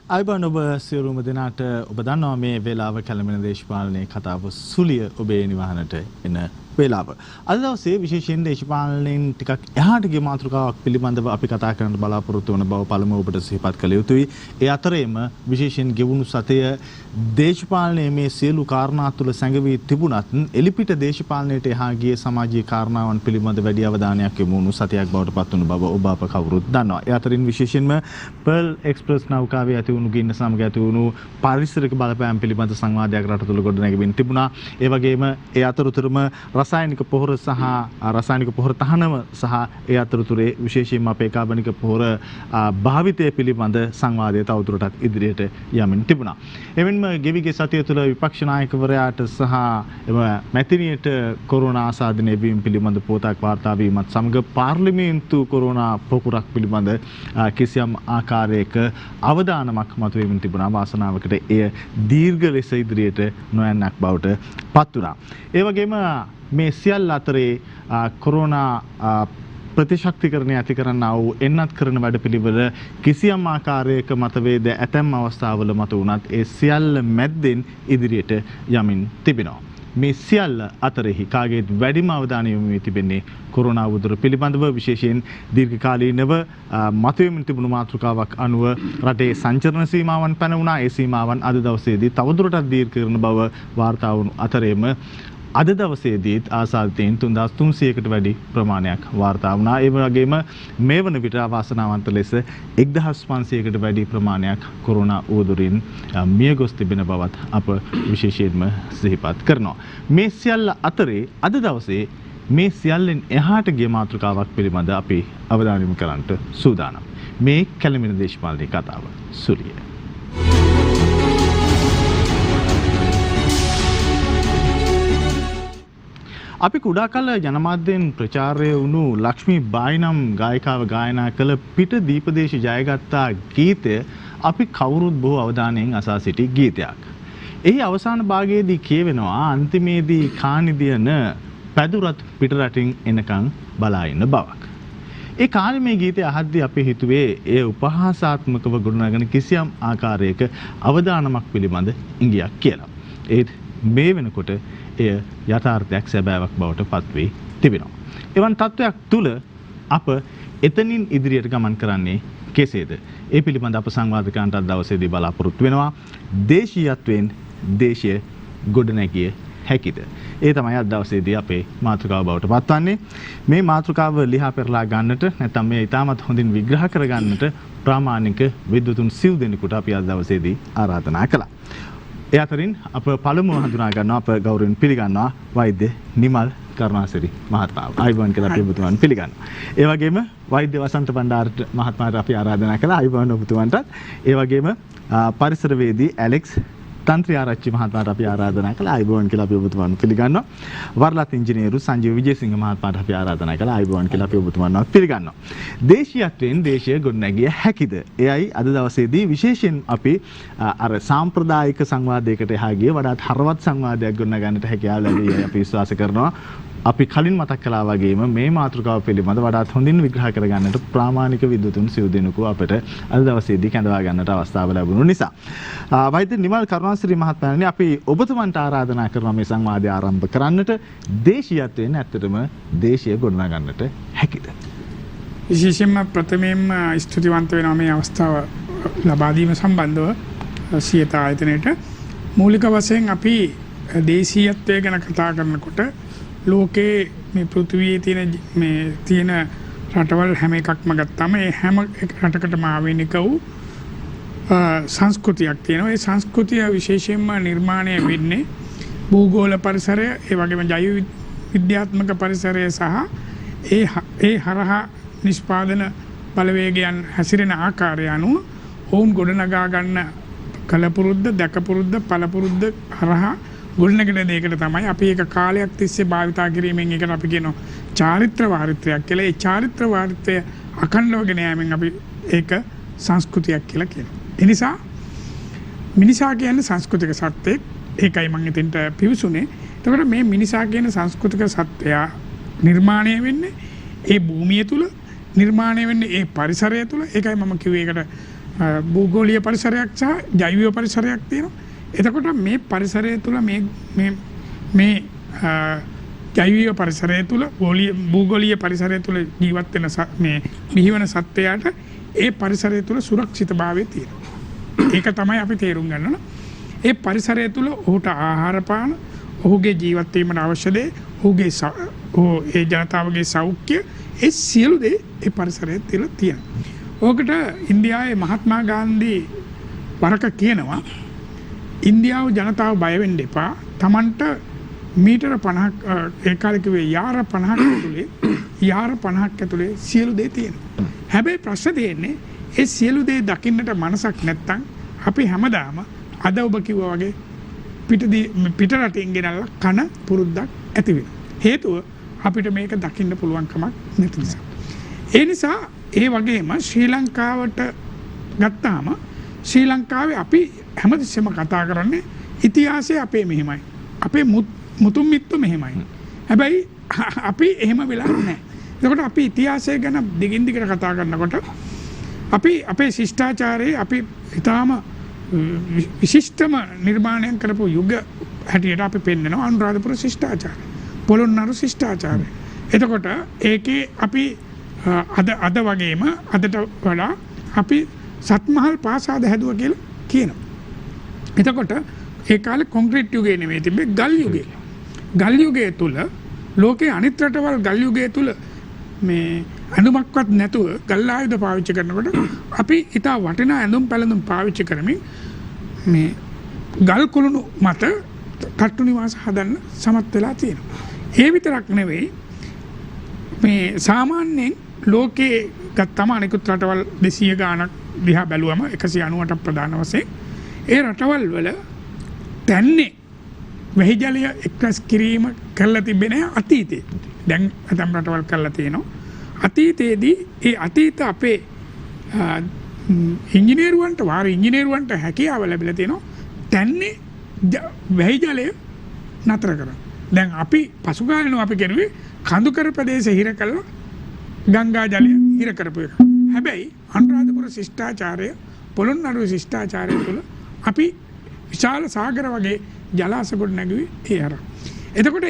අයිබන් ඔබ සියලුම දෙනාට ඔබ දන්නවා මේ වේලාව කැළඹෙන දේශපාලනයේ කතාව සුලිය ඔබේ නිවහනට එන වේලාව. අද දවසේ විශේෂයෙන් දේශපාලනයෙන් ටිකක් එහාට ගිය මාතෘකාවක් පිළිබඳව අපි කතා කරන්න බලාපොරොත්තු වන බව පළමුව ඔබට සිහිපත් කළ යුතුයි. ඒ අතරේම විශේෂයෙන් ගෙවුණු සතය දේශපාලනයේ මේ සියලු කාරණා තුළ සැඟවී තිබුණත් එලිපිට දේශපාලනයට එහා ගිය සමාජීය කාරණාවන් පිළිබඳ වැඩි අවධානයක් යොමු වුණු සතයක් බවට පත් වුණු බව ඔබ අප කවුරුත් දන්නවා. ඒ අතරින් විශේෂයෙන්ම පර්ල් එක්ස්ප්‍රස් නෞකාවේ ඇති වුණු ගින්න සමග ඇති වුණු පාරිසරික බලපෑම් පිළිබඳ සංවාදයක් රට තුළ ගොඩනැගෙමින් තිබුණා. ඒ වගේම ඒ අතරතුරම රසායනික පොහොර සහ රසායනික පොහොර තහනම සහ ඒ අතරතුරේ විශේෂයෙන්ම අපේ කාබනික පොහොර භාවිතය පිළිබඳ සංවාදය තවදුරටත් ඉදිරියට යමින් තිබුණා. එමෙන්ම ගෙවිගේ සතිය තුළ විපක්ෂ නායකවරයාට සහ එම මැතිනියට කොරෝනා ආසාදනය වීම පිළිබඳ පුවතක් වාර්තා වීමත් සමග පාර්ලිමේන්තු කොරෝනා පොකුරක් පිළිබඳ කිසියම් ආකාරයක අවදානමක් මතුවෙමින් තිබුණා. වාසනාවකට එය දීර්ඝ ලෙස ඉදිරියට නොයන්නක් බවට පත් වුණා. ඒ වගේම මේ සියල්ල අතරේ කොරෝනා ප්‍රතිශක්තිකරණය ඇති කරන්නා වූ එන්නත් කරන වැඩපිළිවෙල කිසියම් ආකාරයක මතවේද ඇතැම් අවස්ථාවල මත වුණත් ඒ සියල්ල මැද්දෙන් ඉදිරියට යමින් තිබෙනවා. මේ සියල්ල අතරෙහි කාගේත් වැඩිම අවධානය යොමු වී තිබෙන්නේ කොරෝනා උදුර පිළිබඳව විශේෂයෙන් දීර්ඝකාලීනව මතුවෙමින් තිබුණු මාතෘකාවක් අනුව රටේ සංචරණ සීමාවන් පැන වුණා. ඒ සීමාවන් අද දවසේදී තවදුරටත් දීර්ඝ කරන බව වාර්තා වුණු අතරේම අද දවසේදීත් ආසාදිතයින් 3300කට වැඩි ප්‍රමාණයක් වාර්තා වුණා. ඒ වගේම මේ වන විට අවාසනාවන්ත ලෙස 1500කට වැඩි ප්‍රමාණයක් කොරෝනා උවදුරින් මිය ගොස් තිබෙන බවත් අප විශේෂයෙන්ම සිහිපත් කරනවා. මේ සියල්ල අතරේ අද දවසේ මේ සියල්ලෙන් එහාට ගිය මාතෘකාවක් පිළිබඳ අපි අවධානය යොමු කරන්නට සූදානම්. මේ කැළඹෙන දේශපාලනයේ කතාව සුලිය. අපි කුඩා කල ජනමාධ්‍යයෙන් ප්‍රචාරය වුණු ලක්ෂ්මී බායි නම් ගායිකාව ගායනා කළ පිට දීපදේශ ජයගත්තා ගීතය අපි කවුරුත් බොහෝ අවධානයෙන් අසා සිටි ගීතයක්. එහි අවසාන භාගයේදී කියවෙනවා අන්තිමේදී කානිදියන පැදුරත් පිටරටින් එනකන් බලා ඉන්න බවක්. ඒ කාලේ මේ ගීතය අහද්දී අපි හිතුවේ එය උපහාසාත්මකව ගොඩනගන කිසියම් ආකාරයක අවදානමක් පිළිබඳ ඉඟියක් කියලා. ඒත් මේ වෙනකොට එය යථාර්ථයක් සැබෑවක් බවට පත් වී තිබෙනවා. එවන් තත්වයක් තුල අප එතනින් ඉදිරියට ගමන් කරන්නේ කෙසේද? ඒ පිළිබඳ අප සංවාදකයන්ට අද දවසේදී බලාපොරොත්තු වෙනවා. දේශීයත්වයෙන් දේශය ගොඩනැගිය හැකිද? ඒ තමයි අද දවසේදී අපේ මාතෘකාව බවට පත්වන්නේ. මේ මාතෘකාව ලිහා පෙරලා ගන්නට නැත්නම් මේ ඉතාමත් හොඳින් විග්‍රහ කර ගන්නට ප්‍රාමාණික විද්වතුන් සිව් දෙනෙකුට අපි අද දවසේදී ආරාධනා කළා. ඒ අතරින් අප පළමුව හඳුනා ගන්නවා අප ගෞරවයෙන් පිළිගන්නවා වෛද්‍ය නිමල් කරුණාසිරි මහත්මයාව. ආයුබෝවන් කියලා අපි ඔබතුමන් පිළිගන්නවා. ඒ වගේම වෛද්‍ය වසන්ත බණ්ඩාරට මහත්මයාට අපි ආරාධනා කළා. ආයුබෝවන් ඔබතුමන්ටත්. ඒ වගේම පරිසරවේදී ඇලෙක්ස් තන්ත්‍රාරච්චි මහත්මයාට අපි ආරාධනා කළා. ආයුබෝවන් කියලා අපි ඔබතුමන් පිළිගන්නවා. වරලත් ඉංජිනේරු සංජීව විජේසිංහ මහත්මයාට අපි ආරාධනා කළා. ආයුබෝවන් කියලා අපි ඔබතුමන්වත් පිළිගන්නවා. දේශීයත්වයෙන් දේශය ගොඩනැගිය හැකිද? එයයි අද දවසේදී විශේෂයෙන් අපි අර සාම්ප්‍රදායික සංවාදයකට එහා ගිය වඩාත් හරවත් සංවාදයක් ගොඩනගන්නට හැකියාව ලැබෙයි අපි විශ්වාස කරනවා. අපි කලින් මතක් කළා වගේම මේ මාතෘකාව පිළිබඳ වඩාත් හොඳින් විග්‍රහ කර ගන්නට ප්‍රාමාණික විද්වතුන් සිව් දෙනෙකු අපට අද දවසේදී කැඳවා ගන්නට අවස්ථාව ලැබුණු නිසා වෛද්‍ය නිමල් කරුණාසිරි මහත්මයාණනි අපි ඔබතුමන්ට ආරාධනා කරනවා මේ සංවාදය ආරම්භ කරන්නට. දේශීයත්වයෙන් ඇත්තටම දේශය ගොඩනගන්නට හැකිද? විශේෂයෙන්ම ප්‍රථමයෙන්ම ස්තුතිවන්ත වෙනවා මේ අවස්ථාව ලබා දීම සම්බන්ධව සියත ආයතනයට. මූලික වශයෙන් අපි දේශීයත්වය ගැන කතා කරනකොට ලෝකේ මේ පෘථිවියේ තියෙන රටවල් හැම එකක්ම ගත්තාම ඒ හැම රටකටම ආවේනික වූ සංස්කෘතියක් තියෙනවා. ඒ සංස්කෘතිය විශේෂයෙන්ම නිර්මාණය වෙන්නේ භූගෝල පරිසරය, ඒ වගේම ජෛව විද්‍යාත්මක පරිසරය සහ ඒ හරහා නිෂ්පාදන බලවේගයන් හැසිරෙන ආකාරය අනුව ඔවුන් ගොඩනගා ගන්න කලපුරුද්ද, දැකපුරුද්ද, පළපුරුද්ද හරහා ගොඩනගෙන දෙයකට තමයි අපි ඒක කාලයක් තිස්සේ භාවිතා කිරීමෙන් ඒකට අපි කියනවා චාරිත්‍ර වාරිත්‍රයක් කියලා. ඒ චාරිත්‍ර වාරිත්‍රය අඛණ්ඩව ගෙන යාමෙන් අපි ඒක සංස්කෘතියක් කියලා කියනවා. ඒ නිසා මිනිසා කියන්නේ සංස්කෘතික සත්‍යයක්. ඒකයි මම එතෙන්ට පිවිසුනේ. එතකොට මේ මිනිසා කියන සංස්කෘතික සත්‍යය නිර්මාණය වෙන්නේ ඒ භූමිය තුල, නිර්මාණය වෙන්නේ ඒ පරිසරය තුල. ඒකයි මම කිව්වේ ඒකට භූගෝලීය පරිසරයක් සහ ජෛවික පරිසරයක් තියෙනවා. එතකොට මේ පරිසරය තුළ මේ ජෛවික පරිසරය තුළ භූගෝලීය පරිසරය තුළ ජීවත් වෙන මේ බිහිවන සත්වයාට ඒ පරිසරය තුළ සුරක්ෂිතභාවය තියෙනවා. ඒක තමයි අපි තේරුම් ගන්න ඕන. ඒ පරිසරය තුළ ඔහුට ආහාර පාන, ඔහුගේ ජීවත් වීමට අවශ්‍ය දේ, ඒ ජනතාවගේ සෞඛ්‍ය, ඒ සියලු දේ ඒ පරිසරය තුළ තියෙනවා. ඕකට ඉන්දියාවේ මහත්මා ගාන්ධී වරක කියනවා ඉන්දියාව ජනතාව බය වෙන්න එපා. Tamanට මීටර 50ක් ඒ කාලේ කිව්වේ යාර 50ක් ඇතුලේ යාර 50ක් ඇතුලේ සියලු දේ තියෙනවා. හැබැයි ප්‍රශ්න තියෙන්නේ ඒ සියලු දේ දකින්නට මනසක් නැත්තම් අපි හැමදාම අද ඔබ කිව්වා වගේ පිට රටින් ගෙනල්ලා කන පුරුද්දක් ඇති වෙනවා. හේතුව අපිට මේක දකින්න පුළුවන් කමක් නැති නිසා. ඒ නිසා ඒ වගේම ශ්‍රී ලංකාවට ගත්තාම ශ්‍රී ලංකාවේ අපි හැමතිස්සෙම කතා කරන්නේ ඉතිහාසය අපේ මෙහෙමයි. අපේ මුතුන් මිත්තු මෙහෙමයි. හැබැයි අපි එහෙම වෙලා නැහැ. එතකොට අපි ඉතිහාසය ගැන දිගින් දිගට කතා කරනකොට අපි අපේ ශිෂ්ටාචාරයේ අපි ඊටාම විශිෂ්ටම නිර්මාණයක් කරපු යුග හැටියට අපි පෙන්නනවා අනුරාධපුර ශිෂ්ටාචාරය. පොළොන්නරු ශිෂ්ටාචාරය. එතකොට ඒකේ අපි අද වගේම අදට වඩා අපි සත්මහල් පාසාද හැදුවා කියලා කියනවා. එතකොට ඒ කාලේ කොන්ක්‍රීට් යුගයේ නෙමෙයි තිබ්බේ ගල් යුගයේ. ගල් යුගයේ තුල ලෝකේ අනිත් රටවල් ගල් යුගයේ තුල මේ ඇඳුමක්වත් නැතුව ගල් ආයුධ පාවිච්චි කරනකොට අපි ඊට වටිනා ඇඳුම් පැළඳුම් පාවිච්චි කරමින් මේ ගල් කුළුණු මත කට්ටු නිවාස හදන්න සමත් වෙලා තියෙනවා. ඒ විතරක් නෙවෙයි මේ සාමාන්‍යයෙන් ලෝකයේ ගත්තම අනිකුත් රටවල් 200 ගාණක් දිහා බැලුවම 198ක් ප්‍රධාන වශයෙන් ඒ රටවල් වල තැන්නේ වැහි ජලය එක්රැස් කිරීම කරලා තිබෙන්නේ අතීතයේ. දැන් අතම් රටවල් කරලා තියෙනවා. අතීතයේදී ඒ අතීත අපේ ඉංජිනේරුවන්ට හැකියාව ලැබිලා තියෙනවා. තැන්නේ වැහි ජලය නතර කරන්න. දැන් අපි පසු කාලේනෝ අපි කරුවේ කඳුකර ප්‍රදේශ හිර කළා ගංගා ජලය හිර කරපු එක. හැබැයි අනුරාධපුර ශිෂ්ටාචාරය, පොළොන්නරු ශිෂ්ටාචාරය තුළ අපි විශාල සාගර වගේ ජලාශ කොට නැගුවේ ඒ අර. එතකොට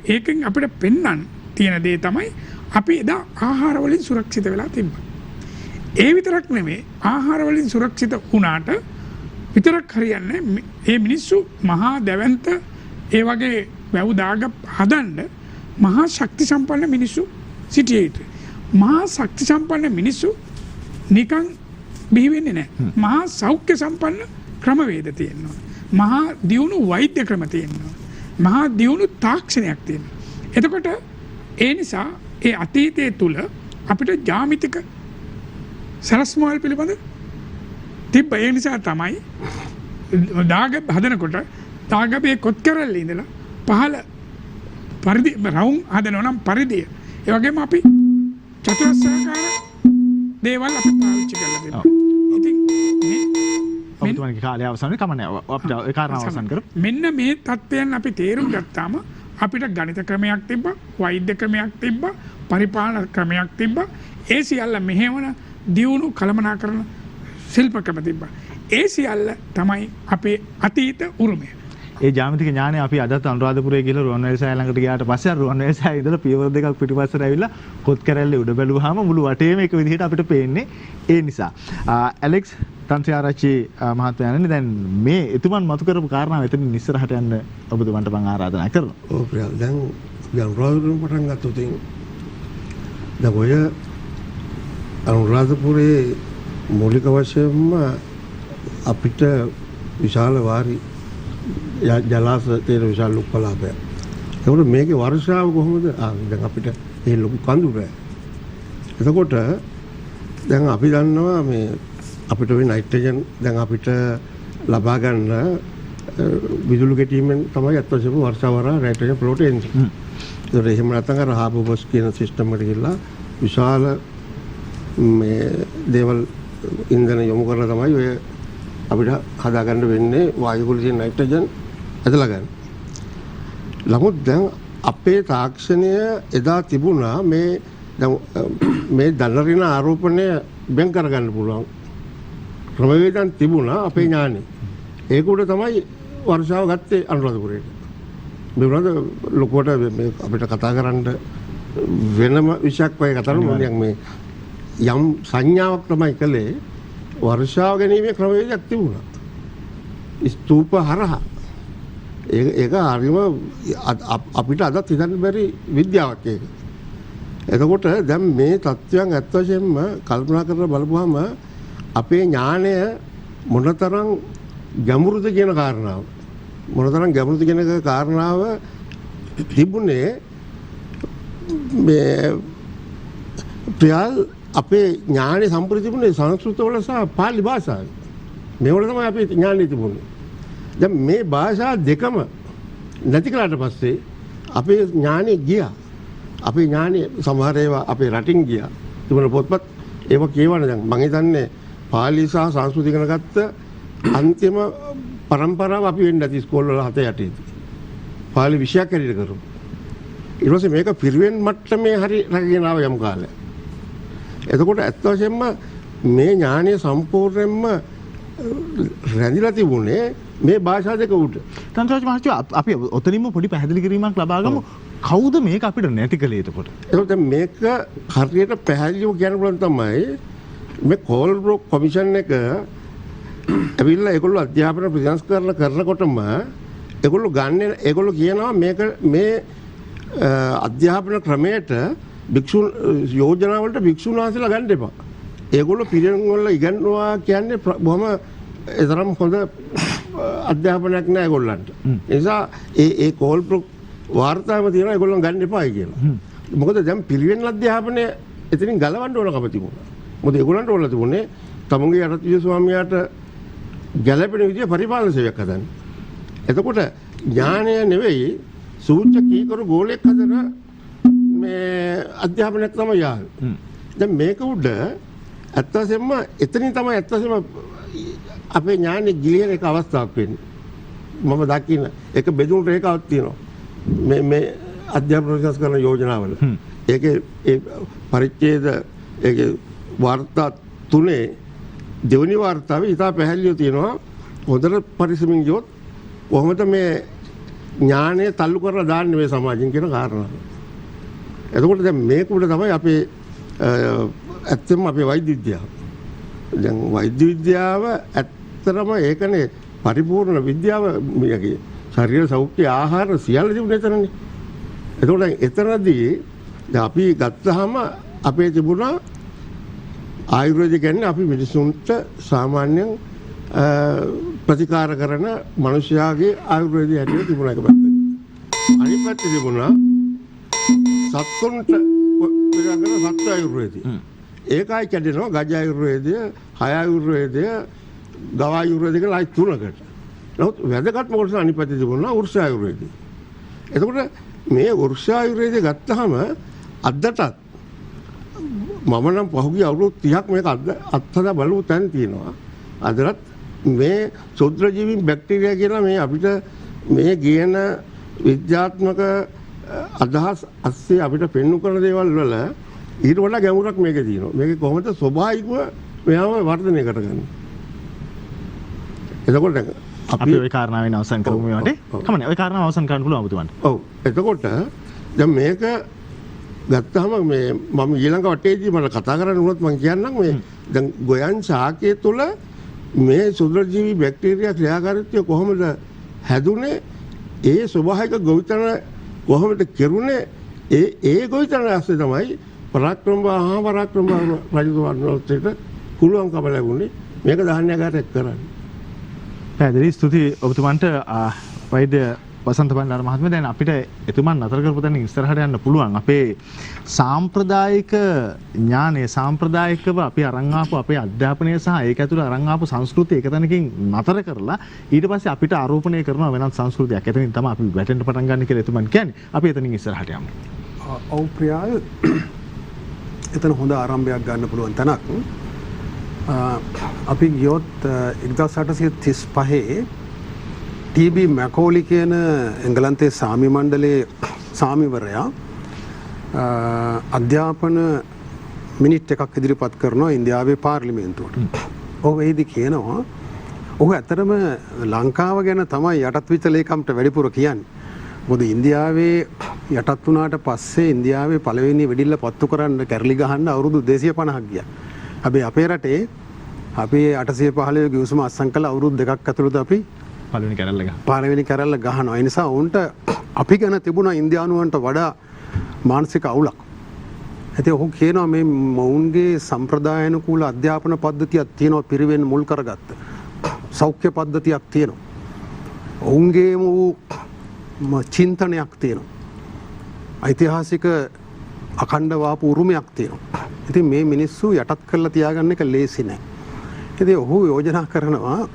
ඒකෙන් අපිට පෙන්වන්න තියෙන දේ තමයි අපි එදා ආහාර වලින් සුරක්ෂිත වෙලා තිබ්බා. ඒ විතරක් නෙමෙයි ආහාර වලින් සුරක්ෂිත වුණාට විතරක් හරියන්නේ මේ මිනිස්සු මහා දැවැන්ත ඒ වගේ වැව් දාග හදන්න මහා ශක්ති සම්පන්න මිනිස්සු සිටිය යුතුයි. මහා ශක්ති සම්පන්න මිනිස්සු නිකන් බිහි වෙන්නේ නැහැ. මහා සෞඛ්‍ය සම්පන්න ක්‍රමවේද තියෙනවා. මහා දියුණු වෛද්‍ය ක්‍රම තියෙනවා. මහා දියුණු තාක්ෂණයක් තියෙනවා. එතකොට ඒ නිසා ඒ අතීතයේ තුල අපිට ජාමිතික සරස්මවල් පිළිබඳ තිබ්බ. ඒ නිසා තමයි දාගැබ් හදනකොට දාගැබේ කොත් කැරල්ලේ ඉඳලා පහළ පරිදි රවුම් හදනවා නම් පරිදිය. ඒ වගේම අපි චතුරස්‍රාකාර දේවල් අපි පාවිච්චි කරලා තියෙනවා. ඉතින් ඔබතුමාගේ කාලය අවසන් කමන්නේ අපිට ඒ කාරණාව අවසන් කරමු. මෙන්න මේ தත්ත්වයන් අපි තේරුම් ගත්තාම අපිට ගණිත ක්‍රමයක් තිබ්බා, වෛද්‍ය ක්‍රමයක් තිබ්බා, පරිපාලන ක්‍රමයක් තිබ්බා. ඒ සියල්ල මෙහෙවන දියුණු කළමනාකරන ශිල්ප ක්‍රම තිබ්බා. ඒ සියල්ල තමයි අපේ අතීත උරුමය. ඒ ජාමිතික ඥානය අපි අදත් අනුරාධපුරයේ ගිහලා රුවන්වැලිසෑය ළඟට ගියාට පස්සේ අර රුවන්වැලිසෑය ඉඳලා පියවර දෙකක් පිටිපස්සට ඇවිල්ලා කොත් කැරැල්ලේ උඩ බැලුවාම මුළු වටේම එක විදිහට අපිට පේන්නේ ඒ නිසා. ඇලෙක්ස් තන්ත්‍රාරච්චි මහත්මයාණනි දැන් මේ එතුමන් මතු කරපු කාරණාව එතනින් ඉස්සරහට යන්න ඔබතුමන්ට මම ආරාධනා කරනවා. ඔව් ප්‍රියල් දැන් අනුරාධපුරේ පටන් ගත්තොත් දැන් ඔය අනුරාධපුරේ මූලික වශයෙන්ම අපිට විශාල වාරි ජලාශ තියෙන විශාල ලොකු කලාපයක්. ඒකට මේකේ වර්ෂාව කොහොමද? දැන් අපිට මේ ලොකු කඳු බෑ. එතකොට දැන් අපි දන්නවා මේ අපිට මේ නයිට්‍රජන් දැන් අපිට ලබා ගන්න විදුලි ගැටීමෙන් තමයි අත්වශයෙන්ම වර්ෂාවරා නයිට්‍රජන් ෆ්ලෝට එන්නේ. ඒකට එහෙම නැත්නම් අර හාබෝබස් කියන සිස්ටම් එකට ගිහලා විශාල මේ දේවල් ඉන්ධන යොමු කරලා තමයි ඔය අපිට හදාගන්න වෙන්නේ වායුවල තියෙන නයිට්‍රජන් ඇදලා ගන්න. නමුත් දැන් අපේ තාක්ෂණය එදා තිබුණා මේ දැන් මේ දනරින ආරෝපණය බෙන් කරගන්න පුළුවන් ක්‍රමවේදයන් තිබුණා අපේ ඥානෙ. ඒක උඩ තමයි වර්ෂාව ගත්තේ අනුරාධපුරේට. මේ වුණාද ලොකුවට මේ අපිට කතා කරන්න වෙනම විශයක් වගේ කතා කරනවා. මේ යම් සංඥාවක් තමයි කළේ වර්ෂාව ගැනීමේ ක්‍රමවේදයක් තිබුණා. ස්තූප හරහා ඒක හරිම අපිට අදත් හිතන්න බැරි විද්‍යාවක් ඒක. එතකොට දැන් මේ තත්ත්වයන් ඇත්ත වශයෙන්ම කල්පනා කරලා බලපුවාම අපේ ඥානය මොනතරම් ගැඹුරුද කියන කාරණාව කියන කාරණාව තිබුණේ මේ ප්‍රියල් අපේ ඥානෙ සම්පූර්ණ තිබුණේ සංස්කෘත වල සහ පාලි භාෂාවේ. මේවල තමයි අපේ ඥානෙ තිබුණේ. දැන් මේ භාෂා දෙකම නැති කළාට පස්සේ අපේ ඥානෙ ගියා. අපේ ඥානෙ සමහර ඒවා අපේ රටින් ගියා. තිබුණ පොත්පත් ඒවා කියවන දැන් මම හිතන්නේ පාලි සහ සංස්කෘත ඉගෙන ගත්ත අන්තිම පරම්පරාව අපි වෙන්නේ නැති ස්කෝල් වල 7 8 පාලි විෂයක් හැටියට කරමු. ඊට පස්සේ මේක පිරිවෙන් මට්ටමේ හරි රැකගෙන ආව යම් කාලයක්. එතකොට ඇත්ත වශයෙන්ම මේ ඥානය සම්පූර්ණයෙන්ම රැඳිලා තිබුණේ මේ භාෂා දෙක උඩ. තන්ත්‍රාජ් මහත්තයා අපි ඔතනින්ම පොඩි පැහැදිලි කිරීමක් ලබා ගමු. කවුද මේක අපිට නැති කළේ එතකොට? එතකොට මේක හරියට පැහැදිලිව කියන්න පුළුවන් තමයි මේ කෝල්බ්‍රොක් කොමිෂන් එක ඇවිල්ලා ඒගොල්ලෝ අධ්‍යාපන ප්‍රතිසංස්කරණ කරනකොටම ඒගොල්ලෝ කියනවා මේක මේ අධ්‍යාපන ක්‍රමයට භික්ෂුන් යෝජනා වලට භික්ෂුන් වහන්සේලා ගන්න එපා. ඒගොල්ලෝ පිරිවෙන් වල ඉගෙනනවා කියන්නේ බොහොම ඒතරම් හොඳ අධ්‍යාපනයක් නෑ ඒගොල්ලන්ට. ඒ නිසා ඒ කෝල්බ්‍රොක් වාර්තාවම තියෙනවා ඒගොල්ලන් ගන්න එපායි කියලා. මොකද දැන් පිරිවෙන් අධ්‍යාපනය එතනින් ගලවන්න ඕනකම තිබුණා. මොකද ඒගොල්ලන්ට ඕන තිබුණේ තමුන්ගේ යටත් විද්‍යා ස්වාමියාට ගැළපෙන විදිය පරිපාලන සේවයක් හදන්න. එතකොට ඥානය නෙවෙයි සූච්‍ය කීකරු ගෝලයක් හදන මේ අධ්‍යාපනයක් තමයි යාළුවෝ. දැන් මේක උඩ ඇත්ත වශයෙන්ම එතනින් තමයි ඇත්ත වශයෙන්ම අපේ ඥානෙ ගිලින එක අවස්ථාවක් වෙන්නේ. මම දකින්න එක බෙදුණු රේඛාවක් තියෙනවා. මේ අධ්‍යාපන ප්‍රතිසංස්කරණ කරන යෝජනාවල. ඒකේ ඒ පරිච්ඡේද ඒකේ වාර්තා 3 දෙවෙනි වාර්තාවේ ඉතා පැහැදිලිව තියෙනවා හොඳට පරිස්සමින් ගියොත් කොහොමද මේ ඥානය තල්ලු කරලා දාන්නේ මේ සමාජයෙන් කියන කාරණාව. එතකොට දැන් මේක උඩ තමයි අපේ ඇත්තම අපේ වෛද්‍ය විද්‍යාව. දැන් වෛද්‍ය විද්‍යාව ඇත්තටම ඒකනේ පරිපූර්ණ විද්‍යාව මේකේ ශරීර සෞඛ්‍ය ආහාර සියල්ල තිබුණේ එතනනේ. එතකොට එතනදී දැන් අපි ගත්තාම අපේ තිබුණා ආයුර්වේද කියන්නේ අපි මිනිසුන්ට සාමාන්‍යයෙන් ප්‍රතිකාර කරන මිනිස්යාගේ ආයුර්වේදය හැටියට තිබුණා එක පැත්තක. අනිත් පැත්තේ තිබුණා සත්තුන්ට ප්‍රතිකාර කරන සත්ත්ව ආයුර්වේදය. ඒකයි කැඩෙනවා ගජ ආයුර්වේදය, හය ආයුර්වේදය, ගව ආයුර්වේදය කියලා අයි තුනකට. නමුත් වැදගත්ම කොටස අනිත් පැත්තේ තිබුණා වෘක්ෂ ආයුර්වේදය. එතකොට මේ වෘක්ෂ ආයුර්වේදය ගත්තාම අදටත් මම නම් පහුගිය අවුරුදු 30ක් මේක අත්හදා බලපු තැන් තියෙනවා. අදටත් මේ ශුද්‍රජීවීන් බැක්ටීරියා කියලා මේ අපිට මේ කියන විද්‍යාත්මක අදහස් අස්සේ අපිට පෙන්වු කරන දේවල් වල ඊට වඩා ගැඹුරක් මේකේ තියෙනවා. මේක කොහොමද ස්වභාවිකව මෙයාම වර්ධනය කරගන්නේ. එතකොට අපි ওই කාරණාවෙන් අවසන් කරමු මේවට. කමන්නේ ওই කාරණාව අවසන් කරන්න පුළුවන් ඔබතුමන්ට. ඔව්. එතකොට දැන් මේක ගත්තාම මේ මම ඊළඟ වටේදී මට කතා කරන්න උනොත් මම කියන්නම් මේ දැන් ගොයන් ශාකයේ තුල මේ සුද්ධජීවී බැක්ටීරියා ක්‍රියාකාරීත්වය කොහොමද හැදුනේ ඒ ස්වභාවික ගොවිතැන කොහොමද කෙරුණේ ඒ ගොවිතැන ඇස්සේ තමයි පරාක්‍රම රජතුමාට පුළුවන්කම ලැබුණේ මේක ධාන්‍යගාරයක් කරන්න. පැහැදිලි ස්තුතියි ඔබතුමන්ට වෛද්‍ය වසන්ත බණ්ඩාර මහත්මයා. දැන් අපිට එතුමන් අතර කරපු තැන ඉස්සරහට යන්න පුළුවන්. අපේ සාම්ප්‍රදායික ඥානය සාම්ප්‍රදායිකව අපි අරන් ආපු අපේ අධ්‍යාපනය සහ ඒක ඇතුළේ අරන් ආපු සංස්කෘතිය එක තැනකින් නතර කරලා ඊට පස්සේ අපිට ආරෝපණය කරන වෙනත් සංස්කෘතියක්. එතනින් තමයි අපි වැටෙන්න පටන් ගන්න කියලා එතුමන් කියන්නේ. අපි එතනින් ඉස්සරහට යමු. ඔව් ප්‍රියාල් එතන හොඳ ආරම්භයක් ගන්න පුළුවන් තැනක්. අපි ගියොත් 1835 ටීබී මැකෝලි කියන එංගලන්තයේ සාමි මණ්ඩලයේ සාමිවරයා අධ්‍යාපන මිනිට් එකක් ඉදිරිපත් කරනවා ඉන්දියාවේ පාර්ලිමේන්තුවට. ඔහු එහිදී කියනවා ඔහු ඇත්තටම ලංකාව ගැන තමයි යටත් විත්ත ලේකම්ට වැඩිපුර කියන්නේ. මොකද ඉන්දියාවේ යටත් වුණාට පස්සේ ඉන්දියාවේ පළවෙනි වෙඩිල්ල පත්තු කරන්න කැරලි ගහන්න අවුරුදු 250ක් ගියා. හැබැයි අපේ රටේ අපි 815 ගිවිසුම අත්සන් කළ අවුරුදු 2ක් ඇතුළත අපි පළවෙනි කැරල්ල ගහනවා. ඒ නිසා උන්ට අපි ගැන තිබුණා ඉන්දියානුවන්ට වඩා මානසික අවුලක්. ඉතින් ඔහු කියනවා මේ මොවුන්ගේ සම්ප්‍රදායනුකූල අධ්‍යාපන පද්ධතියක් තියෙනවා පිරිවෙන් මුල් කරගත්ත. සෞඛ්‍ය පද්ධතියක් තියෙනවා. ඔවුන්ගේම චින්තනයක් තියෙනවා. ඓතිහාසික අඛණ්ඩ වාපු උරුමයක් තියෙනවා. ඉතින් මේ මිනිස්සු යටත් කරලා තියාගන්න එක ලේසි නෑ. ඉතින් ඔහු යෝජනා කරනවා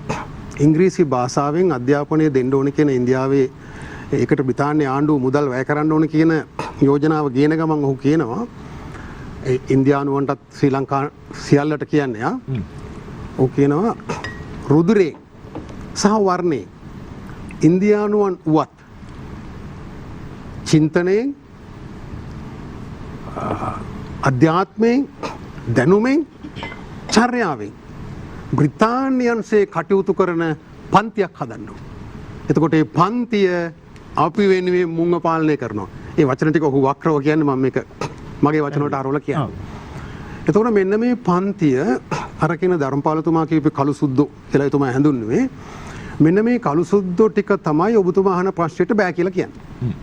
ඉංග්‍රීසි භාෂාවෙන් අධ්‍යාපනය දෙන්න ඕන කියන ඉන්දියාවේ ඒකට බ්‍රිතාන්‍ය ආණ්ඩුව මුදල් වැය කරන්න ඕන කියන යෝජනාව ගේන ගමන් ඔහු කියනවා ඉන්දියානුවන්ටත් ශ්‍රී ලංකා සියල්ලට කියන්නේ ඔහු කියනවා රුධිරේ සහ වර්ණේ ඉන්දියානුවන් වුවත් චින්තනයෙන් අධ්‍යාත්මයෙන් දැනුමෙන් චර්යාවෙන් බ්‍රිතාන්‍යයන්සේ කටයුතු කරන පන්තියක් හදන්න. එතකොට ඒ පන්තිය අපි වෙනුවෙන් මුංග පාලනය කරනවා. ඒ වචන ටික ඔහු වක්‍රව කියන්නේ මම මේක මගේ වචන වලට අරවලා කියන්නේ. එතකොට මෙන්න මේ පන්තිය අර කියන ධර්මපාලතුමා කියපු කළු සුද්දෝ කියලා එතුමා හැඳුන්වුවේ. මෙන්න මේ කළු සුද්දෝ ටික තමයි ඔබතුමා අහන ප්‍රශ්නෙට බෑ කියලා කියන්නේ.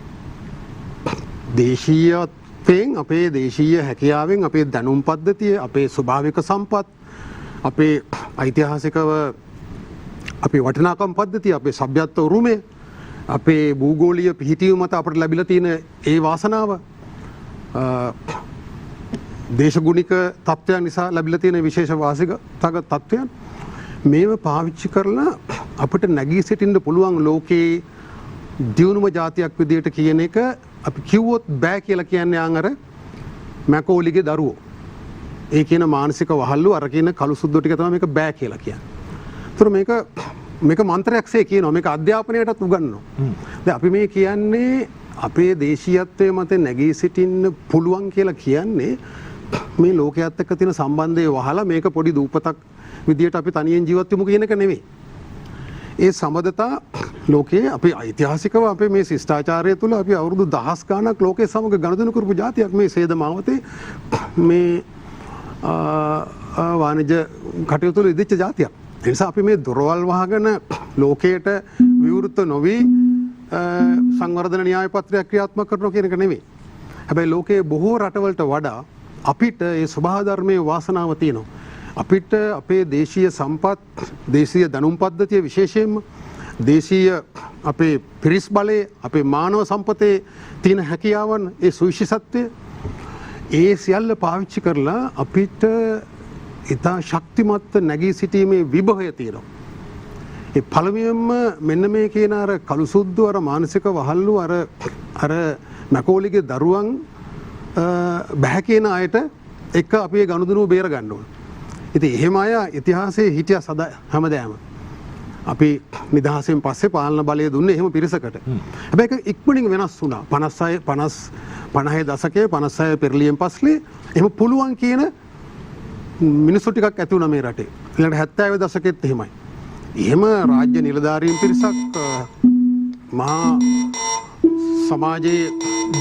දේශීයත්වයෙන් අපේ දේශීය හැකියාවෙන් අපේ දැනුම් පද්ධතිය අපේ ස්වභාවික සම්පත් අපේ ඓතිහාසිකව අපේ වටිනාකම් පද්ධතිය අපේ සભ્યත්ව උරුමය අපේ භූගෝලීය පිහිටීම මත අපට ලැබිලා තියෙන ඒ වාසනාව දේශගුණික තත්ත්වයන් නිසා ලැබිලා තියෙන විශේෂ වාසික තත්ත්වයන් මේව පාවිච්චි කරලා අපිට නැගී සිටින්න පුළුවන් ලෝකේ දියුණුම ජාතියක් විදියට කියන එක අපි කිව්වොත් බෑ කියලා කියන්නේ අර මැකෝලිගේ දරුවෝ. ඒ කියන මානසික වහල්ලු අර කියන කළු සුද්දෝ ටික තමයි මේක බෑ කියලා කියන්නේ. ඒතර මේක මන්ත්‍රයක්සේ කියනවා මේක අධ්‍යාපනයටත් උගන්වනවා. දැන් අපි මේ කියන්නේ අපේ දේශීයත්වයේ මත නැගී සිටින්න පුළුවන් කියලා කියන්නේ මේ ලෝකයේත් එක්ක තියෙන සම්බන්ධය වහලා මේක පොඩි දූපතක් විදියට අපි තනියෙන් ජීවත් වෙමු කියන එක නෙවෙයි. ඒ සම්බන්ධතා ලෝකයේ අපි ඓතිහාසිකව අපේ මේ ශිෂ්ටාචාරය තුළ අපි අවුරුදු 10 ගණක් ලෝකයේ සමග ගනුදෙනු කරපු ජාතියක් මේ සේද මාවතේ මේ වාණිජ්‍ය කටයුතු වල ඉදිච්ච ජාතියක්. ඒ නිසා අපි මේ දොරවල් වහගෙන ලෝකයට විවෘත නොවි සංවර්ධන න්‍යාය පත්‍රයක් ක්‍රියාත්මක කරනවා කියන එක නෙවෙයි. හැබැයි ලෝකයේ බොහෝ රටවලට වඩා අපිට ඒ ස්වභාව ධර්මයේ වාසනාව තියෙනවා. අපිට අපේ දේශීය සම්පත් දේශීය දැනුම් පද්ධතිය විශේෂයෙන්ම දේශීය අපේ පිරිස් බලය අපේ මානව සම්පතේ තියෙන හැකියාවන් ඒ සුවිශේෂත්වය ඒ සියල්ල පාවිච්චි කරලා අපිට ඉතා ශක්තිමත් නැගී සිටීමේ විභවය තියෙනවා. ඒ පළමුවෙන්ම මෙන්න මේ කියන අර කළු සුද්දු අර මානසික වහල්ලු අර මැකෝලිගේ දරුවන් බැහැ කියන අයට එක අපි ගනුදෙනුව බේර ගන්න ඕන. ඉතින් එහෙම අය ඉතිහාසයේ හිටියා සදා හැමදාම. අපි නිදහසෙන් පස්සේ පාලන බලය දුන්නේ එහෙම පිරිසකට. හැබැයි ඒක ඉක්මනින් වෙනස් වුණා. 50 දශකයේ 56 පෙරලියෙන් පස්සේ එහෙම පුළුවන් කියන මිනිස්සු ටිකක් ඇති වුණා මේ රටේ. ඊළඟට 70 දශකෙත් එහෙමයි. එහෙම රාජ්‍ය නිලධාරීන් පිරිසක් මහා සමාජයේ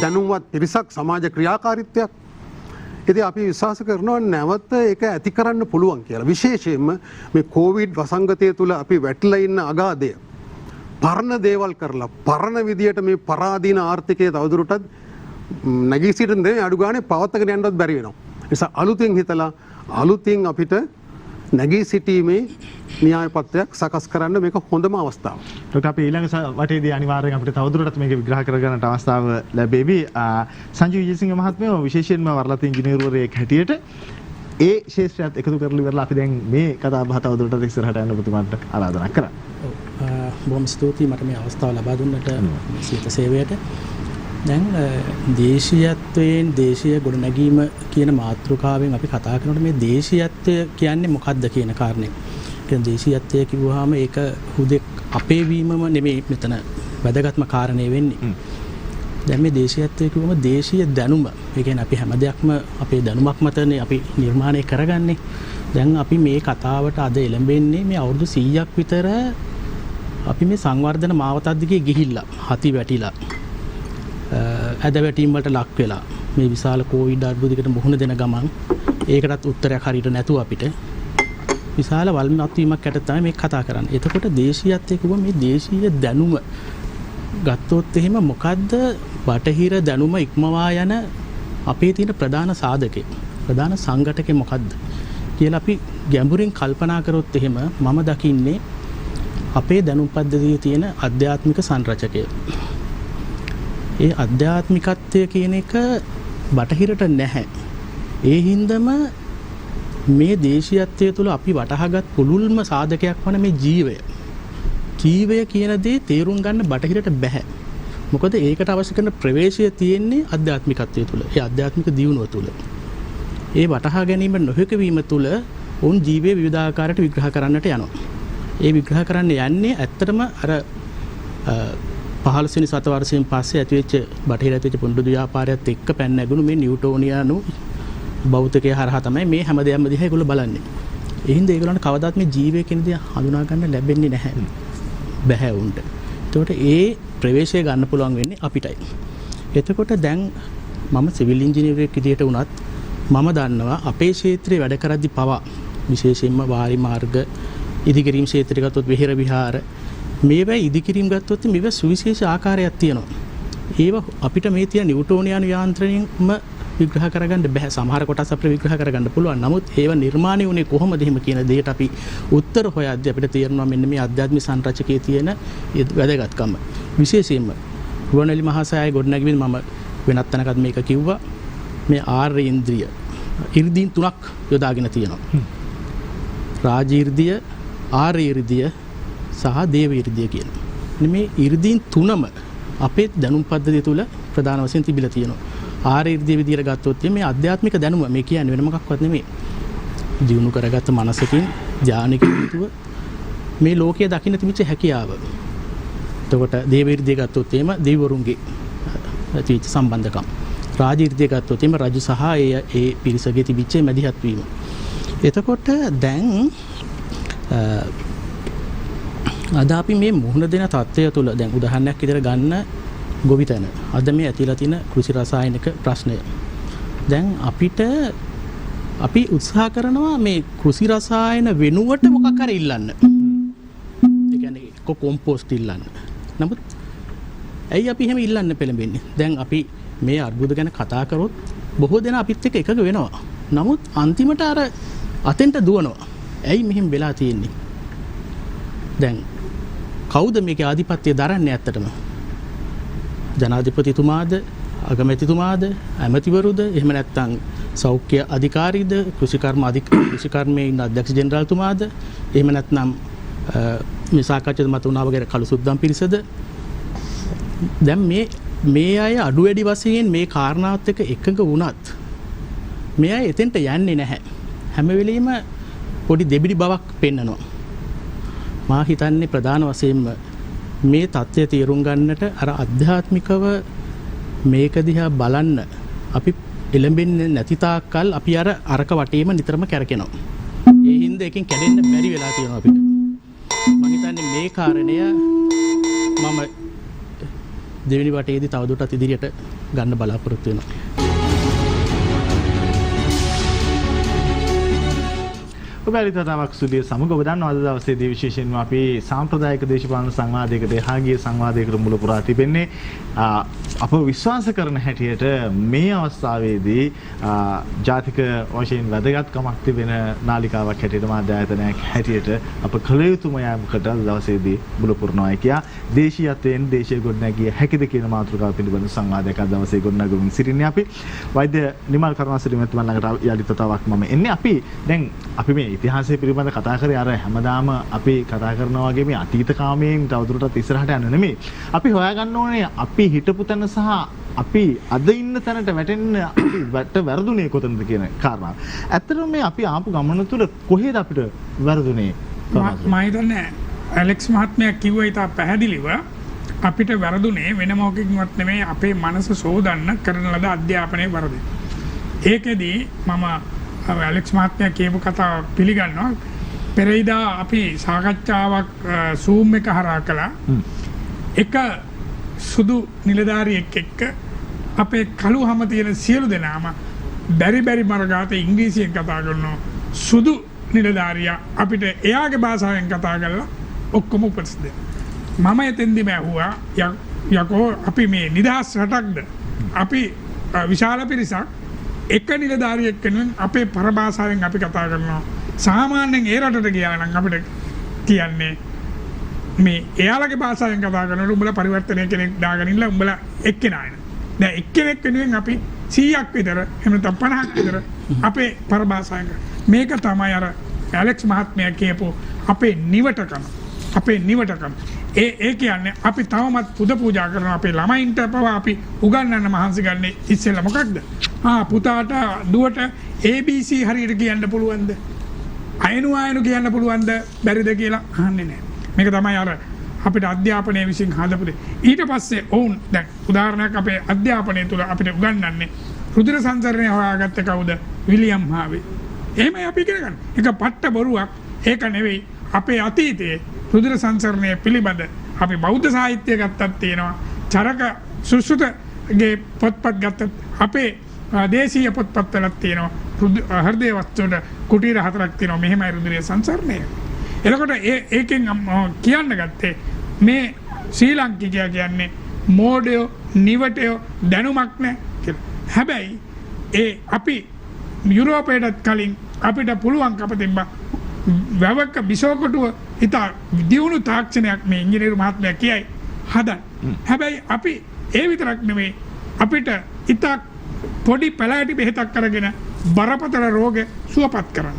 දැනුවත් පිරිසක් සමාජ ක්‍රියාකාරීත්වයක් ඉතින් අපි විශ්වාස කරනවා නැවත ඒක ඇති කරන්න පුළුවන් කියලා. විශේෂයෙන්ම මේ කොවිඩ් වසංගතය තුළ අපි වැටිලා ඉන්න අගාධය පරණ දේවල් කරලා පරණ විදියට මේ පරාදීන ආර්ථිකය තවදුරටත් නැගී සිටින දේ අඩු ගානේ පවත්වාගෙන යන්නවත් බැරි වෙනවා. ඒ නිසා අලුතින් හිතලා අලුතින් අපිට නැගී සිටීමේ න්‍යාය පත්‍රයක් සකස් කරන්න මේක හොඳම අවස්ථාව. ඩොක්ටර් අපි ඊළඟ වටේදී අනිවාර්යෙන් අපිට තවදුරටත් මේක විග්‍රහ කරගන්නට අවස්ථාව ලැබෙවි. සංජීව විජේසිංහ මහත්මයා විශේෂයෙන්ම වරලත් ඉංජිනේරුවරයෙක් හැටියට ඒ ශාස්ත්‍රයත් එකතු කරලා ඉවරලා අපි දැන් මේ කතා බහ තවදුරටත් ඉස්සරහට යන්න ඔබතුමාට ආරාධනා කරා. බොහොම ස්තුතියි මට මේ අවස්ථාව ලබා දුන්නට සිත සේවයට. දැන් දේශීයත්වයෙන් දේශීය ගොඩනැගීම කියන මාතෘකාවෙන් අපි කතා කරනකොට මේ දේශීයත්වය කියන්නේ මොකක්ද කියන කාරණේ. කියන දේශීයත්වය කිව්වහම ඒක හුදෙක් අපේ වීමම නෙමෙයි මෙතන වැදගත්ම කාරණේ වෙන්නේ. දැන් මේ දේශීයත්වයේ කිව්වම දේශීය දැනුම. ඒ කියන්නේ අපි හැම දෙයක්ම අපේ දැනුමක් මතනේ අපි නිර්මාණය කරගන්නේ. දැන් අපි මේ කතාවට අද එළඹෙන්නේ මේ අවුරුදු 100ක් විතර අපි මේ සංවර්ධන මාවතක් දිගේ ගිහිල්ලා, හති වැටිලා, ඇද වැටීම් වලට ලක් වෙලා මේ විශාල කොවිඩ් අර්බුදයකට මුහුණ දෙන ගමන් ඒකටත් උත්තරයක් හරියට නැතුව අපිට විශාල වල්මත් වීමක් යට තමයි මේ කතා කරන්නේ. එතකොට දේශීයත්වයේ කිව්ව මේ දේශීය දැනුම ගත්තොත් එහෙම මොකද්ද බටහිර දැනුම ඉක්මවා යන අපේ තියෙන ප්‍රධාන සාධකේ, ප්‍රධාන සංඝටකේ මොකද්ද කියලා අපි ගැඹුරින් කල්පනා කරොත් එහෙම මම දකින්නේ අපේ දැනුම් පද්ධතියේ තියෙන අධ්‍යාත්මික සංරචකය. ඒ අධ්‍යාත්මිකත්වය කියන එක බටහිරට නැහැ. ඒ හින්දම මේ දේශීයත්වය තුළ අපි වටහාගත් පුළුල්ම සාධකයක් වන මේ ජීවය. ජීවය කියන දේ තේරුම් ගන්න බටහිරට බෑ. මොකද ඒකට අවශ්‍ය කරන ප්‍රවේශය තියෙන්නේ අධ්‍යාත්මිකත්වය තුළ. ඒ අධ්‍යාත්මික දියුණුව තුළ. ඒ වටහා ගැනීම නොහැක වීම තුළ ඔවුන් ජීවය විවිධාකාරයට විග්‍රහ කරන්නට යනවා. ඒ විග්‍රහ කරන්න යන්නේ ඇත්තටම අර 15 වෙනි සතවර්ෂයෙන් පස්සේ ඇතිවෙච්ච බටහිර ඇතිවෙච්ච පුණ්ඩු ව්‍යාපාරයත් එක්ක පැන නැගුණු මේ නිව්ටෝනියානු භෞතිකය හරහා තමයි මේ හැම දෙයක්ම දිහා ඒගොල්ලෝ බලන්නේ. ඒ හින්දා ඒගොල්ලන්ට කවදාත් මේ ජීවය කියන දේ හඳුනා ගන්න ලැබෙන්නේ නැහැ. බැහැ උන්ට. එතකොට ඒ ප්‍රවේශය ගන්න පුළුවන් වෙන්නේ අපිටයි. එතකොට දැන් මම සිවිල් ඉංජිනේරුවෙක් විදියට වුණත් මම දන්නවා අපේ ක්ෂේත්‍රයේ වැඩ කරද්දි පවා විශේෂයෙන්ම වාරි මාර්ග ඉදිකිරීම් ක්ෂේත්‍රය ගත්තොත් විහෙර විහාර මේවා ඉදිකිරීම් ගත්තොත් මේවා සුවිශේෂ ආකාරයක් තියෙනවා. ඒව අපිට මේ තියෙන නිව්ටෝනියානු යාන්ත්‍රණයෙන්ම විග්‍රහ කරගන්න බෑ. සමහර කොටස් අපිට විග්‍රහ කරගන්න පුළුවන්. නමුත් ඒව නිර්මාණය වුණේ කොහොමද එහෙම කියන දෙයට අපි උත්තර හොයද්දී අපිට තේරෙනවා මෙන්න මේ අධ්‍යාත්මික සංරචකයේ තියෙන වැදගත්කම. විශේෂයෙන්ම රුවන්වැලි මහාසෑය ගොඩනැගිමින් මම වෙනත් තැනකත් මේක කිව්වා. මේ ආර්ය ඉන්ද්‍රිය ඉර්ධීන් 3ක් යොදාගෙන තියෙනවා. රාජ ඉර්ධිය, ආර්ය ඉර්ධිය සහ දේව ඉර්ධිය කියන. මේ ඉර්ධීන් 3ම අපේ දැනුම් පද්ධතිය තුළ ප්‍රධාන වශයෙන් තිබිලා තියෙනවා. ආර්ය ඉර්ධිය විදියට ගත්තොත් මේ ආධ්‍යාත්මික දැනුම මේ කියන්නේ වෙන මොකක්වත් නෙමෙයි. දියුණු කරගත්ත මනසකින් ඥානකින් යුතුව මේ ලෝකයේ දකින්න තිබිච්ච හැකියාව. එතකොට දේව ඉර්ධිය ගත්තොත් එහෙම දෙවිවරුන්ගේ තිබිච්ච සම්බන්ධකම්. රාජ ඉර්ධිය ගත්තොත් එහෙම රජු සහ ඒ පිරිසගේ තිබිච්ච මැදිහත් වීම. එතකොට දැන් අද අපි මේ මුහුණ දෙන තත්ත්වය තුළ දැන් උදාහරණයක් විදිහට ගන්න ගොවිතැන. අද මේ ඇතිලා තියෙන කෘෂි රසායනික ප්‍රශ්නය. දැන් අපි උත්සාහ කරනවා මේ කෘෂි රසායන වෙනුවට මොකක් හරි ඉල්ලන්න. ඒ කියන්නේ කොම්පෝස්ට් ඉල්ලන්න. නමුත් ඇයි අපි එහෙම ඉල්ලන්න පෙළඹෙන්නේ? දැන් අපි මේ අර්බුද ගැන කතා කරොත් බොහෝ දෙනා අපිත් එක්ක එකග වෙනවා. නමුත් අන්තිමට අර අතෙන්ට දුවනවා. ඇයි මෙහෙම වෙලා තියෙන්නේ? දැන් කවුද මේකේ ආධිපත්‍යය දරන්නේ ඇත්තටම? ජනාධිපතිතුමාද, අගමැතිතුමාද, ඇමතිවරුද, එහෙම නැත්නම් සෞඛ්‍ය අධිකාරීද, කෘෂිකර්මයේ ඉන්න අධ්‍යක්ෂ ජෙනරාල්තුමාද, එහෙම නැත්නම් මේ සාකච්ඡාවේ මත වුණා වගේ කළු සුද්දම් පිරිසද? දැන් මේ අය අඩු වැඩි වශයෙන් මේ කාරණාවත් එක්ක එකඟ වුණත් මේ අය එතෙන්ට යන්නේ නැහැ. හැම වෙලෙම පොඩි දෙබිඩි බවක් පෙන්නනවා. මා හිතන්නේ ප්‍රධාන වශයෙන්ම මේ தත්ත්වය තේරුම් ගන්නට අර අධ්‍යාත්මිකව මේක දිහා බලන්න අපි එළඹෙන්නේ නැති තාක්කල් අපි අරක වටේම නිතරම කැරකෙනවා. ඒ හින්දා එකෙන් කැඩෙන්න බැරි වෙලා තියෙනවා අපිට. මම හිතන්නේ මේ කාරණය මම දෙවෙනි වටේදී තවදුරටත් ඉදිරියට ගන්න බලාපොරොත්තු වෙනවා. ඔබලිතාවක් සුලිය සමග ඔබ දන්නවා අද දවසේදී විශේෂයෙන්ම අපි සාම්ප්‍රදායික දේශපාලන සංවාදයකට එහා ගිය සංවාදයකට මුල පුරා තිබෙන්නේ අප විශ්වාස කරන හැටියට මේ අවස්ථාවේදී ජාතික වශයෙන් වැදගත්කමක් තිබෙන නාලිකාවක් හැටියට මාධ්‍යායතනයක් හැටියට අප කළ යුතුම යාමකට අද දවසේදී මුල පුරනවා කියා දේශීයත්වයෙන් දේශීය ගොඩනැගිය හැකිද කියන මාතෘකාව පිළිබඳ සංවාදයක් අද දවසේ ගොඩනගමින් සිටින්නේ අපි වෛද්‍ය නිමල් කරුණාසිරි මහත්මයා ළඟට යලිත් තතාවක් මම එන්නේ අපි දැන් අපි මේ ඉතිහාසය පිළිබඳ කතා කරේ අර හැමදාම අපි කතා කරනවා වගේ මේ අතීත කාමයෙන් තවදුරටත් ඉස්සරහට යන්න නෙමෙයි. අපි හොයාගන්න ඕනේ අපි හිටපු තැන සහ අපි අද ඉන්න තැනට වැටෙන්න අපිට වැරදුනේ කොතනද කියන කාරණා. ඇත්තටම මේ අපි ආපු ගමන තුළ කොහෙද අපිට වැරදුනේ? මම හිතන්නේ ඇලෙක්ස් මහත්මයා කිව්වා ඊට පැහැදිලිව අපිට වැරදුනේ වෙන මොකකින්වත් නෙමෙයි අපේ මනස සෝදන්න කරන ලද අධ්‍යාපනයේ වරද. ඒකෙදී මම ඇලෙක්ස් මහත්මයා කියපු කතාව පිළිගන්නවා. පෙරේදා අපි සාකච්ඡාවක් Zoom එක හරහා කළා. එක සුදු නිලධාරියෙක් එක්ක අපේ කළු හැම තියෙන සියලු දෙනාම බැරි මරගාත ඉංග්‍රීසියෙන් කතා කරනවා. සුදු නිලධාරියා අපිට එයාගේ භාෂාවෙන් කතා කරලා ඔක්කොම උපදෙස් දෙනවා. මම එතෙන්දිම ඇහුවා යකෝ අපි මේ නිදහස් රටක්ද? අපි විශාල පිරිසක් එක නිලධාරියෙක් වෙනුවෙන් අපේ පරභාෂාවෙන් අපි කතා කරනවා. සාමාන්‍යයෙන් ඒ රටට ගියා නම් අපිට කියන්නේ මේ එයාලගේ භාෂාවෙන් කතා කරනකොට උඹලා පරිවර්තනය කෙනෙක් දාගෙන ඉන්න උඹලා එක්කෙනා නේ. දැන් එක්කෙනෙක් වෙනුවෙන් අපි 100ක් විතර එහෙම නැත්නම් 50ක් විතර අපේ පරභාෂාවෙන් මේක තමයි අර ඇලෙක්ස් මහත්මයා කියපු අපේ නිවටකම. අපේ නිවටකම. ඒ කියන්නේ අපි තවමත් පුද පූජා කරන අපේ ළමයින්ට පවා අපි උගන්වන්න මහන්සි ගන්නේ ඉස්සෙල්ලා මොකක්ද? පුතාට දුවට ABC හරියට කියන්න පුළුවන්ද? අයනු කියන්න පුළුවන්ද? බැරිද කියලා අහන්නේ නැහැ. මේක තමයි අර අපිට අධ්‍යාපනයේ විසින් හදපු දේ. ඊට පස්සේ ඔවුන් දැන් උදාහරණයක් අපේ අධ්‍යාපනය තුළ අපිට උගන්වන්නේ රුධිර සංසරණය හොයාගත්තේ කවුද? විලියම් හාවේ. එහෙමයි අපි ඉගෙන ගන්න. ඒක පට්ට බොරුවක්. ඒක නෙවෙයි අපේ අතීතයේ රුධිර සංසරණය පිළිබඳ අපි බෞද්ධ සාහිත්‍ය ගත්තක් තියෙනවා. චරක සුශ්‍රුතගේ පොත්පත් ගත්තත් අපේ දේශීය පොත්පත්වලක් තියෙනවා. හෘදය වස්තුවට කුටීර 4ක් තියෙනවා. මෙහෙමයි රුධිර සංසරණය. එතකොට ඒකෙන් කියන්න ගත්තේ මේ ශ්‍රී ලාංකිකයා කියන්නේ මෝඩයෝ නිවටයෝ දැනුමක් නැහැ කියලා. හැබැයි ඒ අපි යුරෝපයටත් කලින් අපිට පුළුවන්කම තිබ්බා වැවක බිසෝකොටුව ඉතා දියුණු තාක්ෂණයක් මේ ඉංජිනේරු මහත්මයා කියයි හදන්න. හැබැයි අපි ඒ විතරක් නෙමෙයි අපිට ඉතා පොඩි පැලෑටි බෙහෙතක් කරගෙන බරපතල රෝග සුවපත් කරන්න.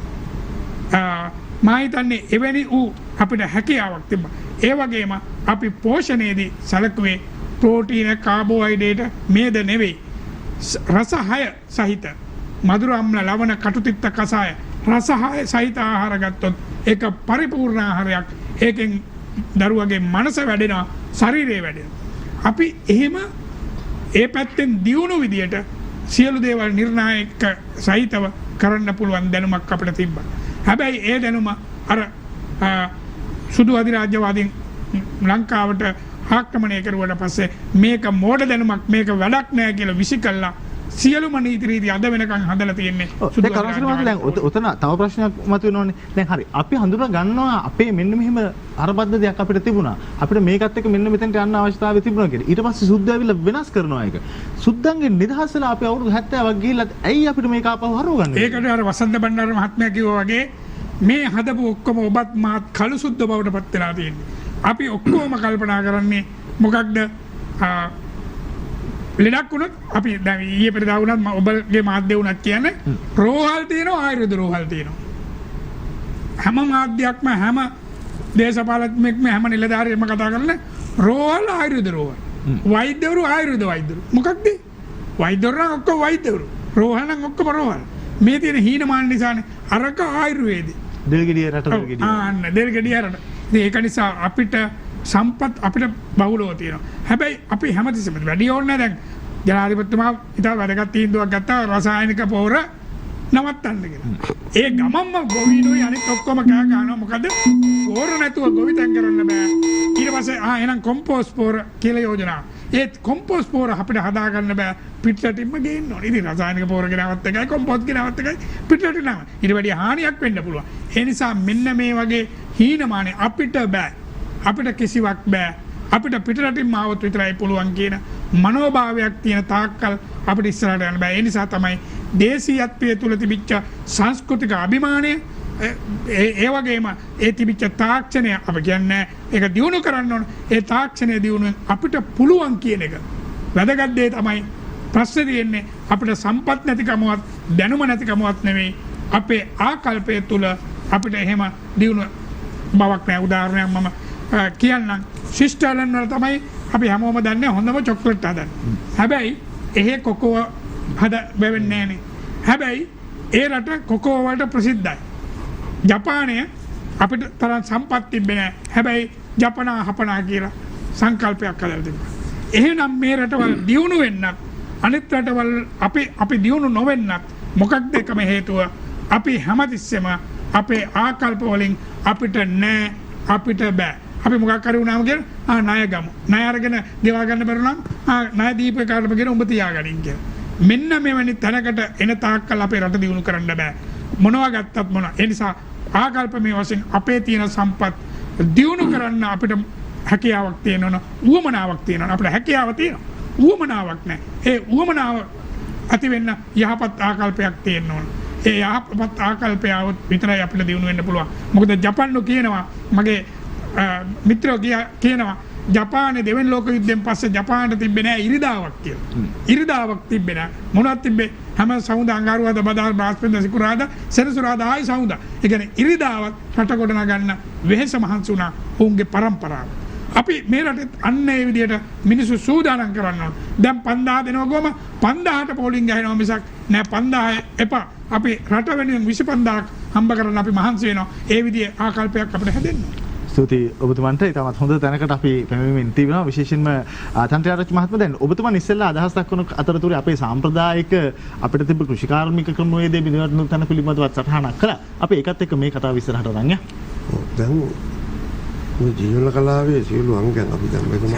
මා හිතන්නේ එවැනි වූ අපිට හැකියාවක් තිබ්බා. ඒ වගේම අපි පෝෂණයේදී සැලකුවේ ප්‍රෝටීන කාබෝහයිඩ්‍රේට් මේද නෙවෙයි. රස 6 සහිත මధుර අම්ල ලවණ කටුතිත්ත කසාය රස 6 සහිත ආහාර ගත්තොත් ඒක පරිපූර්ණ ආහාරයක්. ඒකෙන් දරුවගේ මනස වැඩෙනවා, ශරීරය වැඩෙනවා. අපි එහෙම ඒ පැත්තෙන් දියුණු විදියට සියලු දේවල් නිර්ණායක සහිතව කරන්න පුළුවන් දැනුමක් අපිට තිබ්බා. හැබැයි ඒ දැනුම අර සුදු අධිරාජ්‍යවාදීන් ලංකාවට ආක්‍රමණය කරුවට පස්සේ මේක මෝඩ දැනුමක්, මේක වැඩක් නෑ කියලා විසිකල්ලා සියලුම නීති රීති අද වෙනකන් හදලා තියෙන්නේ. දැන් කරුණාකරලා දැන් උතන තව ප්‍රශ්නයක් මතුවෙනෝනේ. දැන් හරි අපි හඳුනා ගන්නවා අපේ මෙන්න මෙහෙම අරබද්ද දෙයක් අපිට තිබුණා. අපිට මේකත් එක්ක මෙන්න මෙතෙන්ට යන්න අවශ්‍යතාවය තිබුණා කියලා. ඊට පස්සේ සුද්ධ ඇවිල්ලා වෙනස් කරනවා ඒක. සුද්ධන්ගේ නිදහසලා අපි අවුරුදු 70ක් ගිහිල්ලා ඇයි අපිට මේක ආපහු හරවගන්නේ? ඒකට අර වසන්ත බණ්ඩාර මහත්මයා කිව්වා වගේ මේ හදපු ඔක්කොම ඔබත් මාත් කළු සුද්ධ බවට පත් වෙලා තියෙන්නේ. අපි ඔක්කොම කල්පනා කරන්නේ මොකක්ද? ලෙඩක් වුණොත් අපි දැන් ඊයේ පෙරදා වුණත් ඔබගේ මාධ්‍ය වුණත් කියන්නේ රෝහල් තියෙනවා, ආයුර්වේද රෝහල් තියෙනවා. හැම මාධ්‍යයක්ම හැම දේශපාලඥයෙක්ම හැම නිලධාරියෙක්ම කතා කරන්නේ රෝහල් ආයුර්වේද රෝහල්. වෛද්‍යවරු ආයුර්වේද වෛද්‍යවරු. මොකක්ද? වෛද්‍යවරු නම් ඔක්කොම වෛද්‍යවරු. රෝහල් නම් ඔක්කොම රෝහල්. මේ තියෙන හීනමාන නිසානේ අරක ආයුර්වේද. දෙල්ගෙඩිය රට දෙල්ගෙඩිය. දෙල්ගෙඩිය රට. ඒක නිසා අපිට සම්පත් අපිට බහුලව තියෙනවා. හැබැයි අපි හැමතිස්සෙම වැඩි ඕනේ දැන් ජනාධිපතිතුමා ඉතින් වැඩගත් තීන්දුවක් ගත්තා රසායනික පොහොර නවත්තන්න කියලා. ඒ ගමම්ම ගොවිනුයි අනිත් ඔක්කොම කෑ ගන්නවා. මොකද පොහොර නැතුව ගොවිතැන් කරන්න බෑ. ඊට පස්සේ එහෙනම් කොම්පෝස්ට් පොහොර කියලා යෝජනා. ඒ කොම්පෝස්ට් පොහොර අපිට හදා ගන්න බෑ. පිටරටින්ම ගේන්න ඕනේ. ඉතින් රසායනික පොහොර ගෙනවත් එකයි කොම්පෝස්ට් ගෙනවත් එකයි පිටරටින් නම. ඊට වැඩි හානියක් වෙන්න පුළුවන්. ඒ නිසා මෙන්න මේ වගේ හීනමානේ අපිට බෑ. අපිට කිසිවක් බෑ. අපිට පිටරටින් ආවොත් විතරයි පුළුවන් කියන මනෝභාවයක් තියෙන තාක්කල් අපිට ඉස්සරහට යන්න බෑ. ඒ නිසා තමයි දේශීයත්වයේ තුල තිබිච්ච සංස්කෘතික අභිමානය ඒ වගේම ඒ තිබිච්ච තාක්ෂණය අපි කියන්නේ ඒක දියුණු කරන්න ඕන. ඒ තාක්ෂණය දියුණුවෙන් අපිට පුළුවන් කියන එක වැදගත් දේ තමයි. ප්‍රශ්නේ තියෙන්නේ අපිට සම්පත් නැතිකමවත් දැනුම නැතිකමවත් නෙවෙයි. අපේ ආකල්පය තුල අපිට එහෙම දියුණු බවක් නැහැ. උදාහරණයක් මම කියන්නම්. ශිෂ්ටාලන් වල තමයි අපි හැමෝම දන්නේ හොඳම චොක්ලට් හදන්න. හැබැයි එහෙ කොකෝ වෙන්නේ නැහනේ. හැබැයි ඒ රට කොකෝ වලට ප්‍රසිද්ධයි. ජපානය අපිට තරම් සම්පත් තිබෙන්නේ නැහැ. හැබැයි ජපනා හපනා කියලා සංකල්පයක් හදලා තිබුණා. එහෙනම් මේ රටවල් දියුණු වෙන්නත් අනිත් රටවල් අපි දියුණු නොවෙන්නත් මොකක්ද එකම හේතුව? අපි හැමතිස්සෙම අපේ ආකල්ප වලින් අපිට නෑ අපිට බෑ. අපි මොකක් හරි වුණාම කියන ණය ගමු. ණය අරගෙන ගෙවා ගන්න බැරුව නම් ණය දීපේ කාටම කියන උඹ තියාගනින් කියලා. මෙන්න මෙවැනි තැනකට එන තාක්කල් අපේ රට දියුණු කරන්න බෑ. මොනවා ගත්තත් මොනවා. ඒ නිසා ආකල්පමය වශයෙන් අපේ තියෙන සම්පත් දියුණු කරන්න අපිට හැකියාවක් තියෙනවා. උවමනාවක් තියෙනවා. අපිට හැකියාව තියෙනවා. උවමනාවක් නැහැ. ඒ උවමනාව ඇති වෙන්න යහපත් ආකල්පයක් තියෙන්න ඕන. ඒ යහපත් ආකල්පය විතරයි අපිට දියුණු වෙන්න පුළුවන්. මොකද ජපාන්නෝ කියනවා මගේ මිත්‍රයෝ කියනවා ජපානයේ දෙවෙනි ලෝක යුද්ධයෙන් පස්සේ ජපානට තිබ්බේ නෑ ඉරිදාවක් කියලා. ඉරිදාවක් තිබ්බේ නෑ. මොනවද තිබ්බේ? හැම සමුදා අඟහරුවාදා බදාල් බ්‍රහස්පතින්දා සිකුරාදා සෙනසුරාදා ආයි සමුදා. ඒ කියන්නේ ඉරිදාවත් රට ගොඩ නගන්න වෙහෙස මහන්සි වුණා ඔවුන්ගේ පරම්පරාව. අපි මේ රටේ අන්න ඒ විදිහට මිනිස්සු සූදානම් කරන්න ඕන. දැන් 5000 දෙනවා ගොම 5000ට පොලිං ගහනවා මිසක් නෑ 5000 එපා. අපි රට වෙනුවෙන් 25000ක් හම්බ කරන්න අපි මහන්සි වෙනවා. ඒ විදිහේ ආකල්පයක් අපිට හැදෙන්න ඕන. ස්තුතියි ඔබතුමන්ට. ඉතාමත් හොඳ තැනකට අපි පැමිණෙමින් තිබෙනවා. විශේෂයෙන්ම තන්ත්‍රාරච්චි මහත්මයා දැන් ඔබතුමන් ඉස්සෙල්ලා අදහස් දක්වන අතරතුරේ අපේ සාම්ප්‍රදායික අපිට තිබ්බ කෘෂිකාර්මික ක්‍රමවේදයේ බිඳවන තැන පිළිබඳව සටහනක් කළා. අපි ඒකත් එක්ක මේ කතාව ඉස්සරහට අරන් යමු. දැන් මේ ජීවන කලාවේ සියලු අංගයන් අපි දැන් මේක මම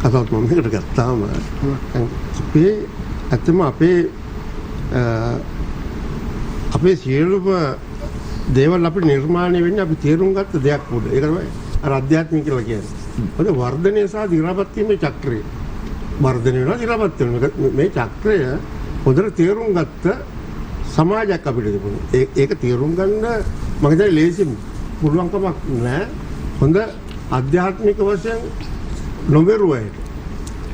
කතාවත් මම මේකට ගත්තාම අපේ ඇත්තම අපේ සියලුම දේවල් අපිට නිර්මාණය වෙන්නේ අපි තේරුම් ගත්ත දෙයක් උඩ. ඒක තමයි අර අධ්‍යාත්මික කියලා කියන්නේ. මොකද වර්ධනය සහ දි รา පත් වීමේ චක්‍රය. වර්ධනය වෙනවා දි รา පත් වෙනවා. මේ චක්‍රය හොඳට තේරුම් ගත්ත සමාජයක් අපිට තිබුණා. ඒක තේරුම් ගන්න මම හිතන්නේ ලේසි පුළුවන්කමක් නෑ. හොඳ අධ්‍යාත්මික වශයෙන් නොබෙරුවයට.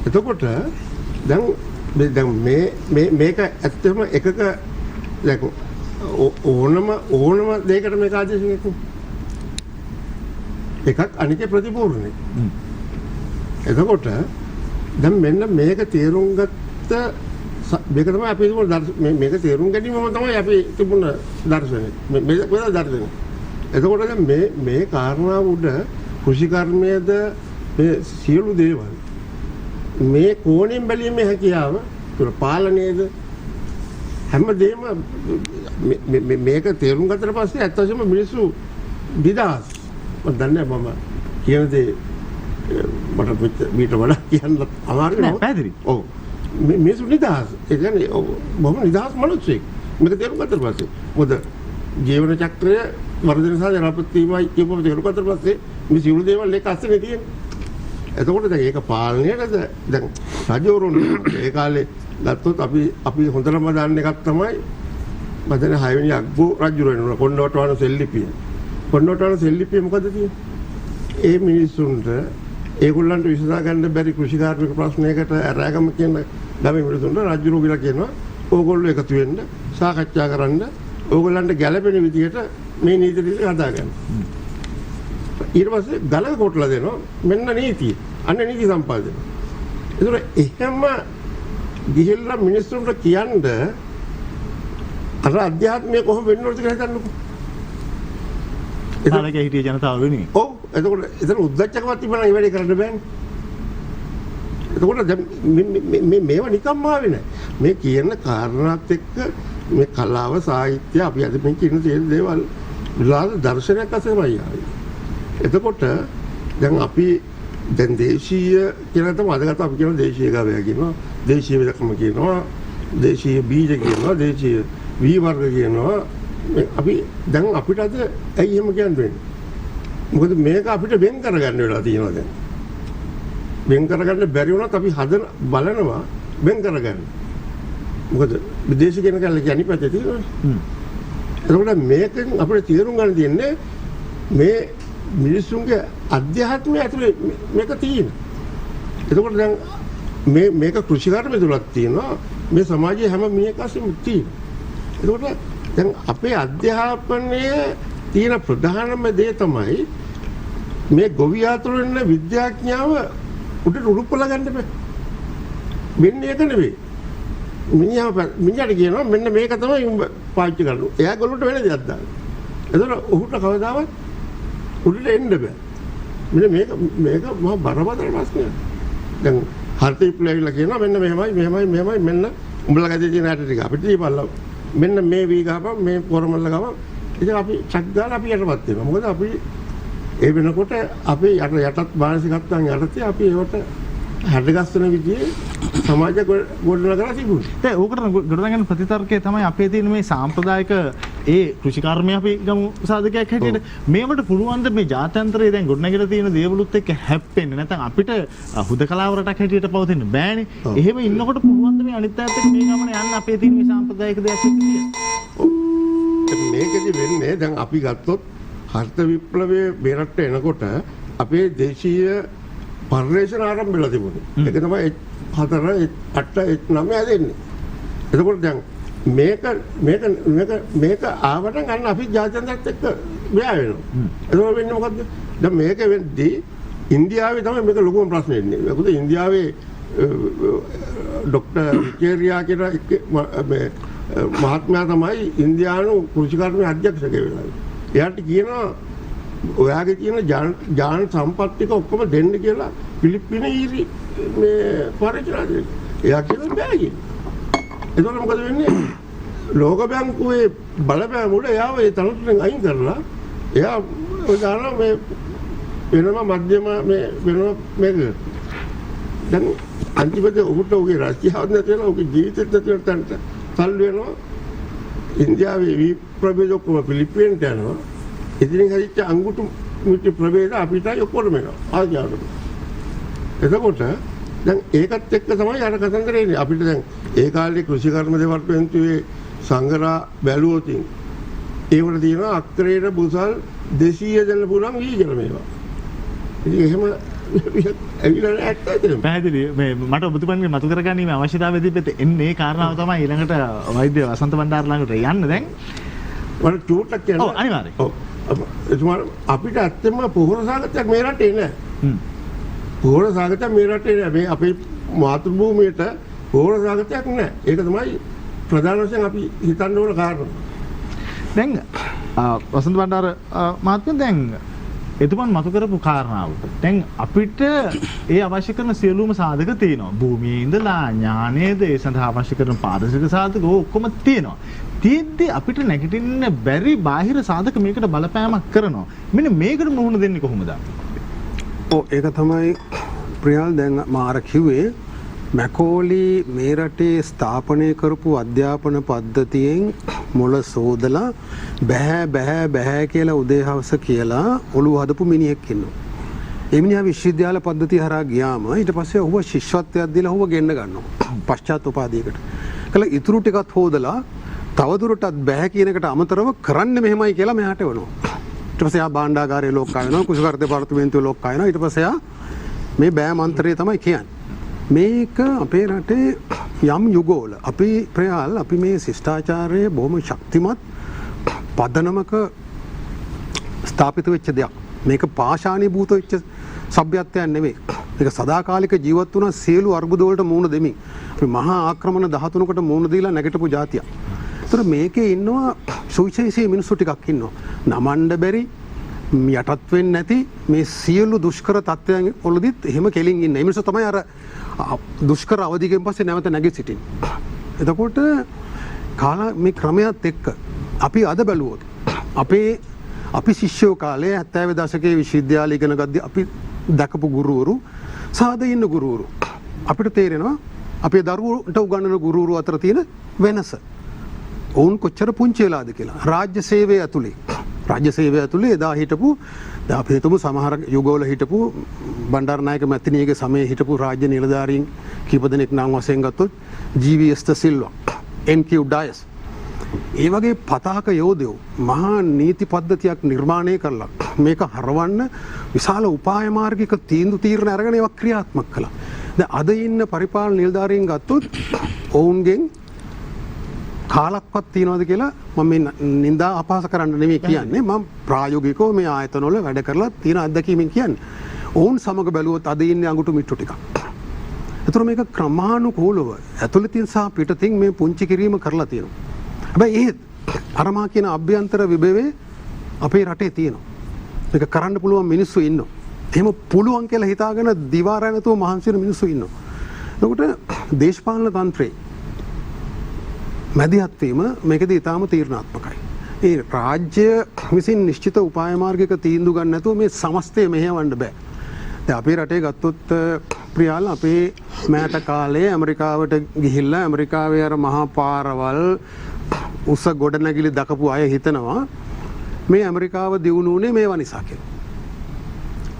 එතකොට දැන් මේක ඇත්තම එකක දැන් ඕනම දෙයකට මේක ආදේශයක් එකක් අනිකේ ප්‍රතිපූර්ණයි. එතකොට දැන් මෙන්න මේක තේරුම් ගත්ත මේක තමයි අපි මේක තේරුම් ගැනීමම තමයි අපි තිබුණ දර්ශනය. මේක දර්ශනය. එතකොට දැන් මේ කාරණාව උඩ කෘෂිකර්මයේද මේ සියලු දේවල් මේ කෝණයෙන් බැලීමේ හැකියාව පාලනයේද හැමදේම මේක තේරුම් ගත්තට පස්සේ ඇත්ත වශයෙන්ම මිනිස්සු නිදහස්. මම දන්නේ මම කියන දේ මට මීට වඩා කියන්න අමාරු නෑ. පැහැදිලි. ඔව්. මිනිස්සු නිදහස්. ඒ කියන්නේ බොහොම නිදහස් මිනිස්සෙක්. මේක තේරුම් ගත්තට පස්සේ මොකද ජීවන චක්‍රය වර්ධනය සහ දි รา පත් වීමයි කියපුවම තේරුම් ගත්තට පස්සේ මේ සියලු දේවල් එක අස්සනේ තියෙන්නේ. එතකොට දැන් ඒක පාලනයේද දැන් රජවරුන් ඒ කාලේ ගත්තොත් අපි හොඳටම දන්න එකක් තමයි මදන 6 වෙනි අග්බෝ රජු වෙනවා කොණ්ඩවටවන සෙල්ලිපිය. කොණ්ඩවටවන සෙල්ලිපිය මොකද තියෙන්නේ? ඒ මිනිස්සුන්ට ඒගොල්ලන්ට විසඳා ගන්න බැරි කෘෂිකාර්මික ප්‍රශ්නයකට අරගම කියන ගමේ මිනිස්සුන්ට රජු කියලා කියනවා. ඕගොල්ලෝ එකතු වෙන්න සාකච්ඡා කරන්න ඕගොල්ලන්ට ගැළපෙන විදිහට මේ නීති ටික හදාගන්න. ඊට පස්සේ ගලක කොටලා දෙනවා මෙන්න නීතිය. අන්න නීති සම්පාදනය. ඒතර එහෙම ගිහිල්ලා මිනිස්සුන්ට කියන්න අර අධ්‍යාත්මය කොහොම වෙන්න ඕනද කියලා හිතන්නකෝ. ඒතරගේ හිටිය ජනතාව වෙනුවෙන්. ඔව් එතකොට එතන උද්දච්චකමක් තිබුණා ඒ වැඩේ කරන්න බෑනේ. එතකොට දැන් මේවා නිකම්ම ආවේ නැහැ. මේ කියන කාරණාත් එක්ක මේ කලාව සාහිත්‍ය අපි අද මේ කියන දේවල් විලාස දර්ශනයක් අසමයි ආවේ. එතකොට දැන් අපි දැන් දේශීය කියලා තමයි අදගත අපි කියන දේශීය ගවයා කියනවා, දේශීය වෙදකම කියනවා, දේශීය බීජ කියනවා, දේශීය වී වර්ග කියනවා. අපි දැන් අපිට අද ඇයි එහෙම කියන්නේ? මොකද මේක අපිට වෙන් කරගන්න වෙලා තියෙනවා දැන්. වෙන් කරගන්න බැරි වුණත් අපි බලනවා වෙන් කරගන්න. මොකද විදේශ කියන කල්ල කියන්නේ පැත්තේ තියෙනවා. එතකොට මේකෙන් අපිට තේරුම් ගන්න තියෙන්නේ මේ මිනිස්සුන්ගේ අධ්‍යාත්මය ඇතුලේ මේක තියෙන. එතකොට දැන් මේක කෘෂිකාර්මික තුලක් තියෙනවා. මේ සමාජයේ හැම මිනිහෙක්ම තියෙනවා. එතකොට දැන් අපේ අධ්‍යාපනයේ තියෙන ප්‍රධානම දේ තමයි මේ ගොවියා තුළ ඉන්න විද්‍යාඥාව උඩට උරුප්පලා ගන්න බෑ. වෙන්නේ ඒක නෙවෙයි. මිනිහාට කියනවා මෙන්න මේක තමයි උඹ පාවිච්චි කරන්නේ. එයා ගොල්ලන්ට වෙන දෙයක් දාන්න. එතකොට ඔහුට කවදාවත් උඩට එන්න බෑ. මෙන්න මේක මහා බරපතල ප්‍රශ්නයක්. දැන් හර්ථ විප්ලවීලා කියනවා මෙන්න මෙහෙමයි මෙන්න උඹලා ගැදේ තියෙන ඇට ටික අපිට දීපල්ලා. මෙන්න මේ වී ගහපන් මේ පොරමල්ල ගහපන්. ඉතින් අපි චක් දාලා අපි යටපත් වෙනවා. මොකද අපි ඒ වෙනකොට අපි යටත් මානසිකත්වයන් යටතේ අපි ඒවට හැඩගස්සන විදිහේ සමාජ ගොඩනගලා තිබුණා. ඒ ඕකට ගොඩනගන ප්‍රතිතර්කය තමයි අපේ තියෙන මේ සාම්ප්‍රදායික ඒ කෘෂිකර්මය අපි ගමු සාධකයක් හැටියට මේවට පුළුවන් ද මේ ජාත්‍යන්තරයේ දැන් ගොඩනගලා තියෙන දේවලුත් එක්ක හැප්පෙන්නේ නැත්නම් අපිට හුදකලාව රටක් හැටියට පවතින්න බෑනේ. එහෙම ඉන්නකොට පුළුවන් ද මේ අනිත් පැත්තට මේ ගමන යන්න අපේ තියෙන මේ සාම්ප්‍රදායික දෙයක් එක්ක කියලා. මේකෙදි වෙන්නේ දැන් අපි ගත්තොත් හර්ථ විප්ලවයේ මේ රටට එනකොට අපේ දේශීය පරිශ්‍රණ ආරම්භ වෙලා තිබුණේ. ඒක තමයි 4 8 9 හැදෙන්නේ. එතකොට දැන් මේක ආවට ගන්න අපි ජාත්‍යන්තරත් එක්ක බෑ වෙනවා. එතකොට වෙන්නේ මොකද්ද? දැන් මේක වෙද්දී ඉන්දියාවේ තමයි මේක ලොකුම ප්‍රශ්නේ ඉන්නේ. මොකද ඉන්දියාවේ ડોક્ટર විචේරියා කියලා මේ මහත්මයා තමයි ඉන්දියානු කෘෂිකර්මයේ අධ්‍යක්ෂකය වෙලා. එයාට කියනවා ඔයාගේ තියෙන ජාන සම්පත් ටික ඔක්කොම දෙන්න කියලා පිලිප්පින ඊරි මේ පරිචාරකය. එයා කියනවා බෑ කියලා. එතකොට මොකද වෙන්නේ? ලෝක බැංකුවේ බලපෑම උඩ එයාව ඒ තනතුරෙන් අයින් කරලා එයා ඔය ගාන මේ වෙනම මධ්‍යම මේ වෙනම මේක. දැන් අන්තිමට උකට උගේ රාජ්‍යහවත් නැති වෙනවා උගේ ජීවිතෙත් නැති වෙනවා තල් වෙනවා. ඉන්දියාවේ විප්‍රභේද ඔක්කොම පිලිප්පියන්ට යනවා. ඉතින් හදිච්ච අංගුතු මිටි ප්‍රභේද අපිට ඔක්කොම එනවා ආජානක. එතකොට දැන් ඒකත් එක්ක තමයි අර කතන්දරේ එන්නේ. අපිට දැන් ඒ කාලේ කෘෂිකර්ම දෙපාර්තමේන්තුවේ සංගරා බැලුවොත් ඒවල තියෙනවා අක්‍රේට බුසල් 200 දෙන්න පුළුවන් වීජල මේවා. ඉතින් එහෙම ඇවිල්ලා ඇත්තටම පැහැදිලි මේ මට ඔබතුමන්ගේ මතු කරගැනීමේ අවශ්‍යතාවය තිබෙත් එන්නේ ඒ කාරණාව තමයි ඊළඟට වෛද්‍ය වසන්ත බණ්ඩාර ළඟට යන්න දැන් වල චූට්ටක් කියනවා. ඔව් අනිවාර්යයෙන්. ඔව් එතුමා අපිට ඇත්තම පොහොර සාගතයක් මේ රටේ නෑ. පොහොර සාගතයක් මේ රටේ නෑ. මේ අපේ මාතෘ භූමියට පොහොර සාගතයක් නෑ. ඒක තමයි ප්‍රධාන වශයෙන් අපි හිතන්න ඕන කාරණා. දැන් වසන්ත බණ්ඩාර මහත්මයා දැන් එතුමන් මතු කරපු කාරණාව. දැන් අපිට ඒ අවශ්‍ය කරන සියලුම සාධක තියෙනවා. භූමියේ ඉඳලා ඥානයේද ඒ සඳහා අවශ්‍ය කරන පාරිසරික සාධක ඔක්කොම තියෙනවා. තියෙද්දි අපිට නැගිටින්න බැරි බාහිර සාධක මේකට බලපෑමක් කරනවා. මෙන්න මේකට මුහුණ දෙන්නේ කොහොමද? ඒක තමයි ප්‍රියල් දැන් මාර කිව්වේ මැකෝලි මේ රටේ ස්ථාපනය කරපු අධ්‍යාපන පද්ධතියෙන් මොළ සෝදලා බෑ කියලා උදේ හවස කියලා ඔළුව හදපු මිනිහෙක් ඉන්නවා. ඒ මිනිහා විශ්වවිද්‍යාල පද්ධතිය හරහා ගියාම ඊට පස්සේ ඔහුව ශිෂ්‍යත්වයක් දීලා ඔහුව ගෙන්න ගන්නවා. පශ්චාත් උපාධියකට. කළා ඉතුරු ටිකත් හොදලා තවදුරටත් බෑ කියන එකට අමතරව කරන්න මෙහෙමයි කියලා මෙහාට එවනවා. ඊට පස්සේ ආ භාණ්ඩාගාරයේ ලෝකා වෙනවා, කුසගාර දෙපාර්තමේන්තුවේ ලෝකා වෙනවා. ඊට පස්සේ ආ මේ බෑ මන්ත්‍රය තමයි කියන්නේ. මේක අපේ රටේ යම් යුගවල අපි ප්‍රයාල් අපි මේ ශිෂ්ටාචාරයේ බොහොම ශක්තිමත් පදනමක ස්ථාපිත වෙච්ච දෙයක්. මේක පාෂාණීභූත වෙච්ච සભ્યත්වයක් නෙවෙයි. මේක සදාකාලික ජීවත් වුණ සියලු අර්බුද වලට මුහුණ දෙමින් අපි මහා ආක්‍රමණ 13කට මුහුණ දීලා නැගිටපු ජාතියක්. ඒතර මේකේ ඉන්නවා සුවිශේෂී මිනිස්සු ටිකක් ඉන්නවා. නමන්න බැරි යටත් වෙන්නේ නැති මේ සියලු දුෂ්කර තත්ත්වයන් වලදීත් එහෙම කෙලින් ඉන්න. ඒ මිනිස්සු තමයි අර දුෂ්කර අවධියකින් පස්සේ නැවත නැගී සිටින්නේ. එතකොට කාලා මේ ක්‍රමයක් එක්ක අපි අද බැලුවොත් අපි ශිෂ්‍යෝ කාලේ 70 දශකයේ විශ්වවිද්‍යාල ඉගෙන ගද්දී අපි දැකපු ගුරුවරු සාද ඉන්න ගුරුවරු අපිට තේරෙනවා අපේ දරුවන්ට උගන්වන ගුරුවරු අතර තියෙන වෙනස. ඔවුන් කොච්චර පුංචි වෙලාද කියලා. රාජ්‍ය සේවය ඇතුලේ එදා හිටපු අපි හිතමු සමහර යුගවල හිටපු බණ්ඩාරනායක මැතිනියගේ සමයේ හිටපු රාජ්‍ය නිලධාරීන් කීප දෙනෙක් නම් වශයෙන් ගත්තොත් ජී.වී.එස්. ද සිල්වා, එන්.කියු. ඩයස්. ඒ වගේ පතාක යෝධයෝ මහා නීති පද්ධතියක් නිර්මාණය කරලා මේක හරවන්න විශාල උපාය මාර්ගික තීරණ අරගෙන ඒවා ක්‍රියාත්මක කළා. දැන් අද ඉන්න පරිපාලන නිලධාරීන් ගත්තොත් ඔවුන්ගෙන් කාලක්වත් තියනවද කියලා මම මේ නින්දා අපහාස කරන්න නෙමෙයි කියන්නේ. මම ප්‍රායෝගිකව මේ ආයතනවල වැඩ කරලා තියෙන අත්දැකීමෙන් කියන්නේ. ඔවුන් සමග බැලුවොත් අද ඉන්නේ අඟුටු මිට්ටු ටිකක්. ඒතර මේක ක්‍රමානුකූලව ඇතුළතින් සහ පිටතින් මේ පුංචි කිරීම කරලා තියෙනවා. හැබැයි ඒ අරමා කියන අභ්‍යන්තර විභවයේ අපේ රටේ තියෙනවා. මේක කරන්න පුළුවන් මිනිස්සු ඉන්නවා. එහෙම පුළුවන් කියලා හිතාගෙන දිවා රැ නැතුව මහන්සි වෙන මිනිස්සු ඉන්නවා. එතකොට දේශපාලන තන්ත්‍රේ මැදිහත් වීම මේකදී ඊටාම තීරණාත්මකයි. ඒ රාජ්‍ය විසින් නිශ්චිත උපාය මාර්ගයක තීන්දුව ගන්න නැතුව මේ සමස්තය මෙහෙවන්න බෑ. දැන් අපේ රටේ ගත්තොත් ප්‍රියාල අපේ මෑත කාලේ ඇමරිකාවට ගිහිල්ලා ඇමරිකාවේ අර මහා පාරවල් උස ගොඩනැගිලි දකපු අය හිතනවා මේ ඇමරිකාව දියුණු වුණේ මේවා නිසා කියලා.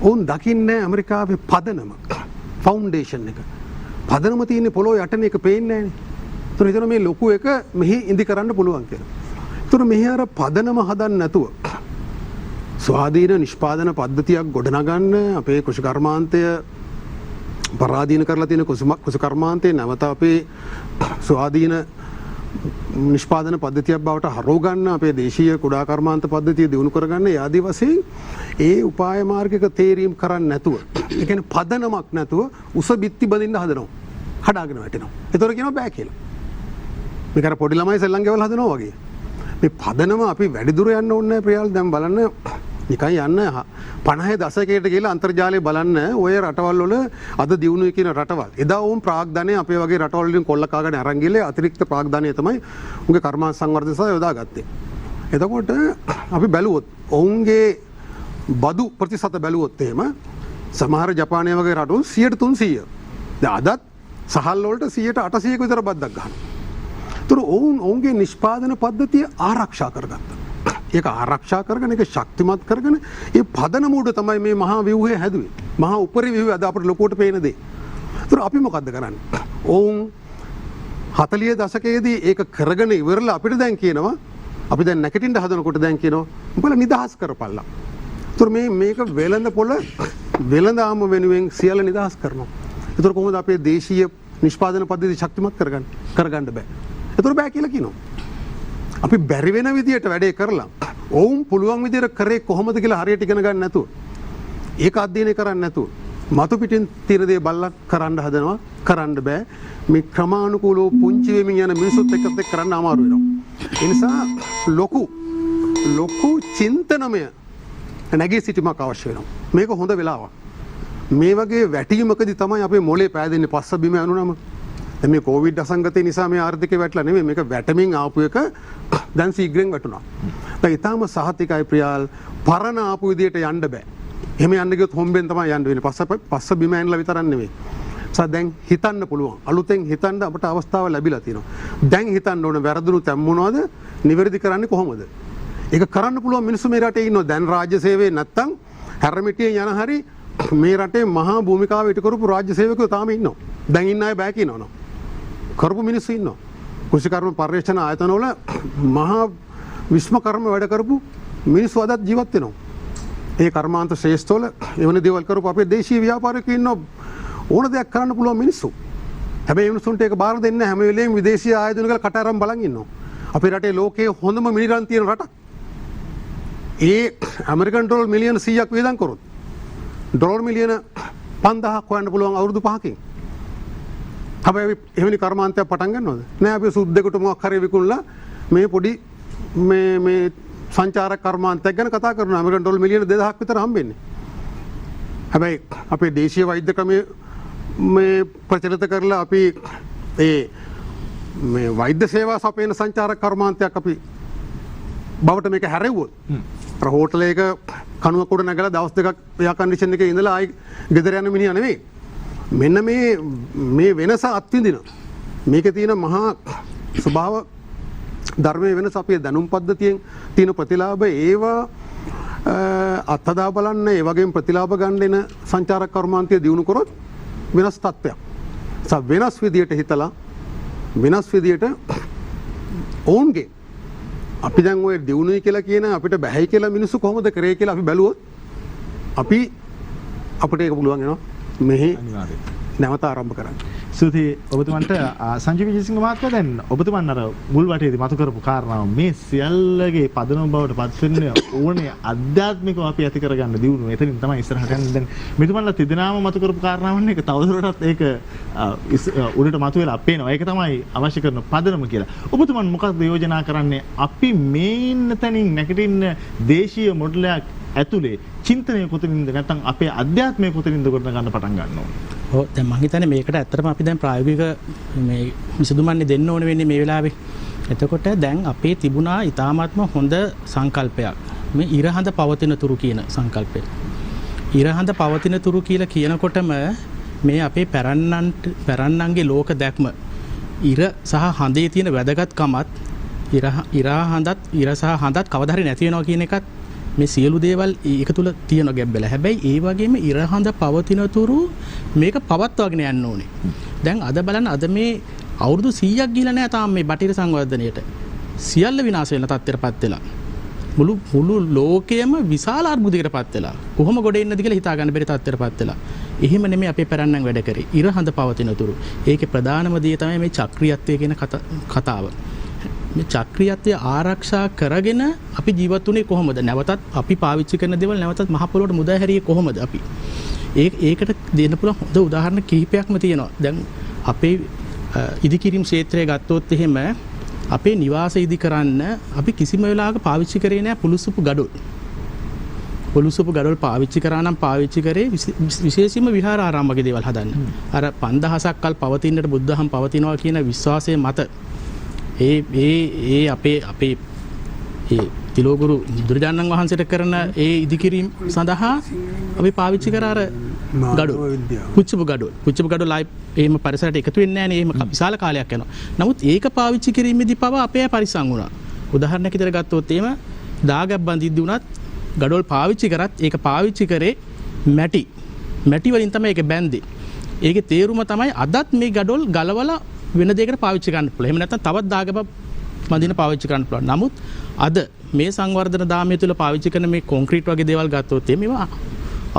ඔවුන් දකින්නේ ඇමරිකාවේ පදනම ෆවුන්ඩේෂන් එක. පදනම තියෙන්නේ පොළොව යටනේ එක පේන්නේ නැහැ. ඒතර හිතන මේ ලොකු එක මෙහි ඉදි කරන්න පුළුවන් කියලා. ඒතර මෙහි අර පදනම හදන්න නැතුව ස්වාධීන නිෂ්පාදන පද්ධතියක් ගොඩනගන්න අපේ කෘෂිකර්මාන්තය පරාධීන කරලා තියෙන කෘෂිකර්මාන්තය නැවත අපේ ස්වාධීන නිෂ්පාදන පද්ධතියක් බවට හරව ගන්න අපේ දේශීය කුඩා කර්මාන්ත පද්ධතිය දියුණු කරගන්න ආදී වශයෙන් ඒ උපාය මාර්ගික තේරීම් කරන්නේ නැතුව ඒ කියන්නේ පදනමක් නැතුව උස බිත්ති බඳින්න හදනවා. හදාගෙන වැටෙනවා. ඒතර කියනවා බෑ කියලා. මේක අර පොඩි ළමයි සෙල්ලම් ගෙවල් හදනවා වගේ. මේ පදනම අපි වැඩි දුර යන්න ඕනේ නැහැ ප්‍රියාල්. දැන් බලන්න නිකන් යන්න 50 දශකයට ගිහලා අන්තර්ජාලය බලන්න ඔය රටවල් වල අද දියුණුවේ කියන රටවල්. එදා වුන් ප්‍රාග්ධනය අපේ වගේ රටවල් වලින් කොල්ල කාගෙන අරන් ගිහලා අතිරික්ත ප්‍රාග්ධනය තමයි උන්ගේ කර්මාන්ත සංවර්ධන සහ යොදාගත්තේ. එතකොට අපි බැලුවොත් ඔවුන්ගේ බදු ප්‍රතිශත බැලුවොත් එහෙම සමහර ජපානය වගේ රටවල් 300%. දැන් අදත් සහල් වලට 800ක විතර බද්දක් ගන්නවා. ඒතර ඔවුන්ගේ නිෂ්පාදන පද්ධතිය ආරක්ෂා කරගත්තා. ඒක ආරක්ෂා කරගෙන ඒක ශක්තිමත් කරගෙන ඒ පදනම උඩ තමයි මේ මහා ව්‍යුහය හැදුවේ. මහා උපරි ව්‍යුහය අද අපිට ලොකුවට පේන දේ. ඒතර අපි මොකද්ද කරන්නේ? ඔවුන් 40 දශකයේදී ඒක කරගෙන ඉවරලා අපිට දැන් කියනවා අපි දැන් නැකටින්න හදනකොට දැන් කියනවා උඹලා නිදහස් කරපල්ලා. ඒතර මේක වෙළඳ පොළ වෙළඳාම වෙනුවෙන් සියල්ල නිදහස් කරනවා. ඒතර කොහොමද අපේ දේශීය නිෂ්පාදන පද්ධතිය ශක්තිමත් කරගන්න බෑ. ඒතර බෑ කියලා කියනවා. අපි බැරි වෙන විදියට වැඩේ කරලා ඔවුන් පුළුවන් විදියට කරේ කොහොමද කියලා හරියට ඉගෙන ගන්න නැතුව ඒක අධ්‍යයනය කරන්නේ නැතුව මතු පිටින් තියෙන දේ බල්ලා කරන්න හදනවා. කරන්න බෑ. මේ ක්‍රමානුකූලව පුංචි වෙමින් යන මිනිසුත් එක්කත් කරන්න අමාරු වෙනවා. ඒ නිසා ලොකු චින්තනමය නැගී සිටීමක් අවශ්‍ය වෙනවා. මේක හොඳ වෙලාවක්. මේ වගේ වැටීමකදී තමයි අපේ මොලේ පෑදෙන්නේ පස්ස බිම යනුනම. දැන් මේ කොවිඩ් අසංගතය නිසා මේ ආර්ථිකය වැටලා නෙමෙයි මේක වැටමින් ආපු එක දැන් සීග්‍රෙන් වැටුණා. දැන් ඊටාම සහතිකයි ප්‍රියාල් පරණ ආපු විදියට යන්න බෑ. එහෙම යන්න ගියොත් හොම්බෙන් තමයි යන්න වෙන්නේ. පස්ස බිම ඇනලා විතරක් නෙමෙයි. දැන් හිතන්න පුළුවන්. අලුතෙන් හිතන්න අපට අවස්ථාව ලැබිලා තියෙනවා. දැන් හිතන්න ඕන වැරදුණු තැන් මොනවද? නිවැරදි කරන්නේ කොහොමද? ඒක කරන්න පුළුවන් මිනිස්සු මේ රටේ ඉන්නවා. දැන් රාජ්‍ය සේවයේ නැත්තම් හැරමිටියෙන් යන හරි මේ රටේ මහා භූමිකාව ඉටු කරපු රාජ්‍ය සේවකයෝ තාම ඉන්නවා. දැන් ඉන්න අය බෑ කියනවා. කරපු මිනිස්සු ඉන්නවා. කෘෂිකර්ම පර්යේෂණ ආයතනවල මහා විශ්වකර්ම වැඩ කරපු මිනිස්සු අදත් ජීවත් වෙනවා. ඒ කර්මාන්ත ශ්‍රේෂ්ඨවල එවන දේවල් කරපු අපේ දේශීය ව්‍යාපාරිකයෝ ඉන්නවා. ඕන දෙයක් කරන්න පුළුවන් මිනිස්සු. හැබැයි මිනිස්සුන්ට ඒක බාර දෙන්නේ නැහැ. හැම වෙලේම විදේශීය ආයතන වල කට අරන් බලන් ඉන්නවා. අපේ රටේ ලෝකයේ හොඳම මිනිරන් තියෙන රටක්. ඒ ඇමරිකන් ඩොලර් මිලියන 100ක් වේදම් කරොත් ඩොලර් මිලියන 5000ක් හොයන්න පුළුවන් අවුරුදු 5කින්. හැබැයි එවැනි කර්මාන්තයක් පටන් ගන්නවද? නෑ අපි සුද්දෙකුට මොකක් හරි විකුණලා මේ පොඩි මේ සංචාරක කර්මාන්තයක් ගැන කතා කරනවා. ඇමරිකන් ඩොලර් මිලියන 2000ක් විතර හම්බෙන්නේ. හැබැයි අපේ දේශීය වෛද්‍ය ක්‍රමයේ මේ ප්‍රචලිත කරලා අපි මේ වෛද්‍ය සේවා සපයන සංචාරක කර්මාන්තයක් අපි බවට මේක හැරෙව්වොත් අර හෝටලයක කණුවක් උඩ නැගලා දවස් දෙකක් එයා කන්ඩිෂන් එකේ ඉඳලා ආයි ගෙදර යන මිනිහා නෙවෙයි. මෙන්න මේ වෙනස අත්විඳින මේකේ තියෙන මහා ස්වභාව ධර්මයේ වෙනස අපේ දැනුම් පද්ධතියෙන් තියෙන ප්‍රතිලාභ ඒවා අත්හදා බලන්න ඒ වගේම ප්‍රතිලාභ ගන්න එන සංචාරක කර්මාන්තය දියුණු කරොත් වෙනස් තත්ත්වයක්. වෙනස් විදියට හිතලා වෙනස් විදියට ඔවුන්ගේ අපි දැන් ඔය දියුණුවයි කියලා කියන අපිට බැහැයි කියලා මිනිස්සු කොහොමද කරේ කියලා අපි බැලුවොත් අපිට ඒක පුළුවන් වෙනවා මෙහි නැවත ආරම්භ කරන්න. ස්තුතියි ඔබතුමන්ට සංජීව විජේසිංහ මහත්මයා. දැන් ඔබතුමන් අර මුල් වටේදී මතු කරපු කාරණාව මේ සියල්ලගේ පදනම බවට පත් වෙන්න ඕනේ අධ්‍යාත්මිකව අපි ඇති කරගන්න දියුණුව. එතනින් තමයි ඉස්සරහට යන්නේ. දැන් මෙතුමන්ලා තිදෙනාම මතු කරපු කාරණාවන් එක තවදුරටත් ඒක උඩට මතුවෙලා පේනවා. ඒක තමයි අවශ්‍ය කරන පදනම කියලා. ඔබතුමන් මොකක්ද යෝජනා කරන්නේ අපි මේ ඉන්න තැනින් නැගිටින්න දේශීය මොඩලයක් ඇතුලේ චින්තනය කොතනින්ද නැත්නම් අපේ අධ්‍යාත්මය කොතනින්ද ගොඩ ගන්න පටන් ගන්න ඕනේ? ඔව් දැන් මම හිතන්නේ මේකට ඇත්තටම අපි දැන් ප්‍රායෝගික මේ විසඳුමන්නේ දෙන්න ඕන වෙන්නේ මේ වෙලාවේ. එතකොට දැන් අපේ තිබුණා ඊ타මාත්ම හොඳ සංකල්පයක්. මේ ඉරහඳ පවතින තුරු කියන සංකල්පය. ඉරහඳ පවතින තුරු කියලා කියනකොටම මේ අපේ පැරන්නන්ගේ ලෝක දැක්ම ඉර සහ හඳේ තියෙන වැදගත්කමත් ඉර සහ හඳත් කවදා හරි නැති වෙනවා කියන එකත් මේ සියලු දේවල් ඒක තුල තියෙන ගැබ්බල. හැබැයි ඒ වගේම ඉර හඳ පවතින තුරු මේක පවත්වාගෙන යන්න ඕනේ. දැන් අද බලන්න අද මේ අවුරුදු 100ක් ගිහලා නැහැ තාම මේ බටහිර සංවර්ධනයට. සියල්ල විනාශ වෙන තත්ත්වයටපත් වෙලා. මුළු ලෝකයම විශාල අර්බුදයකටපත් වෙලා. කොහොම ගොඩ එන්නද කියලා හිතා ගන්න බැරි තත්ත්වයටපත් වෙලා. එහෙම නෙමෙයි අපේ පැරණන් වැඩ කරේ. ඉර හඳ පවතින තුරු. ඒකේ ප්‍රධානම දේ තමයි මේ චක්‍රීයත්වය කියන කතාව. මේ චක්‍රීයත්වය ආරක්ෂා කරගෙන අපි ජීවත් වුණේ කොහොමද? නැවතත් අපි පාවිච්චි කරන දේවල් නැවතත් මහ පොළොවට මුදා හැරියේ කොහොමද අපි? ඒකට දෙන්න පුළුවන් හොඳ උදාහරණ කිහිපයක්ම තියෙනවා. දැන් අපේ ඉදිකිරීම් ක්ෂේත්‍රය ගත්තොත් එහෙම අපේ නිවාස ඉදි කරන්න අපි කිසිම වෙලාවක පාවිච්චි කරේ නැහැ පුලුසුපු ගඩොල්. පුලුසුපු ගඩොල් පාවිච්චි කරා නම් පාවිච්චි කරේ විශේෂයෙන්ම විහාරාරාම වගේ දේවල් හදන්න. අර 5000ක් කල් පවතිනට බුද්ධහම පවතිනවා කියන විශ්වාසය මත ඒ අපේ තිලෝගුරු බුදුරජාණන් වහන්සේට කරන ඒ ඉදිකිරීම සඳහා අපි පාවිච්චි කර අර ගඩොල් පුච්චපු ගඩොල් ලයිව් එහෙම පරිසරයට එකතු වෙන්නේ නැහැ නේ. එහෙම විශාල කාලයක් යනවා. නමුත් ඒක පාවිච්චි කිරීමේදී පවා අපේ පරිස්සම් වුණා. උදාහරණයක් විදිහට ගත්තොත් එහෙම දාගක් බඳිද්දී උනත් ගඩොල් පාවිච්චි කරත් ඒක පාවිච්චි කරේ මැටි වලින් තමයි ඒක බැන්දේ. ඒකේ තේරුම තමයි අදත් මේ ගඩොල් ගලවලා වෙන දෙයකට පාවිච්චි කරන්න පුළුවන්. එහෙම නැත්නම් තවත් දාගප මදින පාවිච්චි කරන්න පුළුවන්. නමුත් අද මේ සංවර්ධන දාමය තුළ පාවිච්චි කරන මේ කොන්ක්‍රීට් වගේ දේවල් ගත්තොත් මේවා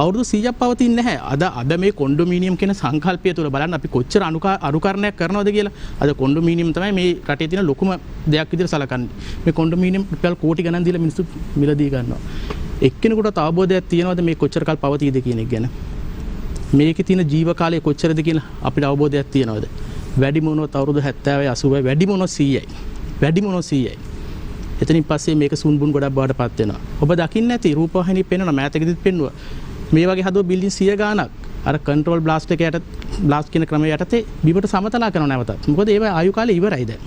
අවුරුදු 100ක් පවතින්නේ නැහැ. අද මේ කොන්ඩොමිනියම් කියන සංකල්පය තුළ බලන්න අපි කොච්චර අනුකරණයක් කරනවද කියලා. අද කොන්ඩොමිනියම් තමයි මේ රටේ තියෙන ලොකුම දෙයක් විදිහට සලකන්නේ. මේ කොන්ඩොමිනියම් රුපියල් කෝටි ගණන් දීලා මිනිස්සු මිලදී ගන්නවා. එක්කෙනෙකුට අවබෝධයක් තියෙනවද මේ කොච්චර කල් පවතීද කියන එක ගැන? මේකේ තියෙන ජීව කාලය කොච්චරද කියලා අපිට අවබෝධයක් තියෙනවද? වැඩිම වුණොත් අවුරුදු 70යි 80යි වැඩිම වුණොත් 100යි. වැඩිම වුණොත් 100යි. එතනින් පස්සේ මේක සුන්බුන් ගොඩක් බවට පත් වෙනවා. ඔබ දකින්නේ නැති රූපවාහිනිය පෙන්වන මෑතකදීත් පෙන්නුවා. මේ වගේ හදුව බිල්ඩින් 100 ගාණක් අර කන්ට්‍රෝල් බ්ලාස්ට් එක යට බ්ලාස්ට් කියන ක්‍රමය යටතේ බිමට සමතලා කරනවා නැවතත්. මොකද ඒවා ආයු කාලය ඉවරයි දැන්.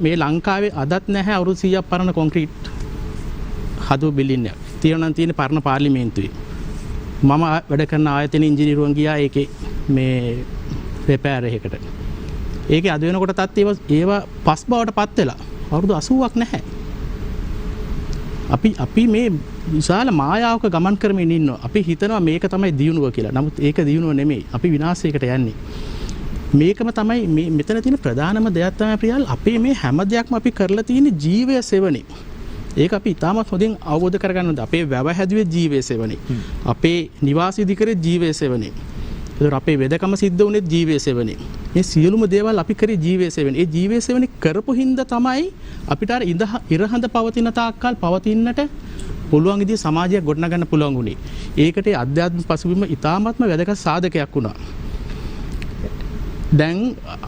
මේ ලංකාවේ අදත් නැහැ අවුරුදු 100ක් පරණ කොන්ක්‍රීට් හදුව බිල්ඩින් එකක්. තියෙනවා නම් තියෙන පරණ පාර්ලිමේන්තුවේ. මම වැඩ කරන ආයතන ඉංජිනේරුවන් ගියා ඒකේ මේ රිපෙයාර් එකකට. ඒකේ අද වෙනකොටත් ඒවා පස් බවට පත් වෙලා අවුරුදු 80ක් නැහැ. අපි මේ විශාල මායාවක ගමන් කරමින් ඉන්නවා. අපි හිතනවා මේක තමයි දියුණුව කියලා. නමුත් ඒක දියුණුව නෙමෙයි. අපි විනාශයකට යන්නේ. මේකම තමයි මේ මෙතන තියෙන ප්‍රධානම දෙයක් තමයි ප්‍රියල් අපේ මේ හැම දෙයක්ම අපි කරලා තියෙන ජීවය සෙවණේ. ඒක අපි ඉතාමත් හොඳින් අවබෝධ කරගන්න ඕනේ. අපේ වැව හැදුවේ ජීවය සෙවණේ. අපේ නිවාස ඉදි කරේ ජීවය සෙවණේ. ඒතර අපේ වෙදකම සිද්ධ වුණේ ජීවය සෙවණේ. මේ සියලුම දේවල් අපි කරේ ජීවය සෙවණේ. ඒ ජීවය සෙවණේ කරපු හින්දා තමයි අපිට අර ඉරහඳ පවතින තාක්කල් පවතින්නට පුළුවන් විදිහේ සමාජයක් ගොඩනගන්න පුළුවන් වුණේ. ඒකට අධ්‍යාත්මික පසුබිම ඉතාමත්ම වැදගත් සාධකයක් වුණා. දැන්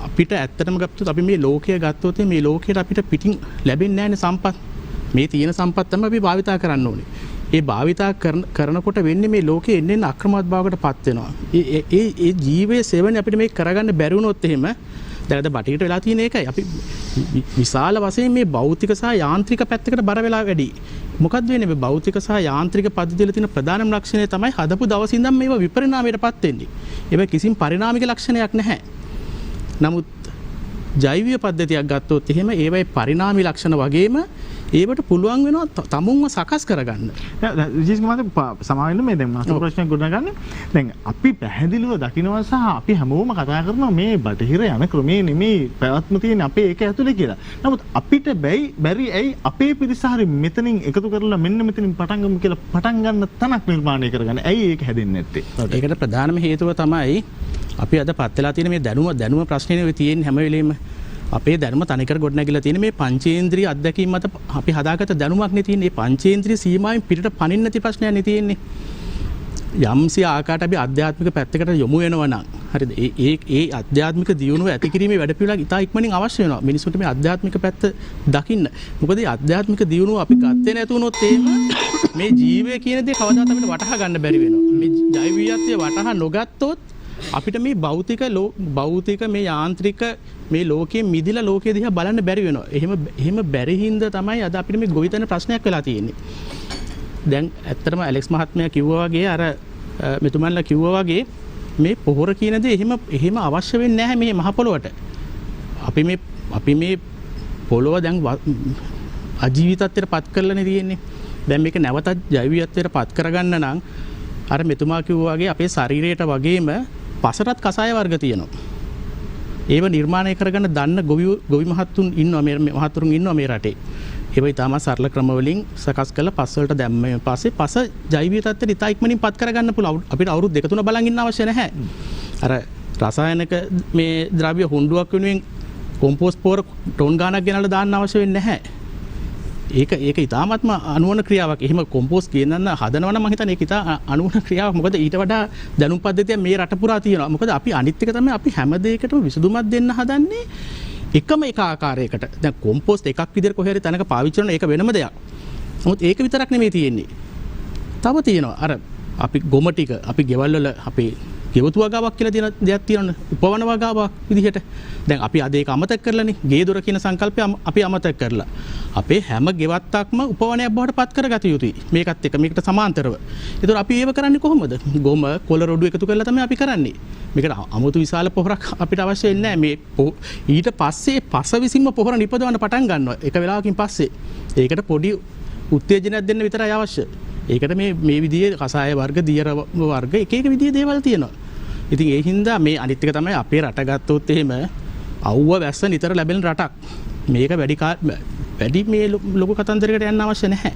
අපිට ඇත්තටම ගත්තොත් අපි මේ ලෝකය ගත්තොත් මේ ලෝකයට අපිට පිටින් ලැබෙන්නේ නැහැනේ සම්පත්. මේ තියෙන සම්පත් තමයි අපි භාවිතා කරන්න ඕනේ. ඒ භාවිතා කරනකොට වෙන්නේ මේ ලෝකේ එන්න අක්‍රමවත් භාවයකට පත් වෙනවා. ඒ ජීවයේ සෙවණේ අපිට මේක කරගන්න බැරි වුණොත් එහෙම දැන් බටහිරට වෙලා තියෙන එකයි. අපි විශාල වශයෙන් මේ භෞතික සහ යාන්ත්‍රික පැත්තකට බර වෙලා වැඩි. මොකද්ද වෙන්නේ මේ භෞතික සහ යාන්ත්‍රික පද්ධතිවල තියෙන ප්‍රධානම ලක්ෂණය තමයි හදපු දවසින් ඉඳන් මේවා විපරිණාමයටපත් වෙන්නේ. ඒක කිසිම පරිණාමික ලක්ෂණයක් නැහැ. නමුත් ජෛවික පද්ධතියක් ගත්තොත් එහෙම ඒවයි පරිණාමී ලක්ෂණ වගේම ඒවට පුළුවන් වෙනවා තමුන්ව සකස් කරගන්න. විශේෂ මත සමාවෙන්න මේ දැන් මාස්ටර් ප්‍රශ්නයක් ගොඩනගන්න. දැන් අපි පැහැදිලිව දකිනවා සහ අපි හැමෝම කතා කරනවා මේ බටහිර යන ක්‍රමේ නෙමේ පැවැත්ම තියෙන අපේ ඒක ඇතුලේ කියලා. නමුත් අපිට බැරි ඇයි අපේ පිරිස හරි මෙතනින් එකතු කරලා මෙන්න මෙතනින් පටන් ගමු කියලා පටන් ගන්න තනක් නිර්මාණය කරගන්න. ඇයි ඒක හැදෙන්නේ නැත්තේ? ඒකට ප්‍රධානම හේතුව තමයි අපි අද පත් වෙලා තියෙන මේ දැනුම ප්‍රශ්නේ තියෙන හැම වෙලෙම අපේ දැනුම තනිකර ගොඩනැගිලා තියෙන මේ පංචේන්ද්‍රිය අත්දැකීම් මත අපි හදාගත්ත දැනුමක් නේ තියෙන්නේ. මේ පංචේන්ද්‍රිය සීමාවෙන් පිටට පනින්න නැති ප්‍රශ්නයක් නේ තියෙන්නේ. යම්සිය ආකාරයට අපි ආධ්‍යාත්මික පැත්තකට යොමු වෙනවා නම් හරිද? ඒ ආධ්‍යාත්මික දියුණුව ඇති කිරීමේ වැඩපිළිවෙලක් ඉතා ඉක්මනින් අවශ්‍ය වෙනවා. මිනිසුන්ට මේ ආධ්‍යාත්මික පැත්ත දකින්න. මොකද මේ ආධ්‍යාත්මික දියුණුව අපි ගත්තේ නැතුනොත් එහෙම මේ ජීවය කියන දේ කවදාවත් අපිට වටහා ගන්න බැරි වෙනවා. මේ ජෛවීයත්වය වටහා නොගත්තොත් අපිට මේ භෞතික මේ යාන්ත්‍රික මේ ලෝකයේ මිදිලා ලෝකයේ දිහා බලන්න බැරි වෙනවා. එහෙම බැරි හින්දා තමයි අද අපිට මේ ගොවිතැන ප්‍රශ්නයක් වෙලා තියෙන්නේ. දැන් ඇත්තටම ඇලෙක්ස් මහත්මයා කිව්වා වගේ අර මෙතුමන්ලා කිව්වා වගේ මේ පොහොර කියන දේ එහෙම අවශ්‍ය වෙන්නේ නැහැ මේ මහ පොළොවට. අපි මේ පොළොව දැන් අජීවිතත්වයට පත් කරලානේ තියෙන්නේ. දැන් මේක නැවතත් ජෛවීයත්වයට පත් කරගන්න නම් අර මෙතුමා කිව්වා වගේ අපේ ශරීරයට වගේම පසටත් කසාය වර්ග තියෙනවා. ඒව නිර්මාණය කරගන්න දන්න ගොවි මහත්තුන් ඉන්නවා මේ මහතුරුන් ඉන්නවා මේ රටේ. ඒව ඉතාමත් සරල ක්‍රම වලින් සකස් කරලා පස් වලට දැම්මම පස්සේ පස ජෛවීය තත්ත්වයට ඉතා ඉක්මනින් පත් කරගන්න පුළුවන්. අපිට අවුරුදු 2-3 බලන් ඉන්න අවශ්‍ය නැහැ. අර රසායනික මේ ද්‍රව්‍ය හුණ්ඩුවක් වෙනුවෙන් කොම්පෝස්ට් පොර ටොන් ගානක් ගෙනල්ලා දාන්න අවශ්‍ය වෙන්නේ නැහැ. ඒක ඉතාමත්ම අනුවන ක්‍රියාවක්. එහෙම කොම්පෝස්ට් කියනන්න හදනවා නම් මම හිතන්නේ ඒක ඉතා අනුවන ක්‍රියාවක්. මොකද ඊට වඩා දැනුම් පද්ධතිය මේ රට පුරා තියෙනවා. මොකද අපි අනිත් එක තමයි අපි හැම දෙයකටම විසඳුමක් දෙන්න හදන්නේ එකම එක ආකාරයකට. දැන් කොම්පෝස්ට් එකක් විදිහට කොහේ හරි තැනක පාවිච්චි කරන ඒක වෙනම දෙයක්. නමුත් ඒක විතරක් නෙමෙයි තියෙන්නේ. තව තියෙනවා අර අපි ගොම ටික අපි ගෙවල් වල අපි ගෙවතු වගාවක් කියලා තියෙන දෙයක් තියෙනවනේ. උපවන වගාවක් විදිහට. දැන් අපි අද ඒක අමතක කරලානේ. ගේ දොර කියන සංකල්පය අපි අමතක කරලා. අපේ හැම ගෙවත්තක්ම උපවනයක් බවට පත් කරගත යුතුයි. මේකත් එක්ක මේකට සමාන්තරව. ඒතකොට අපි ඒව කරන්නේ කොහොමද? ගොම කොළ රොඩු එකතු කරලා තමයි අපි කරන්නේ. මේකට අමුතු විශාල පොහොරක් අපිට අවශ්‍ය වෙන්නේ නැහැ. මේ ඊට පස්සේ පස විසින්ම පොහොර නිපදවන්න පටන් ගන්නවා. එක වෙලාවකින් පස්සේ. ඒකට පොඩි උත්තේජනයක් දෙන්න විතරයි අවශ්‍ය. ඒකට මේ විදිහේ කසාය වර්ග, දියර වර්ග එක විදිහේ දේවල් තියෙනවා. ඉතින් ඒ හින්දා මේ අනිත් එක තමයි අපේ රට ගත්තොත් එහෙම අවුව වැස්ස නිතර ලැබෙන රටක්. මේක වැඩි මේ ලොකු කතන්දරයකට යන්න අවශ්‍ය නැහැ.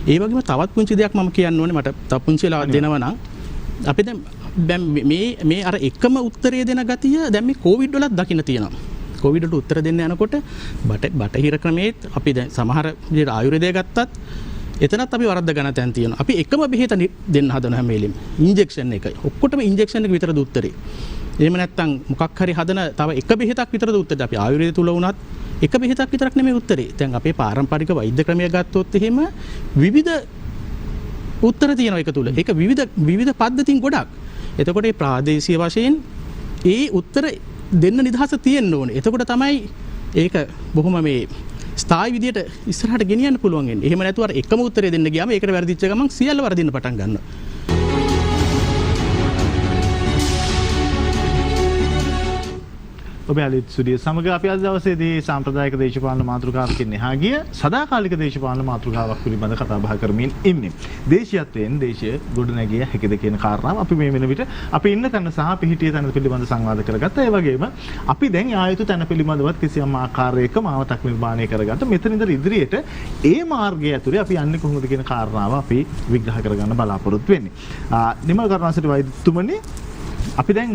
ඒ වගේම තවත් පුංචි දෙයක් මම කියන්න ඕනේ මට තව පුංචි වෙලාවක් දෙනවා නම් අපි දැන් මේ අර එකම උත්තරය දෙන ගතිය දැන් මේ කොවිඩ් වලත් දකින්න තියෙනවා. කොවිඩ් වලට උත්තර දෙන්න යනකොට බටහිර ක්‍රමයේත් අපි දැන් සමහර විදිහට ආයුර්වේදය ගත්තත් එතනත් අපි වරද්ද ගන්න තැන් තියෙනවා. අපි එකම බෙහෙත දෙන්න හදන හැම වෙලෙම ඉන්ජෙක්ෂන් එකයි. ඔක්කොටම ඉන්ජෙක්ෂන් එක විතරද උත්තරේ. එහෙම නැත්නම් මොකක් හරි හදන තව එක බෙහෙතක් විතරද උත්තරේ. අපි ආයුර්වේද තුල වුණත් එක බෙහෙතක් විතරක් නෙමෙයි උත්තරේ. දැන් අපේ පාරම්පරික වෛද්‍ය ක්‍රමය ගත්තොත් එහෙම විවිධ උත්තර තියෙනවා ඒක තුල. ඒක විවිධ පද්ධතින් ගොඩක්. එතකොට මේ ප්‍රාදේශීය වශයෙන් ඒ උත්තර දෙන්න නිදහස තියෙන්න ඕනේ. එතකොට තමයි ඒක බොහොම මේ ස්ථායි විදියට ඉස්සරහට ගෙනියන්න පුළුවන් වෙන්නේ. එහෙම නැතුව අර එකම උත්තරය දෙන්න ගියාම ඒකට වැරදිච්ච ගමන් සියල්ල වරදින්න පටන් ගන්නවා. ඔබ අලිත් සුදිය සමග අපි අද දවසේදී සාම්ප්‍රදායික දේශපාලන මාතෘකාවකින් එහා ගිය සදාකාලික දේශපාලන මාතෘකාවක් පිළිබඳ කතා බහ කරමින් ඉන්නේ. දේශීයත්වයෙන් දේශය ගොඩනැගිය හැකිද කියන කාරණාව අපි මේ වෙන විට අපි ඉන්න තැන සහ පිහිටිය තැන පිළිබඳ සංවාද කරගත්තා. ඒ වගේම අපි දැන් ආයුතු තැන පිළිබඳවත් කිසියම් ආකාරයක මාවතක් නිර්මාණය කරගත්ත. මෙතන ඉඳලා ඉදිරියට ඒ මාර්ගය ඇතුලේ අපි යන්නේ කොහොමද කියන කාරණාව අපි විග්‍රහ කරගන්න බලාපොරොත්තු වෙන්නේ. නිමල් කරුණාසිරි වෛද්‍යතුමනි අපි දැන්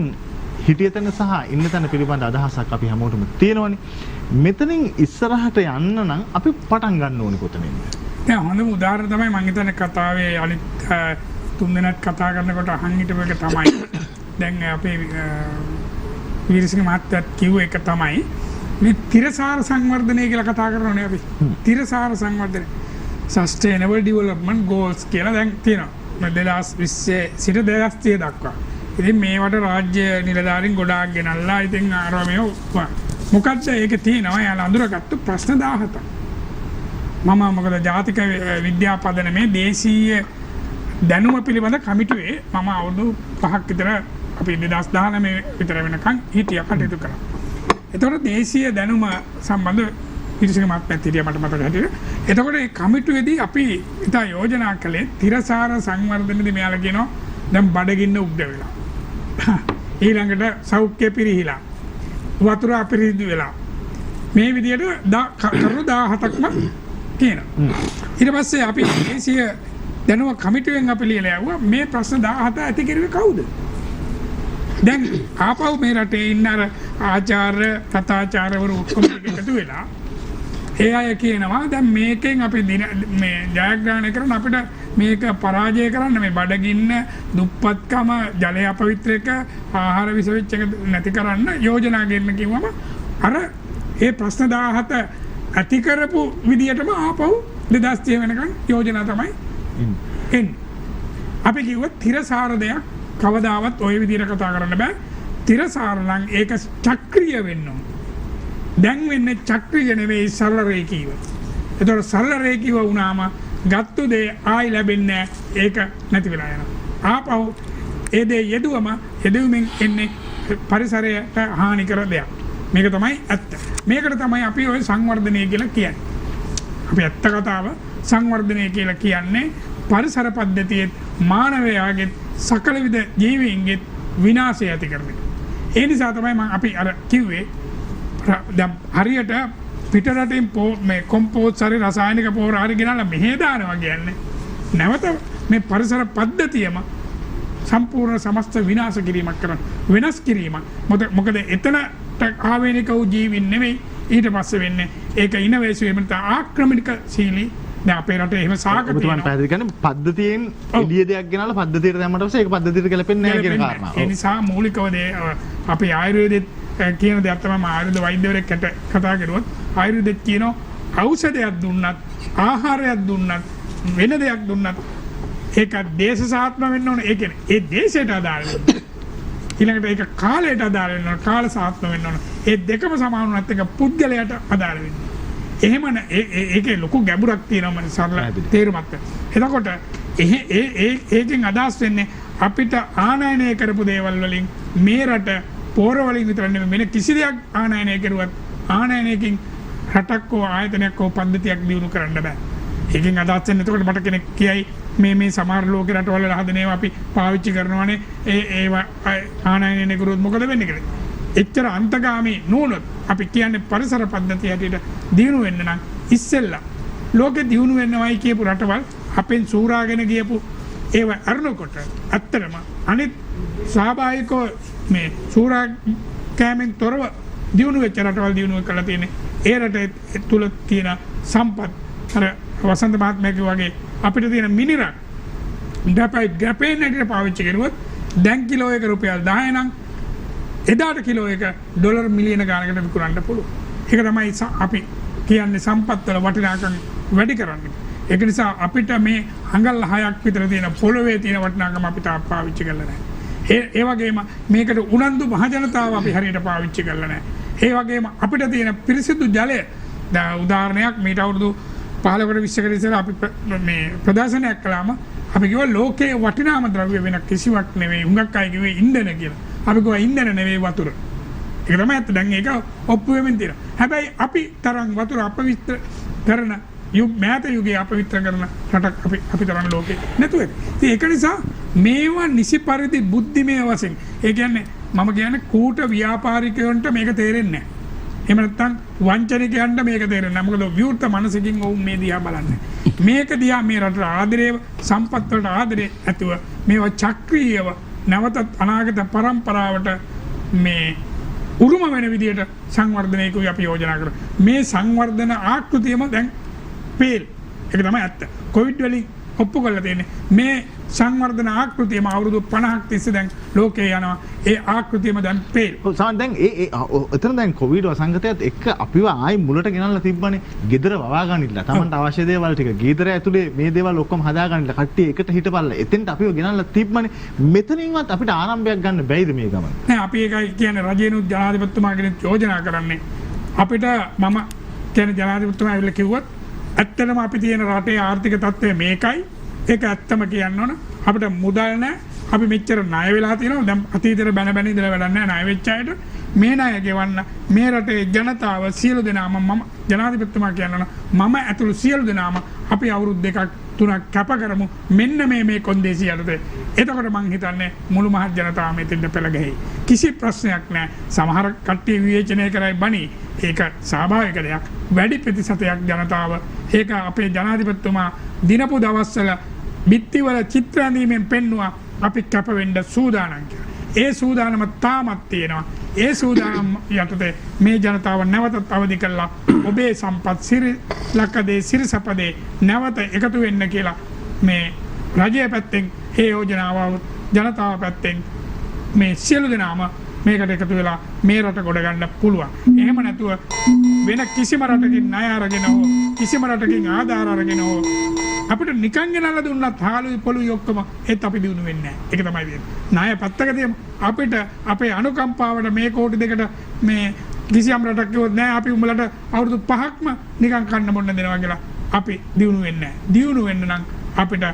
හිටිය තැන සහ ඉන්න තැන පිළිබඳ අදහසක් අපි හැමෝටම තියෙනවනේ. මෙතනින් ඉස්සරහට යන්න නම් අපි පටන් ගන්න ඕනේ කොතනින්ද? දැන් හොඳම උදාහරණ තමයි මම හිතන්නේ කතාවේ අනිත් තුන් දෙනාත් කතා කරනකොට අහන් හිටපු එක තමයි. දැන් අපේ වීරසිංහ මහත්තයාත් කිව්ව එක තමයි මේ තිරසාර සංවර්ධනය කියලා කතා කරනෝනේ අපි. තිරසාර සංවර්ධනය. Sustainable Development Goals කියලා දැන් තියෙනවා. 2020 සිට 2030 දක්වා. ඉතින් මේවට රාජ්‍ය නිලධාරීන් ගොඩාක් ගෙනල්ලා ඉතින් අර මේ මොකක්ද ඒක තියෙනවා යාලා අඳුරගත්තු ප්‍රශ්න 17ක්. මම මොකද ජාතික විද්‍යාපදනමේ දේශීය දැනුම පිළිබඳ කමිටුවේ මම අවුරුදු 5ක් විතර අපි 2019 විතර වෙනකන් හිටියා කටයුතු කරා. එතකොට දේශීය දැනුම සම්බන්ධ පිරිසක මතපැතිරිය මට මතක හැටියට. එතකොට මේ කමිටුවේදී අපි ඉතා යෝජනා කළේ තිරසාර සංවර්ධනයේදී මෙයාලා කියනවා දැන් බඩගින්න උග්ග වෙලා. ඊළඟට සෞඛ්‍ය පිරිහිලා. වතුර අපිරිසිදු වෙලා. මේ විදිහට කරුණු 17ක්ම තියෙනවා. ඊට පස්සේ අපි දේශීය දැනුම කමිටුවෙන් අපි ලියලා යවුවා මේ ප්‍රශ්න 17 ඇති කරුවේ කවුද? දැන් ආපහු මේ රටේ ඉන්න අර ආචාර්ය තථාචාර්යවරු ඔක්කොම එකතු වෙලා ඒ අය කියනවා දැන් මේකෙන් අපි මේ ජයග්‍රහණය කරන අපිට මේක පරාජය කරන්න මේ බඩගින්න දුප්පත්කම ජලය අපවිත්‍ර එක ආහාර විස වෙච්ච එක නැති කරන්න යෝජනා ගෙන්න කිව්වම අර ඒ ප්‍රශ්න 17 ඇති කරපු විදියටම ආපහු 2030 වෙනකන් යෝජනා තමයි එන්නේ. අපි කිව්වොත් තිරසාර දෙයක් කවදාවත් ওই විදිහට කතා කරන්න බෑ. තිරසාර නම් ඒක චක්‍රීය වෙන්න ඕන. දැන් වෙන්නේ චක්‍රීය නෙවෙයි සරල රේඛීය. ඒතකොට සරල රේඛීය වුණාම ගත්තු දේ ආයි ලැබෙන්නේ ඒක නැති වෙලා යනවා. ආපහු ඒ දේ යෙදුවමින් එන්නේ පරිසරයට හානි කර දෙයක්. මේක තමයි ඇත්ත. මේකට තමයි අපි ওই සංවර්ධනය කියලා කියන්නේ. අපි ඇත්ත කතාව සංවර්ධනය කියලා කියන්නේ පරිසර පද්ධතියේ මානවයාගේ සකල විද ජීවීන්ගේ විනාශය ඇති කරන එක. ඒ නිසා තමයි මම අපි අර කිව්වේ හරියට පිටරටින් මේ කොම්පෝස්ට් හරි රසායනික පොහොර හරි ගෙනල්ලා මෙහෙ දානවා කියන්නේ නැවත මේ පරිසර පද්ධතියම සම්පූර්ණ සමස්ත විනාශ කිරීමක් කරන වෙනස් කිරීමක්. මොකද එතනට ආවේනික වූ ජීවීන් නෙවෙයි ඊට පස්සේ වෙන්නේ ඒක ඉනෝවේෂන් එමෙත ආක්‍රමණිකශීලී දැන් අපේ රටේ එහෙම සාකච්ඡා ඔබතුමන් පැහැදිලි කරන්නේ පද්ධතියෙන් එළිය දෙයක් ගෙනල්ලා පද්ධතියට දැම්මට පස්සේ ඒක පද්ධතියට ගැලපෙන්නේ නැහැ කියන කාරණා. ඒ නිසා මූලිකව අපි ආයුර්වේදයේ කියන දේක් තමයි ආයුර්වේද වෛද්‍යවරයෙක් කතා කරුවොත් ආයුර්වේදෙත් කියනවා ඖෂධයක් දුන්නත් ආහාරයක් දුන්නත් වෙන දෙයක් දුන්නත් ඒක දේශසාත්ම වෙන්න ඕනේ. ඒ කියන්නේ ඒ දේශයට අදාළ වෙන්න. ඊළඟට ඒක කාලයට අදාළ වෙන්න ඕනේ. කාලසාත්ම වෙන්න ඕනේ. ඒ දෙකම සමාන වුණත් ඒක පුද්ගලයාට අදාළ වෙන්න. එහෙම ඒකේ ලොකු ගැඹුරක් තියෙනවා මම සරල තේරුමක්. එතකොට ඒකෙන් අදහස් වෙන්නේ අපිට ආනයනය කරපු දේවල් වලින් මේ රට පෝර වලින් විතර නෙමෙයි වෙන කිසි දෙයක් ආනයනය කරුවත් ආනයනයකින් රටක් හෝ ආයතනයක් හෝ පද්ධතියක් දියුණු කරන්න බෑ. ඒකෙන් අදහස් වෙන්නේ එතකොට මට කෙනෙක් කියයි මේ සමහර ලෝකේ රටවල හදන ඒවා අපි පාවිච්චි කරනවානේ ඒවා ආනයනය කරුවොත් මොකද වෙන්නේ කියලා. එච්චර අන්තගාමී නෝනොත් අපි කියන්නේ පරිසර පද්ධතිය හැටියට දියුණු වෙන්න නම් ඉස්සෙල්ලා ලෝකෙ දියුණු වෙන්නවයි කියපු රටවල් අපෙන් සූරාගෙන ගියපු ඒව අරනකොට ඇත්තටම අනිත් ස්වාභාවිකව මේ සූරා කෑමෙන් තොරව දියුණු වෙච්ච රටවල් දියුණු කරලා තියෙන්නේ ඒ රටේ තුල තියෙන සම්පත් අර වසන්ත මහත්මයා වගේ අපිට තියෙන මිනිරක් ග්‍රැපේන් එකට පාවිච්චි කරුවොත් දැන් කිලෝ එක රුපියල් 10 නම් එදාට කිලෝ එක ඩොලර් මිලියන ගානකට විකුණන්න පුළුවන්. ඒක තමයි අපි කියන්නේ සම්පත් වල වටිනාකම් වැඩි කරන්නේ. ඒක නිසා අපිට මේ අඟල් 6ක් විතර තියෙන පොළවේ තියෙන වටිනාකම අපිට පාවිච්චි කරලා නැහැ. ඒ වගේම මේකට උනන්දු මහ ජනතාව අපි හරියට පාවිච්චි කරලා නැහැ. ඒ වගේම අපිට තියෙන පිරිසිදු ජලය උදාහරණයක් මීට අවුරුදු 15කට 20කට ඉස්සෙල්ලා අපි මේ ප්‍රදර්ශනයක් කළාම අපි කිව්වා ලෝකයේ වටිනාම ද්‍රව්‍ය වෙන කිසිවක් නෙවෙයි. හුඟක් අය කිව්වේ ඉන්ධන කියලා. අපි කිව්වා ඉන්ධන නෙවෙයි වතුර. ඒක තමයි ඇත්ත. දැන් ඒක ඔප්පු වෙමින් තියෙනවා. හැබැයි අපි තරම් වතුර අපවිත්‍ර කරන මෑත යුගයේ අපවිත්‍ර කරන රටක් අපි තරම් ලෝකේ නැතුව. ඉතින් ඒක නිසා මේවා නිසි පරිදි බුද්ධිමය වශයෙන් ඒ කියන්නේ මම කියන්නේ කූට ව්‍යාපාරිකයන්ට මේක තේරෙන්නේ නැහැ. එහෙම නැත්නම් වංචනිකයන්ට මේක තේරෙන්නේ නැහැ. මොකද විවෘත මනසකින් වුන් මේ දිහා බලන්නේ. මේක දිහා මේ රටට ආදරේව සම්පත් වලට ආදරේ ඇතුව මේවා චක්‍රීයව නැවතත් අනාගත පරම්පරාවට මේ උරුම වෙන විදියට සංවර්ධනයකුයි අපි යෝජනා කරා. මේ සංවර්ධන ආකෘතියම දැන් පේල්. ඒක තමයි ඇත්ත. කොවිඩ් වලින් ඔප්පු කරලා තියෙන්නේ. මේ සංවර්ධන ආකෘතියම අවුරුදු 50ක් තිස්සේ දැන් ලෝකේ යනවා. ඒ ආකෘතියම දැන් පේල්. සාන් දැන් එතන දැන් කොවිඩ් වසංගතයත් එක්ක අපිව ආයි මුලට ගෙනල්ලා තිබ්බනේ. ගෙදර වවා ගන්නilla. Tamanට අවශ්‍ය දේවල් ටික ගෙදර ඇතුලේ මේ දේවල් ඔක්කොම හදා ගන්නilla. කට්ටිය එකට හිටපල්ලා. එතෙන්ට අපිව ගෙනල්ලා තිබ්බනේ. මෙතනින්වත් අපිට ආරම්භයක් ගන්න බැයිද මේ ගමන? නෑ අපි ඒකයි කියන්නේ රජේනුත් ජනාධිපතිතුමාගෙනුත් යෝජනා කරන්නේ. අපිට මම කියන්නේ ජනාධිපතිතුමා ඇවිල්ලා කිව්වොත් ඇත්තටම අපි තියෙන රටේ ආර්ථික තත්ත්වය මේකයි. ඒක ඇත්තම කියන්න ඕන. අපිට මුදල් නැහැ. අපි මෙච්චර ණය වෙලා තියෙනවා. දැන් අතීතේට බැන ඉඳලා වැඩක් නැහැ ණය වෙච්ච අයට. මේ ණය ගෙවන්න මේ රටේ ජනතාව සියලු දෙනාම මම ජනාධිපතිතුමා කියනවා මම ඇතුළු සියලු දෙනාම අපි අවුරුදු 2ක් 3ක් කැප කරමු. මෙන්න මේ කොන්දේසි යටතේ. එතකොට මං හිතන්නේ මුළු මහත් ජනතාව මෙතෙන්ට පෙළ ගැහි. කිසි ප්‍රශ්නයක් නැහැ. සමහර කට්ටිය විවේචනය කරයි බණි. ඒක ස්වාභාවික දෙයක්. වැඩි ප්‍රතිශතයක් ජනතාව ඒක අපේ ජනාධිපතිතුමා දිනපු දවස්වල බිත්තිවල චිත්‍ර ඇඳීමෙන් පෙන්නවා අපි කැප වෙන්න සූදානම් කියලා. ඒ සූදානම තාමත් තියෙනවා. ඒ සූදානම් යටතේ මේ ජනතාව නැවතත් අවදි කළා ඔබේ සම්පත් සිරි ලකදේ සිරිසපදේ නැවත එකතු වෙන්න කියලා මේ රජයේ පැත්තෙන් ඒ යෝජනාව ජනතාව පැත්තෙන් මේ සියලු දෙනාම මේකට එකතු වෙලා මේ රට ගොඩ ගන්න පුළුවන්. එහෙම නැතුව වෙන කිසිම රටකින් ණය අරගෙන හෝ කිසිම රටකින් ආධාර අරගෙන හෝ අපිට නිකන් ගෙනල්ලා දුන්නත් හාලුයි පොළුයි ඔක්කොම ඒත් අපි දිනු වෙන්නේ නැහැ. ඒක තමයි වෙන්නේ. ණය පැත්තක තියමු. අපිට අපේ අනුකම්පාවට මේ කෝටි දෙකට මේ කිසියම් රටක් කිව්වොත් නෑ අපි උඹලට අවුරුදු 5ක්ම නිකන් කන්න බොන්න දෙනවා කියලා අපි දිනු වෙන්නේ නැහැ. දිනු වෙන්න නම් අපිට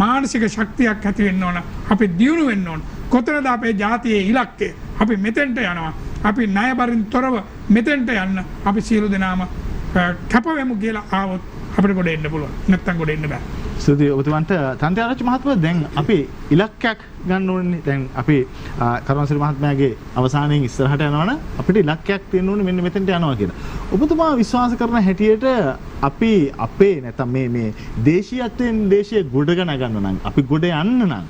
මානසික ශක්තියක් ඇති වෙන්න ඕන. අපි දිනු වෙන්න ඕන. කොතනද අපේ ජාතියේ ඉලක්කය? අපි මෙතෙන්ට යනවා. අපි ණය බරින් තොරව මෙතෙන්ට යන්න අපි සියලු දෙනාම කැපවෙමු කියලා ආවොත් අපිට ගොඩ එන්න පුළුවන්. නැත්තම් ගොඩ එන්න බෑ. ස්තුතියි ඔබතුමන්ට තන්ත්‍යාරච්චි මහත්මයා. දැන් අපි ඉලක්කයක් ගන්න ඕනේ. දැන් අපි කරුණාසිරි මහත්මයාගේ අවසානයේ ඉස්සරහට යනවනම් අපිට ඉලක්කයක් තියෙන්න ඕනේ මෙන්න මෙතෙන්ට යනවා කියලා. ඔබතුමා විශ්වාස කරන හැටියට අපි අපේ නැත්නම් මේ දේශීයත්වයෙන් දේශීය ගොඩ ගන්න නම් අපි ගොඩ යන්න නම්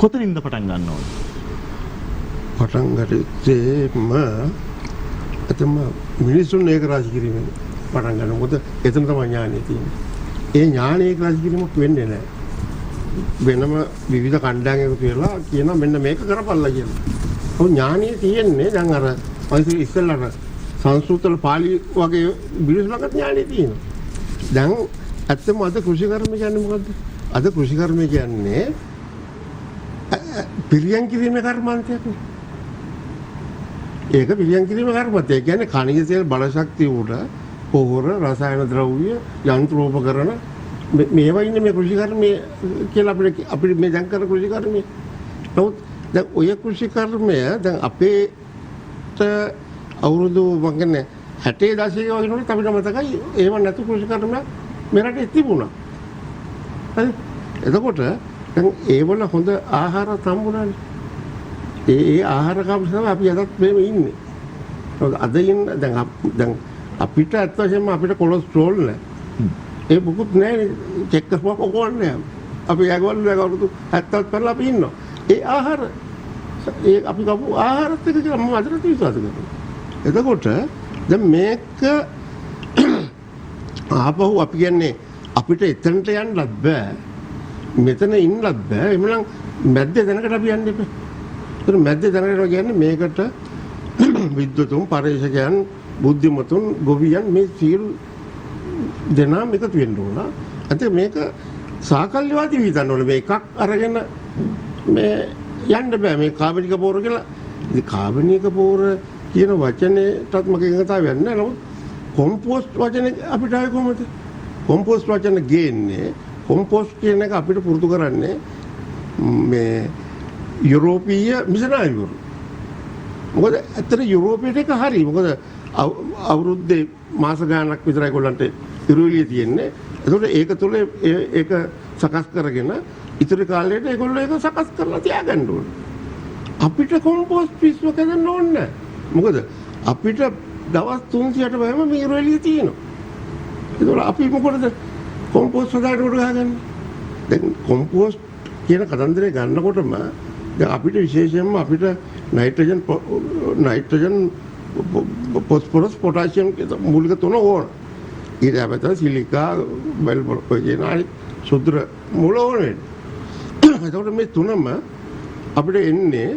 කොතනින්ද පටන් ගන්න ඕනේ? පටන් ගත්තේම එතම මිනිසුන් ඒක රාජ කිරීමෙන් පටන් ගන්න. මොකද එතන තමයි ඥානෙ තියෙන්නේ. ඒ ඥානෙ ඒක රාජ කිරීමක් වෙන්නේ නැහැ. වෙනම විවිධ කණ්ඩායම් එකතු වෙලා කියනවා මෙන්න මේක කරපල්ලා කියලා. ඔව් ඥානෙ තියෙන්නේ දැන් අර ඔය ඉස්සෙල්ලා සංස්කෘතවල පාලි වගේ මිනිස්සු ළඟ ඥානෙ තියෙනවා. දැන් ඇත්තම අද කෘෂිකර්ම කියන්නේ මොකද්ද? අද කෘෂිකර්ම කියන්නේ පිරියම් කිරීමේ කර්මාන්තයක් නේ. ඒක පිරියම් කිරීමේ කර්මාන්තය කියන්නේ khනිජ තෙල් බලශක්තිය උඩ පොහොර රසායන ද්‍රව්‍ය යන්ත්‍රෝපකරණ මේවා ඉන්නේ මේ කෘෂිකර්මයේ කියලා අපිට මේ දැන් කරන කෘෂිකර්මයේ. නමුත් දැන් ඔය කෘෂිකර්මය දැන් අපේට අවුරුදු මම කියන්නේ 60 දශකයේ වගේ නෝනේ අපිට මතකයි ඒව නැතු කෘෂිකර්මයක් මේ රටේ තිබුණා. හරි. එතකොට දැන් ඒවල හොඳ ආහාර හම්බුණානේ. ඒ ආහාර කම් තමයි අපි අදත් මේ ඉන්නේ. අද ඉන්න දැන් අපිට අත් වශයෙන්ම අපිට කොලෙස්ටරෝල් නැහැ. ඒ මොකුත් නැහැ චෙක් කරපුවා කොහොමද නැහැ. අපි යගවල අවුරුදු 70ක් පෙරලා අපි ඉන්නවා. ඒ ආහාර ඒ අපි කපු ආහාරත් එක්ක කියලා මම අදට විශ්වාස කරනවා. එතකොට දැන් මේක ආපහු අපි කියන්නේ අපිට එතනට යන්නත් බෑ. මෙතන ඉන්නත් බෑ. එමුනම් මැද්දේ දැනකට අපි යන්න එපා. ඒතර මැද්දේ දැනකට කියන්නේ මේකට විද්වතුන් පරිශකයන් බුද්ධිමතුන් ගොවියන් මේ සියලු දෙනා එකතු වෙන්න ඕන. අන්තිම මේක සාකල්‍යවාදී විතන්න ඕනේ. මේ එකක් අරගෙන මේ යන්න බෑ. මේ කාබනික පොර කියලා. ඉතින් කාබනික පොර කියන වචනේටත් මගේ කතාවක් නැහැ. නමුත් කොම්පෝස්ට් වචනේ අපිට ආවේ කොහොමද? කොම්පෝස්ට් වචන ගේන්නේ කොම්පෝස්ට් කියන එක අපිට පුරුදු කරන්නේ මේ යුරෝපීය මිෂනරිවරු. මොකද ඇත්තට යුරෝපයට එක හරි. මොකද අවුරුද්දේ මාස ගාණක් විතර ඒගොල්ලන්ට ඉරුවිලිය තියෙන්නේ. ඒතකොට ඒක තුළ ඒක සකස් කරගෙන ඉතුරු කාලේට ඒගොල්ලෝ ඒක සකස් කරලා තියාගන්න ඕනේ. අපිට කොම්පෝස්ට් පිස්සුව කදන්න ඕනේ නැහැ. මොකද අපිට දවස් 300ට වයම මේ ඉරුවිලිය තියෙනවා. ඒතකොට අපි මොකටද කොම්පෝස්ට් හදාගෙන උඩ ගහගන්නේ? දැන් කොම්පෝස්ට් කියන කතන්දරේ ගන්නකොටම දැන් අපිට විශේෂයෙන්ම අපිට නයිට්‍රජන් පොස්ෆරස් පොටෑසියම් මූලික තුන ඕන. ඊට අපිට සිලිකා බල්බර් කියන අනිත් සුද්ධ මූල ඕනේ. එතකොට මේ තුනම අපිට එන්නේ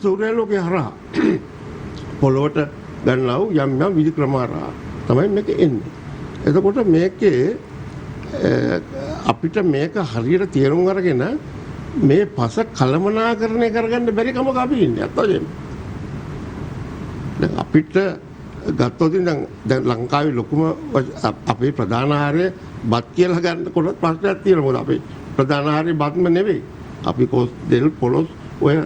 සූර්යාලෝකයේ හරහා පොළොවට ගන්නා වූ යම් යම් විදි ක්‍රම හරහා තමයි මේක එන්නේ. එතකොට මේකේ අපිට මේක හරියට තේරුම් අරගෙන මේ පස කළමනාකරණය කරගන්න බැරි කමක අපි ඉන්නේ අත්වශයෙන්ම. දැන් අපිට ගත්තොත් දැන් ලංකාවේ ලොකුම අපේ ප්‍රධාන ආහාරය බත් කියලා ගන්නකොට ප්‍රශ්නයක් තියෙනවා. මොකද අපේ ප්‍රධාන ආහාරය බත්ම නෙවෙයි. අපි කොස් දෙල් පොලොස් ඔය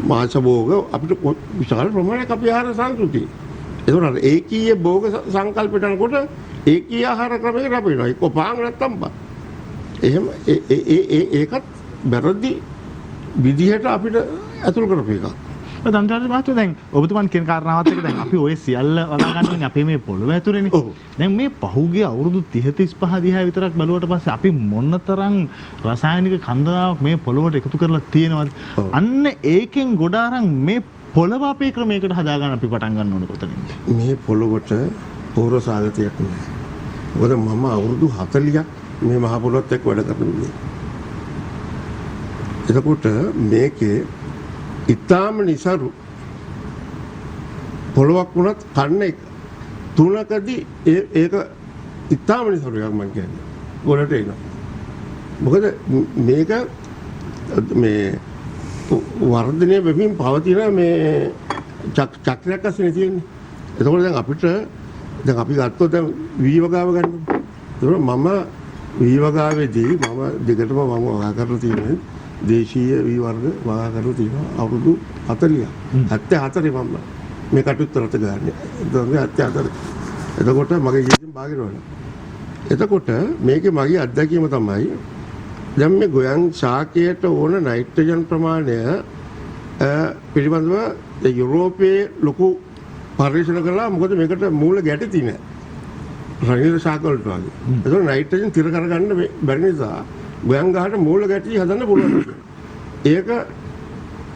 මාංශ භෝග අපිට විශාල ප්‍රමාණයක් අපේ ආහාර සංස්කෘතිය. ඒකෝට ඒකීය භෝග සංකල්පයට යනකොට ඒකීය ආහාර ක්‍රමයකට අපි වෙනවා. ඒක පාන් නැත්තම් බත්. එහෙම ඒකත් වැරදි විදිහට අපිට ඇතුල් කරපු එකක්. තන්ත්‍රාජ මහත්තයා දැන් ඔබතුමන් කියන කාරණාවත් එක්ක දැන් අපි ඔය සියල්ල වගා ගන්නනේ අපේ මේ පොළොව ඇතුලේනේ. දැන් මේ පහුගිය අවුරුදු 30 35 දිහා විතරක් බලුවට පස්සේ අපි මොනතරම් රසායනික කන්දරාවක් මේ පොළොවට එකතු කරලා තියෙනවද? අන්න ඒකෙන් ගොඩ අරන් මේ පොළොව අපේ ක්‍රමයකට හදාගන්න අපි පටන් ගන්න ඕනේ කොතනින්ද? මේ පොළොවට පෞර සාගතයක් නෑ. මොකද මම අවුරුදු 40ක් මේ මහ පොළොවත් එක්ක වැඩ කරන්නේ. එතකොට මේකේ ඉතාම නිසරු පොළොවක් වුණත් කන්න එක තුනකදී ඒක ඉතාම නිසරුවක් මම කියන්නේ. ගොඩට එනවා. මොකද මේක මේ වර්ධනය වෙමින් පවතින මේ චක්‍රයක් අස්සේ තියෙන්නේ. එතකොට දැන් අපිට දැන් අපි ගත්තොත් දැන් වී වගාව ගන්නවා. ඒතකොට මම වී වගාවේදී මම දෙකටම මම වගා කරලා තියෙන්නේ දේශීය වී වර්ග වගා කරලා තියෙනවා අවුරුදු 40ක්. 74 මම මේ කටයුත්ත රට ගන්න. 74. එතකොට මගේ ජීවිතේ භාගිර වුණා. එතකොට මේකේ මගේ අත්දැකීම තමයි දැන් මේ ගොයන් ශාකයට ඕන නයිට්‍රජන් ප්‍රමාණය පිළිබඳව යුරෝපයේ ලොකු පරීක්ෂණ කළා. මොකද මේකට මූල ගැටි තියෙනවා. රනිල ශාක වලට වගේ. ඒතකොට නයිට්‍රජන් තිර කරගන්න බැරි නිසා ගොයන් ගහට මූල ගැටි හදන්න පුළුවන්. ඒක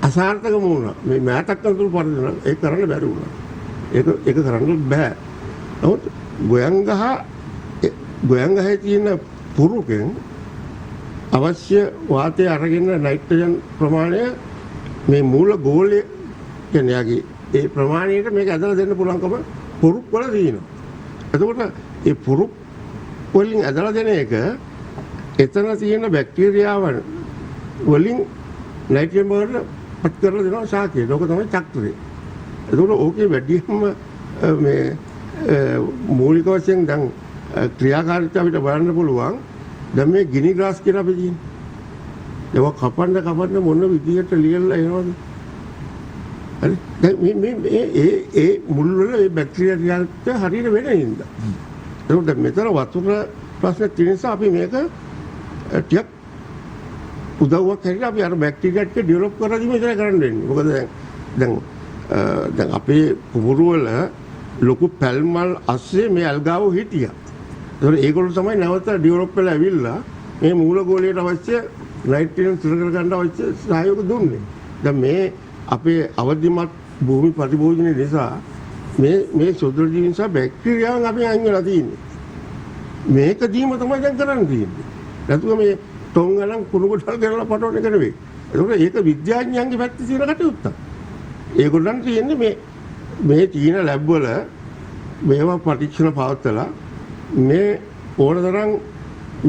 අසාර්ථක වුණා. මේ මෑතක් අතුරු පරිදින ඒක කරන්න බැරි වුණා. ඒක කරන්න බෑ. නමුත් ගොයන් ගහේ තියෙන පුරුකෙන් අවශ්‍ය වාතය අරගෙන නයිට්‍රජන් ප්‍රමාණය මේ මූල ගෝලයේ කියන්නේ යගේ ඒ ප්‍රමාණයට මේක ඇදලා දෙන්න පුළුවන්කම පුරුක් වල තියෙනවා. එතකොට ඒ පුරුක් වලින් ඇදලා දෙන එක එතන තියෙන බැක්ටීරියාවන් වලින් නයිට්‍රජන් වලට පත් කරලා දෙනවා ශාකයේ. ඒක තමයි චක්‍රය. එතකොට ඕකේ වැඩිම මේ මූලික වශයෙන් දැන් ක්‍රියාකාරීත්වය අපිට බලන්න පුළුවන්. දැන් මේ ගිනි ග්‍රාස් කියලා අපි කියන්නේ. ඒක කපන්න මොන විදියට ලියලා එනවද? හරි. දැන් මේ මුල් වල මේ බැක්ටීරියා ටික හරියට වෙන හින්දා. ඒකට මෙතන වතුර ප්‍රශ්න තියෙන නිසා අපි මේක ටිකක් උදව්වක් හැටියට අපි අර බැක්ටීරියා ටික ඩෙවලොප් කරලා දීම ඉතල කරන්න වෙන්නේ. මොකද දැන් අපේ කුඹුරු වල ලොකු පැල්මල් අස්සේ මේ ඇල්ගාව හිටියා. ඒගොල්ලෝ තමයි නැවත ඩෙවලොප් වෙලා ඇවිල්ලා මේ මූල ගෝලයට අවශ්‍ය නයිට්‍රජන් තිර කර ගන්න අවශ්‍ය සහයෝග දුන්නේ. දැන් මේ අපේ අවදිමත් භූමි ප්‍රතිභෝජනය නිසා මේ සුදුරු ජීවි නිසා බැක්ටීරියාවන් අපි අයින් වෙලා තියෙන්නේ. මේක දීම තමයි දැන් කරන්න තියෙන්නේ. නැතුව මේ ටොං ගණන් කුණු කොටල් කරලා පටවන එක නෙවෙයි. ඒක විද්‍යාඥයන්ගේ පැත්තේ තියෙන කටයුත්තක්. ඒගොල්ලන් තියෙන්නේ මේ චීන ලැබ් වල මේවා පරීක්ෂණ පවත්වලා මේ ඕනතරම්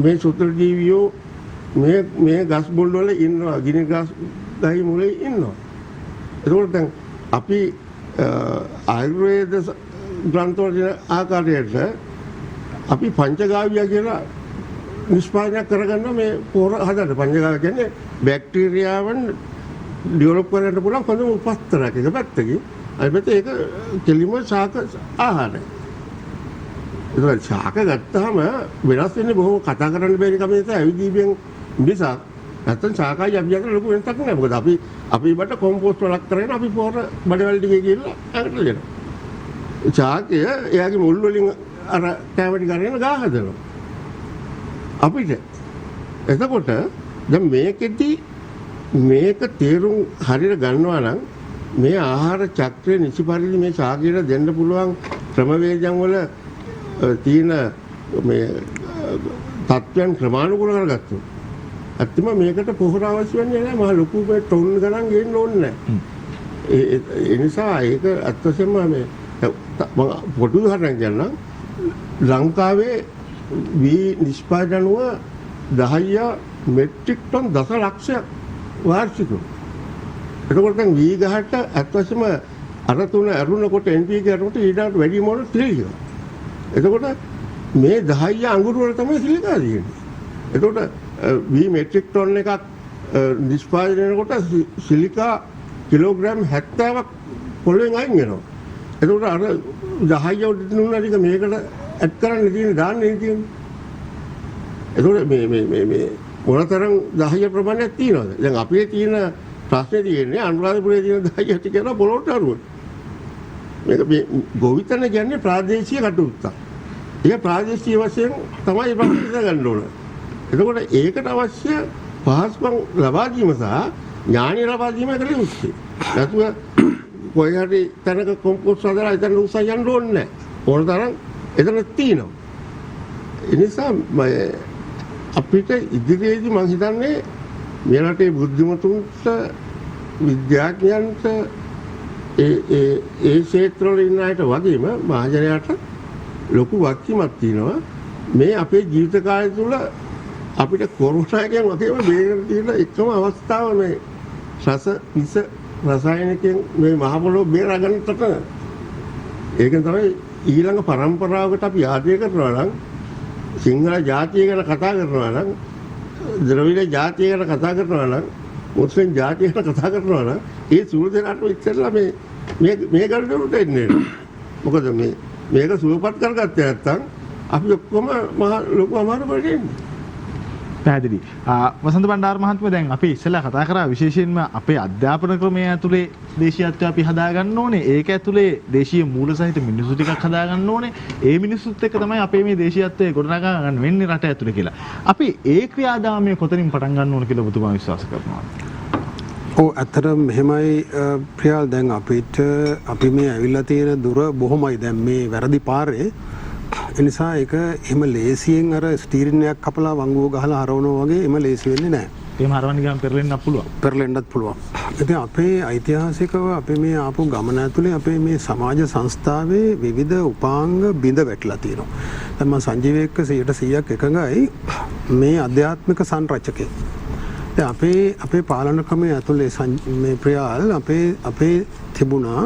මේ සුදුරු ජීවියෝ මේ ගස් බොල් වල ඉන්නවා. ගිනි ගස් ගහේ මුලේ ඉන්නවා. ඒකෝට දැන් අපි ආයුර්වේද ග්‍රන්ථවල ආකාරයට අපි පංචගාවිය කියලා නිෂ්පාදනය කරගන්න මේ පොර හදන්න. පංචගාවිය කියන්නේ බැක්ටීරියාවන් ඩෙවලොප් කරන්න පුළුවන් හොඳම උපස්තරයක්. එක පැත්තකින් අනිත් පැත්තේ ඒක කෙලිම ශාක ආහාරය. ඒක ශාක ගත්තාම වෙනස් වෙන්නේ බොහොම කතා කරන්න බැරි කම නිසා ඇවිදීබෙන් නිසා නැත්තම් ශාකයි අපි අතර ලොකු වෙනසක් නැහැ. මොකද අපි බට කොම්පෝස්ට් වලක් කරගෙන අපි පොර බඩවැල් ටිකේ ගිහලා අකට දෙනවා. ශාකය එයාගේ මුල් වලින් අර කැමටි කරගෙන ගහ හදනවා. අපිට එතකොට දැන් මේකෙදි මේක තේරුම් හරියට ගන්නවා නම් මේ ආහාර චක්‍රය නිසි පරිදි මේ ශාකයට දෙන්න පුළුවන් ක්‍රමවේදයන් වල තියෙන මේ තත්ත්වයන් ක්‍රමානුකූල කරගත්තොත් ඇත්තම මේකට පොහොර අවශ්‍ය වෙන්නේ නැහැ. මහ ලොකු මේ ටොන් ගණන් ගේන්න ඕනේ නැහැ. ඒ නිසා ඒක අත්‍යවශ්‍යම මේ පොඩි උදාහරණයක් ගන්නම්. ලංකාවේ වී නිෂ්පාදනව 10 මෙට්‍රික් ටන් දසලක්ෂයක් වාර්ෂිකව. එතකොට දැන් වී ගහට අත්‍යවශ්‍යම අර තුන අරුණකොට NPK අරුණට ඊටත් වැඩි මොන තියෙනවා. එතකොට මේ 10 අඟුරු වල තමයි සිලිකා තියෙන්නේ. එතකොට වී මෙට්‍රික් ටන් එකක් නිෂ්පාදනය වෙනකොට සිලිකා කිලෝග්‍රෑම් 70ක් පොළවෙන් අයින් වෙනවා. එතකොට අර 10 උඩින් උන ටික මේකට ඇඩ් කරන්න තියෙන දාන්නේ තියෙන්නේ. එතකොට මේ මොනතරම් 10 ප්‍රමාණයක් තියෙනවද? දැන් අපේ තියෙන ප්‍රශ්නේ තියෙන්නේ අනුරාධපුරයේ තියෙන 10 ටික කරලා පොළොවට අරුව. මේක ගොවිතැන කියන්නේ ප්‍රාදේශීය කටයුත්තක්. ඒක ප්‍රාදේශීය වශයෙන් තමයි ප්‍රතිශත ගන්න ඕන. එතකොට ඒකට අවශ්‍ය පහසුකම් ලබා දීම සහ ඥානය ලබා දීම කළ යුතුයි. නැතුව කොයි හරි තැනක කොම්පෝස්ට් හදලා එතන උසන් යන්න ඕනේ නැහැ. ඕන තරම් එතන තියෙනවා. ඒ නිසා අපිට ඉදිරියේදී මම හිතන්නේ මේ රටේ බුද්ධිමතුන්ට විද්‍යාඥයන්ට ඒ ක්ෂේත්‍රවල ඉන්න අයට වගේම මහජනයාට ලොකු වගකීමක් තියෙනවා මේ අපේ ජීවිත කාලය තුළ අපිට කොරෝනාවකින් වගේම බේරෙන්න තියෙන එකම අවස්ථාව මේ රස විස රසායනිකයෙන් මේ මහ පොළොව බේරගන්න තකන. ඒක තමයි ඊළඟ පරම්පරාවකට අපි ආදරය කරනවා නම් සිංහල ජාතිය ගැන කතා කරනවා නම් ද්‍රවිඩ ජාතිය ගැන කතා කරනවා නම් මුස්ලිම් ජාතිය ගැන කතා කරනවා නම් ඒ සුළු දෙනාට ඉස්සෙල්ලා මේ ගල්වලට එන්නේ. මොකද මේක සුවපත් කරගත්තේ නැත්නම් අපි ඔක්කොම මහ ලොකු අමාරුවකට එන්නේ. පැහැදිලි. වසන්ත බණ්ඩාර මහත්මයා දැන් අපි ඉස්සෙල්ලා කතා කරා විශේෂයෙන්ම අපේ අධ්‍යාපන ක්‍රමය ඇතුලේ දේශීයත්වය අපි හදාගන්න ඕනේ. ඒක ඇතුලේ දේශීය මූල සහිත මිනිසු ටිකක් හදාගන්න ඕනේ. ඒ මිනිස්සුත් එක්ක තමයි අපේ මේ දේශීයත්වය ගොඩනගා ගන්න වෙන්නේ රට ඇතුලේ කියලා. අපි ඒ ක්‍රියාදාමය කොතනින් පටන් ගන්න ඕන කියලා ඔබතුමා විශ්වාස කරනවා? ඔව් ඇත්තටම මෙහෙමයි ප්‍රියාල් දැන් අපි මේ ඇවිල්ලා තියෙන දුර බොහොමයි දැන් මේ වැරදි පාරේ එනිසා ඒක එහෙම ලේසියෙන් අර ස්ටීරින් එකක් කපලා වංගුව ගහලා හරවනවා වගේ එහෙම ලේසි වෙන්නේ නැහැ. එහෙම හරවන්න ගියාම පෙරලෙන්නත් පුළුවන්. පෙරලෙන්නත් පුළුවන්. ඉතින් අපේ ඓතිහාසිකව අපේ මේ ආපු ගමන ඇතුලේ අපේ මේ සමාජ සංස්ථාවේ විවිධ උපාංග බිඳ වැටලා තියෙනවා. දැන් මම සංජීව එක්ක 100% එකඟයි මේ අධ්‍යාත්මික සංරචකේ. දැන් අපේ පාලන ක්‍රමය ඇතුලේ මේ ප්‍රියාල් අපේ තිබුණා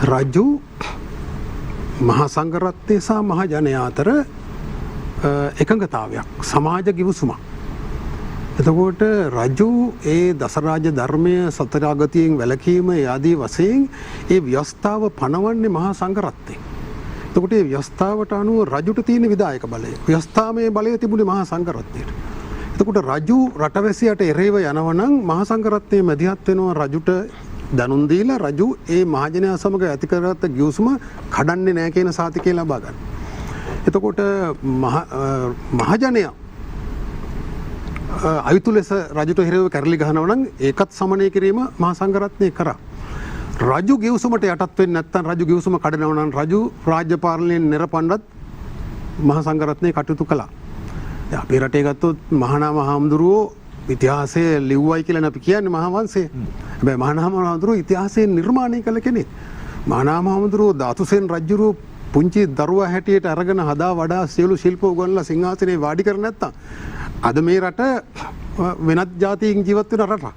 රජු මහා සංඝරත්නය සහ මහා ජනයා අතර එකඟතාවයක් සමාජ ගිවිසුමක්. එතකොට රජු ඒ දසරාජ ධර්මය සතරාගතියෙන් වැළකීම ආදී වශයෙන් ඒ ව්‍යවස්ථාව පනවන්නේ මහා සංඝරත්නයෙන්. එතකොට ඒ ව්‍යවස්ථාවට අනුව රජුට තියෙන විධායක බලය ව්‍යවස්ථාමේ බලය තිබුණේ මහා සංඝරත්නයට. එතකොට රජු රටවැසියට එරෙහිව යනවා නම් මහා සංඝරත්නයේ මැදිහත් වෙනවා රජුට දැනුම් දීලා රජු ඒ මහජනයා සමග ඇති කරගත්ත ගිවිසුම කඩන්නේ නැහැ කියන සාතිකය ලබා ගන්න. එතකොට මහජනයා අයුතු ලෙස රජුට හිරව කැරලි ගහනවා නම් ඒකත් සමනය කිරීම මහා සංඝරත්නය කරා. රජු ගිවිසුමට යටත් වෙන්නේ නැත්නම් රජු ගිවිසුම කඩනවා නම් රජු රාජ්‍ය පාලනයෙන් නිරපන්නත් මහා සංඝරත්නය කටයුතු කළා. දැන් අපේ රටේ ගත්තොත් මහානාම හාමුදුරුවෝ ඉතිහාසය ලිව්වයි කියලා අපි කියන්නේ මහා වංශය. හැබැයි මහානාම හාමුදුරුවෝ ඉතිහාසයෙන් නිර්මාණය කළ කෙනෙක්. මහානාම හාමුදුරුවෝ ධාතුසේන රජුරුවෝ පුංචි දරුවා හැටියට අරගෙන හදා වඩා සියලු ශිල්ප උගන්වලා සිංහාසනේ වාඩි කර නැත්තම් අද මේ රට වෙනත් ජාතියකින් ජීවත් වෙන රටක්.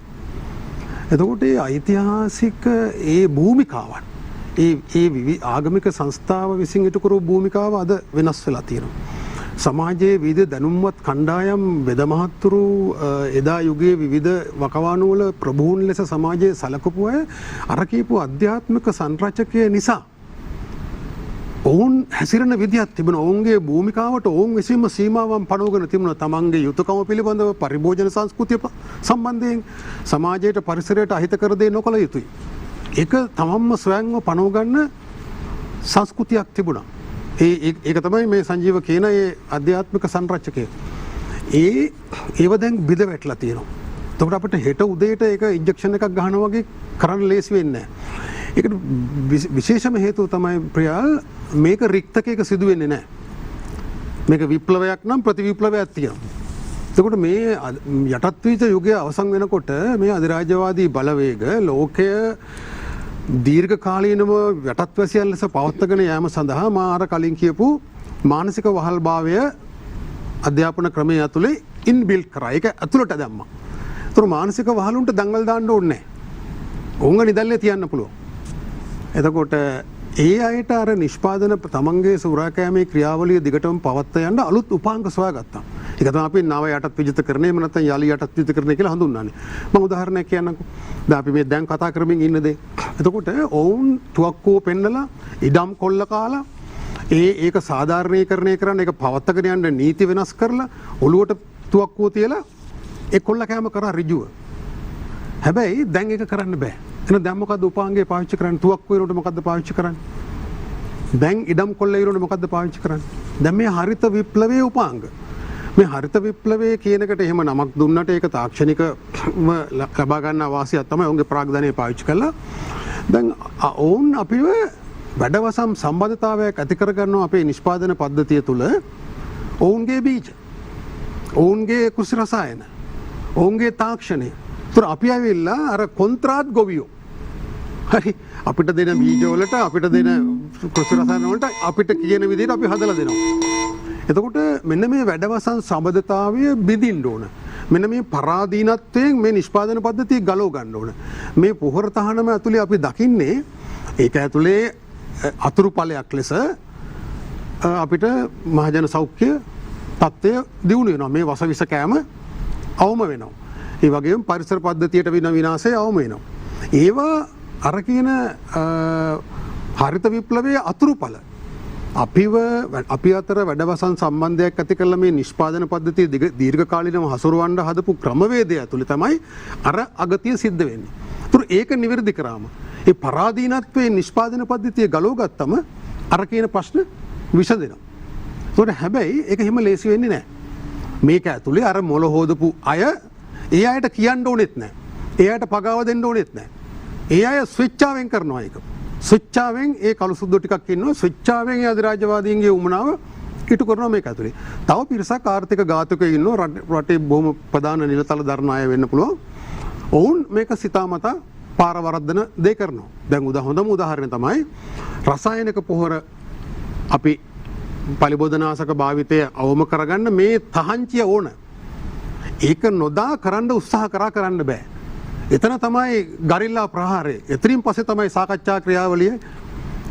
එතකොට ඒ ඓතිහාසික ඒ භූමිකාවන් ඒ ආගමික සංස්ථාව විසින් ඉටු කරපු භූමිකාව අද වෙනස් වෙලා තියෙනවා. සමාජයේ විවිධ දැනුම්වත් කණ්ඩායම් වෙදමහත්තුරු එදා යුගයේ විවිධ වකවානුවල ප්‍රභූන් ලෙස සමාජයේ සලකපු අය අර කියපු අධ්‍යාත්මික සංරචකය නිසා ඔවුන් හැසිරෙන විදිහක් තිබුණා. ඔවුන්ගේ භූමිකාවට ඔවුන් විසින්ම සීමාවන් පනවගෙන තිබුණා. තමන්ගේ යුතුයකම පිළිබඳව පරිභෝජන සංස්කෘතිය සම්බන්ධයෙන් සමාජයට පරිසරයට අහිතකර දේ නොකළ යුතුයි. ඒක තමන්ම ස්වයංව පනව ගන්න සංස්කෘතියක් තිබුණා. ඒක තමයි මේ සංජීව කියන ඒ අධ්‍යාත්මික සංරචකය. ඒව දැන් බිඳ වැටලා තියෙනවා. එතකොට අපිට හෙට උදේට ඒක ඉන්ජෙක්ෂන් එකක් ගහනවා වගේ කරන්න ලේසි වෙන්නේ නැහැ. ඒකට විශේෂම හේතුව තමයි ප්‍රියාල් මේක රික්තකයක සිදු වෙන්නේ නැහැ. මේක විප්ලවයක් නම් ප්‍රතිවිප්ලවයක් තියෙනවා. එතකොට මේ යටත් වීච යුගය අවසන් වෙනකොට මේ අධිරාජ්‍යවාදී බලවේග ලෝකය දීර්ඝ කාලීනව යටත්වැසියන් ලෙස පවත්වාගෙන යාම සඳහා මා අර කලින් කියපු මානසික වහල්භාවය අධ්‍යාපන ක්‍රමය ඇතුලේ ඉන්බිල්ට් කරා. ඒක ඇතුළට දැම්මා. ඒතර මානසික වහලුන්ට දඟල් දාන්න ඕනේ නැහැ. උංග නිදල්ලේ තියන්න පුළුවන්. එතකොට ඒ අයට අර නිෂ්පාදන තමන්ගේ සුරාකෑමේ ක්‍රියාවලිය දිගටම පවත්වා යන්න අලුත් උපාංග සොයාගත්තා. ඒක තමයි අපි නව යටත් විජිතකරණය එහෙම නැත්නම් යලි යටත් විජිතකරණය කියලා හඳුන්වන්නේ. මම උදාහරණයක් කියන්නම්කෝ. දැන් අපි මේ දැන් කතා කරමින් ඉන්න දේ. එතකොට ඔවුන් තුවක්කුව පෙන්නලා ඉඩම් කොල්ල කාලා ඒක සාධාරණීකරණය කරන්න ඒක පවත්වාගෙන යන්න නීති වෙනස් කරලා ඔළුවට තුවක්කුව තියලා ඒ කොල්ල කෑම කරා ඍජුව. හැබැයි දැන් ඒක කරන්න බෑ. එහෙනම් දැන් මොකද්ද උපාංගය පාවිච්චි කරන්නේ? තුවක්කුව වලට මොකද්ද පාවිච්චි කරන්නේ? දැන් ඉඩම් කොල්ල වලට මොකද්ද පාවිච්චි කරන්නේ? දැන් මේ හරිත විප්ලවයේ උපාංග. මේ හරිත විප්ලවයේ කියන එකට එහෙම නමක් දුන්නට ඒක තාක්ෂණිකව ලබා ගන්න වාසියක් තමයි ඔවුන්ගේ ප්‍රාග්ධනය පාවිච්චි කළා. දැන් ඔවුන් අපිව වැඩවසම් සම්බන්ධතාවයක් ඇති කරගන්නවා අපේ නිෂ්පාදන පද්ධතිය තුළ. ඔවුන්ගේ බීජ, ඔවුන්ගේ කෘෂි රසායන, ඔවුන්ගේ තාක්ෂණය. ඒතර අපි ඇවිල්ලා අර කොන්ත්‍රාත් ගොවියෝ. හරි අපිට දෙන බීජ වලට අපිට දෙන කෘෂි රසායන වලට අපිට කියන විදිහට අපි හදලා දෙනවා. එතකොට මෙන්න මේ වැඩවසන් සබඳතාවය බිඳින්න ඕන. මෙන්න මේ පරාදීනත්වයෙන් මේ නිෂ්පාදන පද්ධතිය ගලව ගන්න ඕන. මේ පොහොර තහනම ඇතුලේ අපි දකින්නේ ඒක ඇතුලේ අතුරු ඵලයක් ලෙස අපිට මහජන සෞඛ්‍ය තත්ත්වය දියුණු වෙනවා. මේ වසවිස කෑම අවම වෙනවා. ඒ වගේම පරිසර පද්ධතියට වෙන විනාශය අවම වෙනවා. ඒවා අර කියන හරිත විප්ලවයේ අතුරුඵල අපි අතර වැඩවසන් සම්බන්ධයක් ඇති කරලා මේ නිෂ්පාදන පද්ධතිය දීර්ඝ කාලීනව හසුරවන්න හදපු ක්‍රමවේදය ඇතුළේ තමයි අර අගතිය සිද්ධ වෙන්නේ. ඒතර ඒක නිවැරදි කරාම ඒ පරාදීනත්වයේ නිෂ්පාදන පද්ධතිය ගලව ගත්තම අර කියන ප්‍රශ්න විසඳෙනවා. ඒතර හැබැයි ඒක එහෙම ලේසි වෙන්නේ නැහැ. මේක ඇතුලේ අර මොළ හොදපු අය ඒ අයට කියන්න ඕනෙත් නැහැ. ඒ අයට පගාව දෙන්න ඕනෙත් නැහැ. ඒ අය ස්විච්චාවෙන් කරනවා ඒක. ස්විච්චාවෙන් ඒ කළු සුද්දෝ ටිකක් ඉන්නවා. ස්විච්චාවෙන් ඒ අධිරාජ්‍යවාදීන්ගේ උමනාව ඉටු කරනවා මේක ඇතුලේ. තව පිරිසක් ආර්ථික ඝාතකයෝ ඉන්නවා. රටේ බොහොම ප්‍රධාන නිලතල දරන අය වෙන්න පුළුවන්. ඔවුන් මේක සිතාමතා පාර වරද්දන දේ කරනවා. දැන් හොඳම උදාහරණය තමයි රසායනික පොහොර අපි පලිබෝධනාශක භාවිතය අවම කරගන්න මේ තහංචිය ඕන. ඒක නොදා කරන්න උත්සාහ කරන්න බෑ. එතන තමයි ගරිල්ලා ප්‍රහාරය. එතනින් පස්සේ තමයි සාකච්ඡා ක්‍රියාවලිය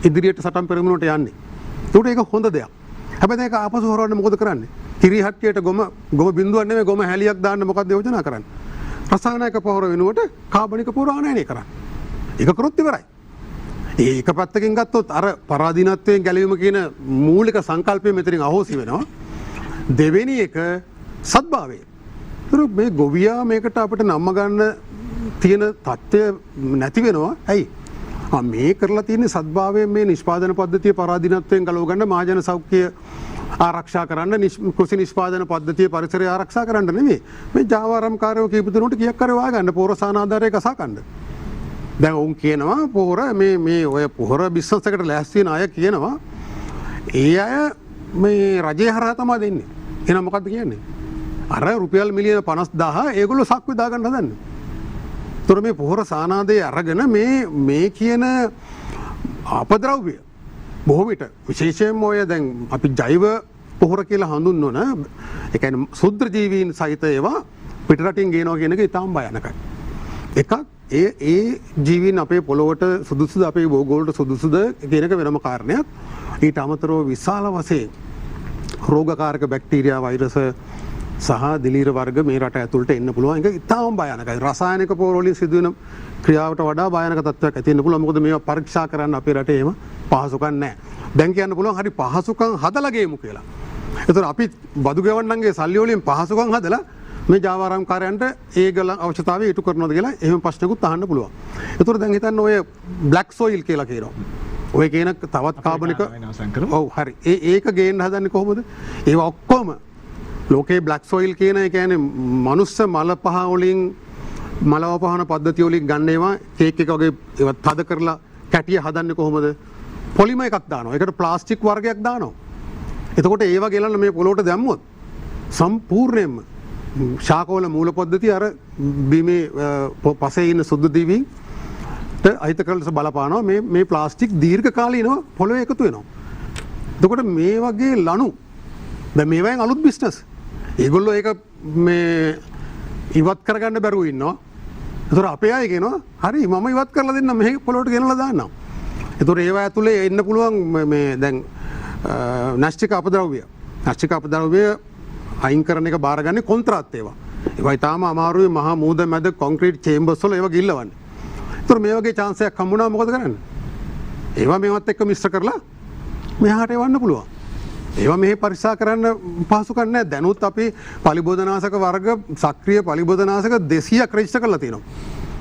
ඉදිරියට සටන් පෙරමුණට යන්නේ. ඒකට ඒක හොඳ දෙයක්. හැබැයි ඒක ආපසු හොරවන්න මොකද කරන්නේ? කිරි හට්ටියට ගොම බිඳුවක් නෙමෙයි ගොම හැලියක් දාන්න මොකද යෝජනා කරන්නේ? රසායනික පොහොර වෙනුවට කාබනික පොහොර ආනයනය කරන්නේ. ඒක කරොත් ඉවරයි. ඒක පැත්තකින් ගත්තොත් අර පරාදීනත්වයෙන් ගැලවීම කියන මූලික සංකල්පය මෙතනින් අහෝසි වෙනවා. දෙවෙනි එක සද්භාවය. මේ ගොවියා මේකට අපිට නම්ම ගන්න තියෙන තත්ත්වය නැති වෙනවා. ඇයි? මේ කරලා තියෙන සද්භාවයෙන් මේ නිෂ්පාදන පද්ධතිය පරාදීනත්වයෙන් ගලව ගන්න මහජන සෞඛ්‍ය ආරක්ෂා කරන්න කෘෂි නිෂ්පාදන පද්ධතිය පරිසරය ආරක්ෂා කරන්න නෙමෙයි. මේ ජාවාරම්කාරයෝ කීප දෙනෙකුට කීයක් කර වා ගන්න පොරසාන ආධාරය කසා ගන්න. දැන් උන් කියනවා පොහොර මේ ඔය පොහොර බිස්නස් එකට ලෑස්ති වෙන අය කියනවා ඒ අය මේ රජය හරහා තමයි දෙන්නේ. එහෙනම් මොකද්ද කියන්නේ? අර රුපියල් මිලියන 50000 ඒගොල්ලෝ සක්විය දාගන්න හදන්නේ. ඒතර මේ පොහොර සානාදේ අරගෙන මේ කියන අපද්‍රව්‍ය බොහෝ විට විශේෂයෙන්ම ඔය දැන් අපි ජෛව පොහොර කියලා හඳුන්වන ඒ කියන්නේ සුද්ධ ජීවීන් සහිත ඒවා පිටරටින් ගේනවා කියන එක ඉතාම භයානකයි. එකක් ඒ ජීවීන් අපේ පොළොවට සුදුසුද අපේ භූගෝලයට සුදුසුද කියන එක වෙනම කාරණයක්. ඊට අමතරව විශාල වශයෙන් රෝගකාරක බැක්ටීරියා වෛරස සහ දිලීර වර්ග මේ රට ඇතුළට එන්න පුළුවන්. ඒක ඉතාම භයානකයි. රසායනික පොහොර වලින් සිදුවෙන ක්‍රියාවට වඩා භයානක තත්ත්වයක් ඇති වෙන්න පුළුවන්. මොකද මේවා පරීක්ෂා කරන්න අපේ රටේ එහෙම පහසුකම් නැහැ. දැන් කියන්න පුළුවන් හරි පහසුකම් හදලා ගේමු කියලා. ඒතර අපි බදු ගෙවන්නන්ගේ සල්ලි වලින් පහසුකම් හදලා මේ ජාවාරම්කාරයන්ට ඒගොල්ලන් අවශ්‍යතාවය ඉටු කරනවද කියලා එහෙම ප්‍රශ්නකුත් අහන්න පුළුවන්. ඒතර දැන් හිතන්න ඔය බ්ලැක් සොයිල් කියලා කියනවා. ඔය කියන තවත් කාබනික ඔව් හරි. ඒක ගේන්න හදන්නේ කොහොමද? ඒවා ඔක්කොම ලෝකේ බ්ලැක් සොයිල් කියන ඒ කියන්නේ මනුස්ස මල පහ වලින් මලව පහන පද්ධතිය වලින් ගන්න ඒවා කේක් එක වගේ ඒවත් තද කරලා කැටිය හදන්නේ කොහොමද? පොලිමර් එකක් දානවා. ඒකට ප්ලාස්ටික් වර්ගයක් දානවා. එතකොට ඒවා ගෙලන්න මේ පොළොවට දැම්මොත් සම්පූර්ණයෙන්ම ශාකවල මූල පද්ධතිය අර බිමේ පසේ ඉන්න සුදු දිවීන්ට අහිත කරලා බලපානවා. මේ ප්ලාස්ටික් දීර්ඝ කාලීනව පොළොවේ එකතු වෙනවා. එතකොට මේ වගේ ලණු දැන් මේවෙන් අලුත් බිස්නස්. ඒගොල්ලෝ ඒක මේ ඉවත් කරගන්න බැරුව ඉන්නවා. ඒතර අපේ අය කියනවා හරි මම ඉවත් කරලා දෙන්නම් මෙහි පොළොවට ගෙනලා දාන්නම්. ඒතර ඒවා ඇතුලේ එන්න පුළුවන් මේ දැන් න්‍යෂ්ටික අපද්‍රව්‍ය. න්‍යෂ්ටික අපද්‍රව්‍ය අයින් කරන එක බාරගන්නේ කොන්ත්‍රාත් ඒවා. ඒවා ඊටාම අමාරුයි මහා මූද මැද කොන්ක්‍රීට් චේම්බර්ස් වල ඒවා ගිල්ලවන්නේ. ඒතර මේ වගේ chance එකක් හම්බුණා මොකද කරන්නේ? ඒවා මේවත් එක්ක මිශ්‍ර කරලා මෙහාට එවන්න පුළුවන්. ඒවා මෙහි පරික්ෂා කරන්න පහසුකම් නැහැ. දැනුත් අපි පලිබෝධනාශක වර්ග සක්‍රීය පලිබෝධනාශක 200ක් රෙජිස්ටර් කරලා තියෙනවා.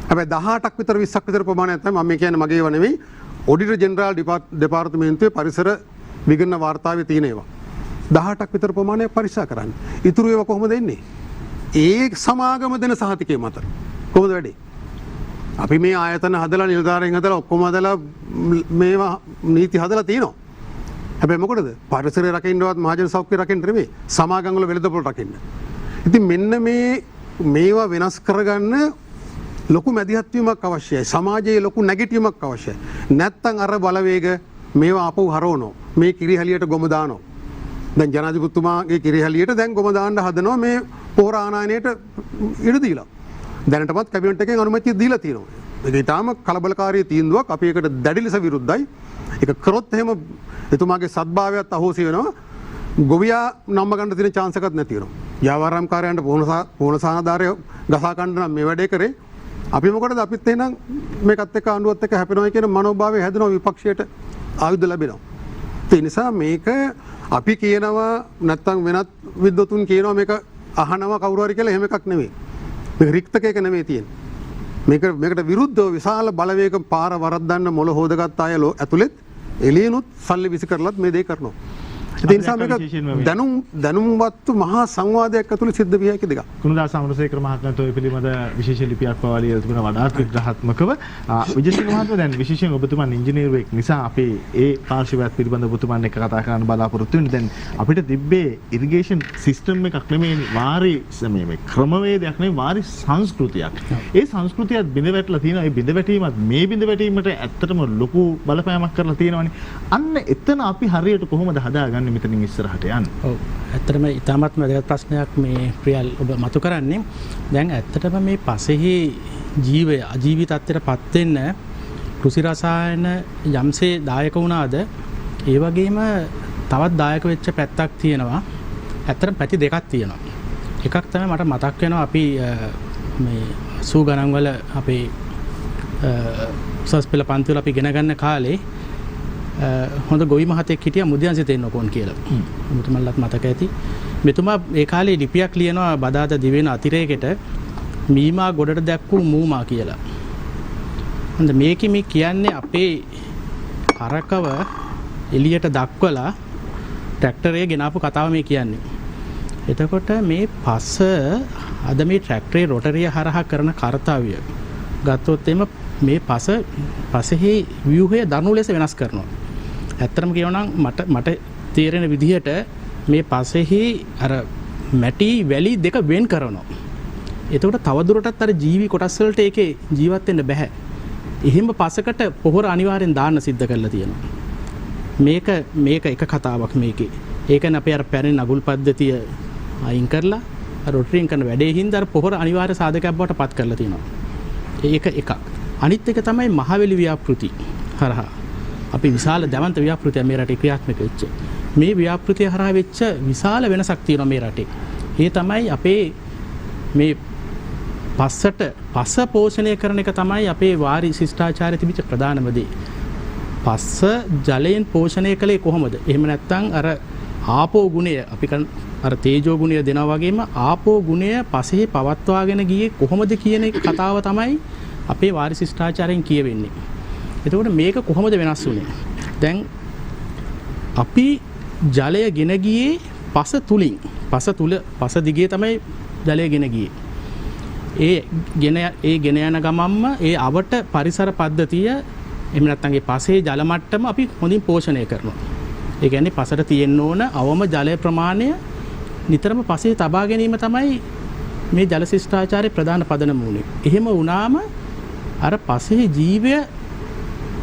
හැබැයි 18ක් විතර 20ක් විතර ප්‍රමාණයක් තමයි මම කියන්නේ මගේ ඒවා නෙවෙයි. ඔඩිටර් ජෙනරාල් දෙපාර්තමේන්තුවේ පරිසර විගණන වාර්තාවේ තියෙන ඒවා. 18ක් විතර ප්‍රමාණයක් පරික්ෂා කරන්න. ඉතුරු ඒවා කොහොමද එන්නේ? ඒ සමාගම දෙන සහතිකය මත. කොහොමද වැඩේ? අපි මේ ආයතන හදලා නිලධාරීන් හදලා ඔක්කොම හදලා මේවා නීති හදලා තියෙනවා. හැබැයි මොකටද? පරිසරය රකින්නවත් මහජන සෞඛ්‍ය රකින්න නෙමෙයි. සමාගම් වල වෙළඳපොළ රකින්න. ඉතින් මෙන්න මේවා වෙනස් කරගන්න ලොකු මැදිහත් වීමක් අවශ්‍යයි. සමාජයේ ලොකු නැගිටීමක් අවශ්‍යයි. නැත්තම් අර බලවේග මේවා අපව හරවනවා. මේ කිරිහැලියට ගොම දානවා. දැන් ජනාධිපතිතුමාගේ කිරිහැලියට දැන් ගොම දාන්න හදනවා මේ පොහොර ආනයනයට ඉඩ දීලා. දැනටමත් කැබිනට් එකෙන් අනුමැතිය දීලා තියෙනවා. ඒක ඊටාම කලබලකාරී තීන්දුවක්. අපි ඒකට දැඩි ලෙස විරුද්ධයි. ඒක කරොත් එහෙම එතුමාගේ සත්භාවයත් අහෝසි වෙනවා. ගොවියා නම්ම ගන්න තියෙන chance එකක් නැති වෙනවා. යාවාරම්කාරයන්ට පොහොන සානාධාරය ගසා ගන්න නම් මේ වැඩේ කරේ. අපි මොකටද අපිත් එහෙනම් මේකත් එක්ක ආණ්ඩුවත් එක්ක හැපෙනවා කියන මනෝභාවය හැදෙනවා විපක්ෂයට ආයුධ ලැබෙනවා. ඒ නිසා මේක අපි කියනවා නැත්තම් වෙනත් විද්වතුන් කියනවා මේක අහනවා කවුරු හරි කියලා එහෙම එකක් නෙවෙයි. මේක රික්තකයක නෙවෙයි තියෙන්නේ. මේකට විරුද්ධව විශාල බලවේග පාර වරද්දන්න මොළ හොදගත් අය ඇතුළෙත් එළියනොත් සල්ලි විසි කරලත් මේ දේ කරනවා. ඒ නිසා මේක දැනුම්වත්තු මහා සංවාදයක් ඇතුළේ සිද්ධ විය හැකි දෙකක්. කුණදාස අමරසේකර මහත්මයාට ඔය පිළිබඳ විශේෂ ලිපියක් පවාලිය තිබුණා වඩාත් විග්‍රහාත්මකව. විජේසිංහ මහත්මයා දැන් විශේෂයෙන් ඔබතුමන් ඉංජිනේරුවෙක් නිසා අපි ඒ පාර්ශවයත් පිළිබඳව ඔබතුමන් එක්ක කතා කරන්න බලාපොරොත්තු වෙන්නේ. දැන් අපිට තිබ්බේ ඉරිගේෂන් සිස්ටම් එකක් නෙමෙයි වාරි මේ ක්‍රමවේදයක් නෙමෙයි වාරි සංස්කෘතියක්. ඒ සංස්කෘතියත් බිඳ වැටලා තියෙනවා. ඒ බිඳ වැටීමත් මේ බිඳ වැටීමට ඇත්තටම ලොකු බලපෑමක් කරලා තියෙනවානේ. අන්න එතන අපි හරියට කොහොමද හදාගන්නේ මෙතනින් ඉස්සරහට යන්නේ? ඔව්. ඇත්තටම ඉතාමත්ම වැදගත් ප්‍රශ්නයක් මේ ප්‍රියල් ඔබ මතු කරන්නේ. දැන් ඇත්තටම මේ පසෙහි ජීවය අජීවී තත්ත්වයට පත් වෙන්න කෘෂි රසායන යම්සේ දායක වුණාද ඒ වගේම තවත් දායක වෙච්ච පැත්තක් තියෙනවා. ඇත්තටම පැති දෙකක් තියෙනවා. එකක් තමයි මට මතක් වෙනවා අපි මේ 80 ගණන් වල අපේ උසස් පෙළ පන්ති වල අපි ඉගෙන ගන්න කාලේ හොඳ ගොවි මහතෙක් හිටියා මුදියන්සේ තෙන්නකෝන් කියලා. මුතුමල්ලත් මතක ඇති. මෙතුමා ඒ කාලේ ලිපියක් ලියනවා බදාදා දිවෙන අතිරේකෙට මීමා ගොඩට දැක්වූ මූමා කියලා. හොඳ මේකෙ මේ කියන්නේ අපේ කරකව එළියට දක්වලා ට්‍රැක්ටරේ ගෙනාපු කතාව මේ කියන්නේ. එතකොට මේ පස්ස අද මේ ට්‍රැක්ටරේ රොටරිය හරහා කරන කාර්යය ගත්තොත් එimhe මේ පසෙහි ව්‍යුහය දරුණු ලෙස වෙනස් කරනවා. ඇත්තටම කියනවා නම් මට තේරෙන විදිහට මේ පසෙහි අර මැටි වැලි දෙක වෙන් කරනවා. එතකොට තවදුරටත් අර ජීවි කොටස් වලට ඒකේ ජීවත් වෙන්න බෑ. එහෙම පසකට පොහොර අනිවාර්යෙන් දාන්න සිද්ධ කරලා තියෙනවා. මේක එක කතාවක් මේකේ. ඒකනේ අපේ අර පැරණි නගුල් පද්ධතිය අයින් කරලා අර රොටරින් කරන වැඩේ හින්දා අර පොහොර අනිවාර්ය සාධකයක් බවට පත් කරලා තියෙනවා. ඒක එකක්. අනිත් එක තමයි මහවැලි ව්‍යාපෘති හරහා අපි විශාල දැවන්ත ව්‍යාපෘතිය මේ රටේ ක්‍රියාත්මක වෙච්ච. මේ ව්‍යාපෘතිය හරහා වෙච්ච විශාල වෙනසක් තියෙනවා මේ රටේ. ඒ තමයි අපේ මේ පස්ස පෝෂණය කරන එක තමයි අපේ වාරි ශිෂ්ටාචාරයේ තිබිච්ච ප්‍රධානම දේ. පස්ස ජලයෙන් පෝෂණය කළේ කොහොමද? එහෙම නැත්නම් අර ආපෝ ගුණය අපි අර තේජෝ ගුණය දෙනවා වගේම ආපෝ ගුණය පසෙහි පවත්වාගෙන ගියේ කොහොමද කියන කතාව තමයි අපේ වාරි ශිෂ්ටාචාරයෙන් කියවෙන්නේ. එතකොට මේක කොහොමද වෙනස් වුනේ? දැන් අපි ජලය ගෙන ගියේ පස තුලින්. පස දිගේ තමයි ජලය ගෙන ගියේ. ඒ ගෙන යන ගමන්ම ඒ අවට පරිසර පද්ධතිය එහෙම නැත්නම් ඒ පසේ ජල මට්ටම අපි හොඳින් පෝෂණය කරනවා. ඒ කියන්නේ පසට තියෙන්න ඕන අවම ජල ප්‍රමාණය නිතරම පසේ තබා ගැනීම තමයි මේ ජල ශිෂ්ටාචාරයේ ප්‍රධාන පදනම වුනේ. එහෙම වුණාම අර පසේ ජීවය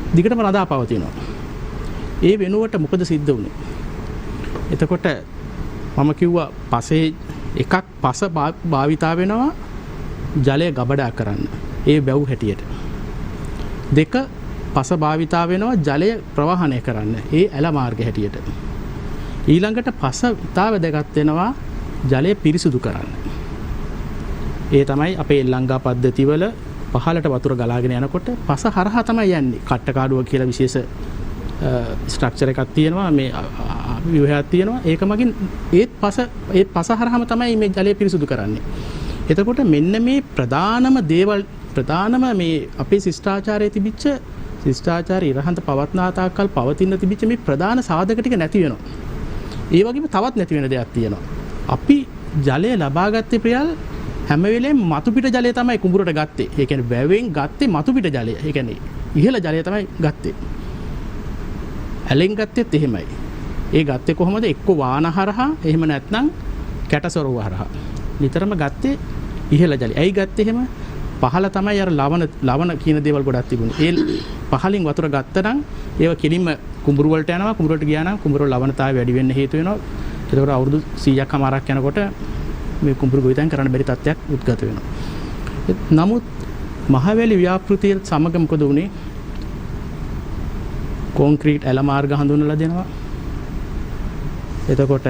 දිගටම රඳා පවතිනවා. ඒ වෙනුවට මොකද සිද්ධ වුනේ? එතකොට මම කිව්වා පසේ එකක් පස භාවිතා වෙනවා ජලය ගබඩා කරන්න. ඒ වැව් හැටියට. දෙක පස භාවිතා වෙනවා ජලය ප්‍රවාහනය කරන්න. ඒ ඇල මාර්ග හැටියට. ඊළඟට පස ඉතාම වැදගත් වෙනවා ජලය පිරිසුදු කරන්න. ඒ තමයි අපේ ලංගා පද්ධතිවල පහළට වතුර ගලාගෙන යනකොට පස හරහා තමයි යන්නේ. කට්ටකාඩුව කියලා විශේෂ ස්ට්‍රක්චර් එකක් තියෙනවා. මේ ව්‍යුහයක් තියෙනවා. ඒක මගින් ඒත් පස හරහාම තමයි මේ ජලය පිරිසුදු කරන්නේ. එතකොට මෙන්න මේ ප්‍රධානම මේ අපේ ශිෂ්ටාචාරයේ තිබිච්ච ශිෂ්ටාචාරය ඉරහන්ත පවත්නා තාක්කල් පවතින තිබිච්ච මේ ප්‍රධාන සාධක ටික නැති වෙනවා. ඒ වගේම තවත් නැති වෙන දෙයක් තියෙනවා. අපි ජලය ලබා ගත්තේ ප්‍රියල් හැම වෙලේම මතු පිට ජලය තමයි කුඹුරට ගත්තේ. ඒ කියන්නේ වැවෙන් ගත්තේ මතු පිට ජලය. ඒ කියන්නේ ඉහළ ජලය තමයි ගත්තේ. ඇලෙන් ගත්තෙත් එහෙමයි. ඒ ගත්තේ කොහොමද? එක්ක වාන හරහා එහෙම නැත්නම් කැටසොරුව හරහා. නිතරම ගත්තේ ඉහළ ජලය. ඇයි ගත්තේ එහෙම? පහළ තමයි අර ලවණ කියන දේවල් ගොඩක් තිබුණේ. ඒ පහලින් වතුර ගත්තනම් ඒව කෙලින්ම කුඹුරු වලට යනවා. කුඹුරට ගියා නම් කුඹුර ලවණතාවය වැඩි වෙන්න හේතු වෙනවා. එතකොට අවුරුදු 100ක් හමාරක් යනකොට මේ කුඹුරු ගොවිතැන් කරන්න බැරි තත්ත්වයක් උද්ගත වෙනවා. නමුත් මහවැලි ව්‍යාපෘතිය සමග මොකද වුනේ? කොන්ක්‍රීට් ඇල මාර්ග හඳුන්වලා දෙනවා. එතකොට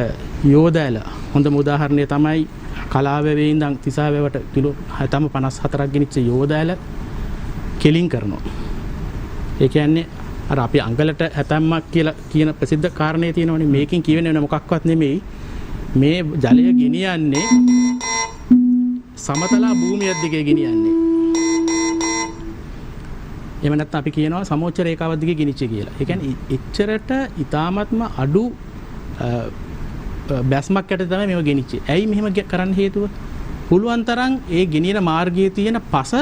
යෝධ ඇල හොඳම උදාහරණය තමයි කලාවැවේ ඉඳන් තිසාවැවට කිලෝ 54ක් ගෙනිච්ච යෝධ ඇල කෙලින් කරනවා. ඒ කියන්නේ අර අපි අඟලට 70ක් කියලා කියන ප්‍රසිද්ධ කාරණේ තියෙනවනේ. මේකෙන් කියවෙන්නේ වෙන මොකක්වත් නෙමෙයි. මේ ජලය ගෙනියන්නේ සමතලා භූමියක් දිගේ ගෙනියන්නේ. එහෙම නැත්නම් අපි කියනවා සමෝච්ච රේඛාවක් දිගේ ගෙනිච්ච කියලා. ඒ කියන්නේ එච්චරට ඊ타ත්ම අඩු බැස්මක් යට තමයි මේව ගෙනිච්චේ. ඇයි මෙහෙම කරන්න හේතුව? පුළුවන් තරම් ඒ ගෙනියන මාර්ගයේ තියෙන පස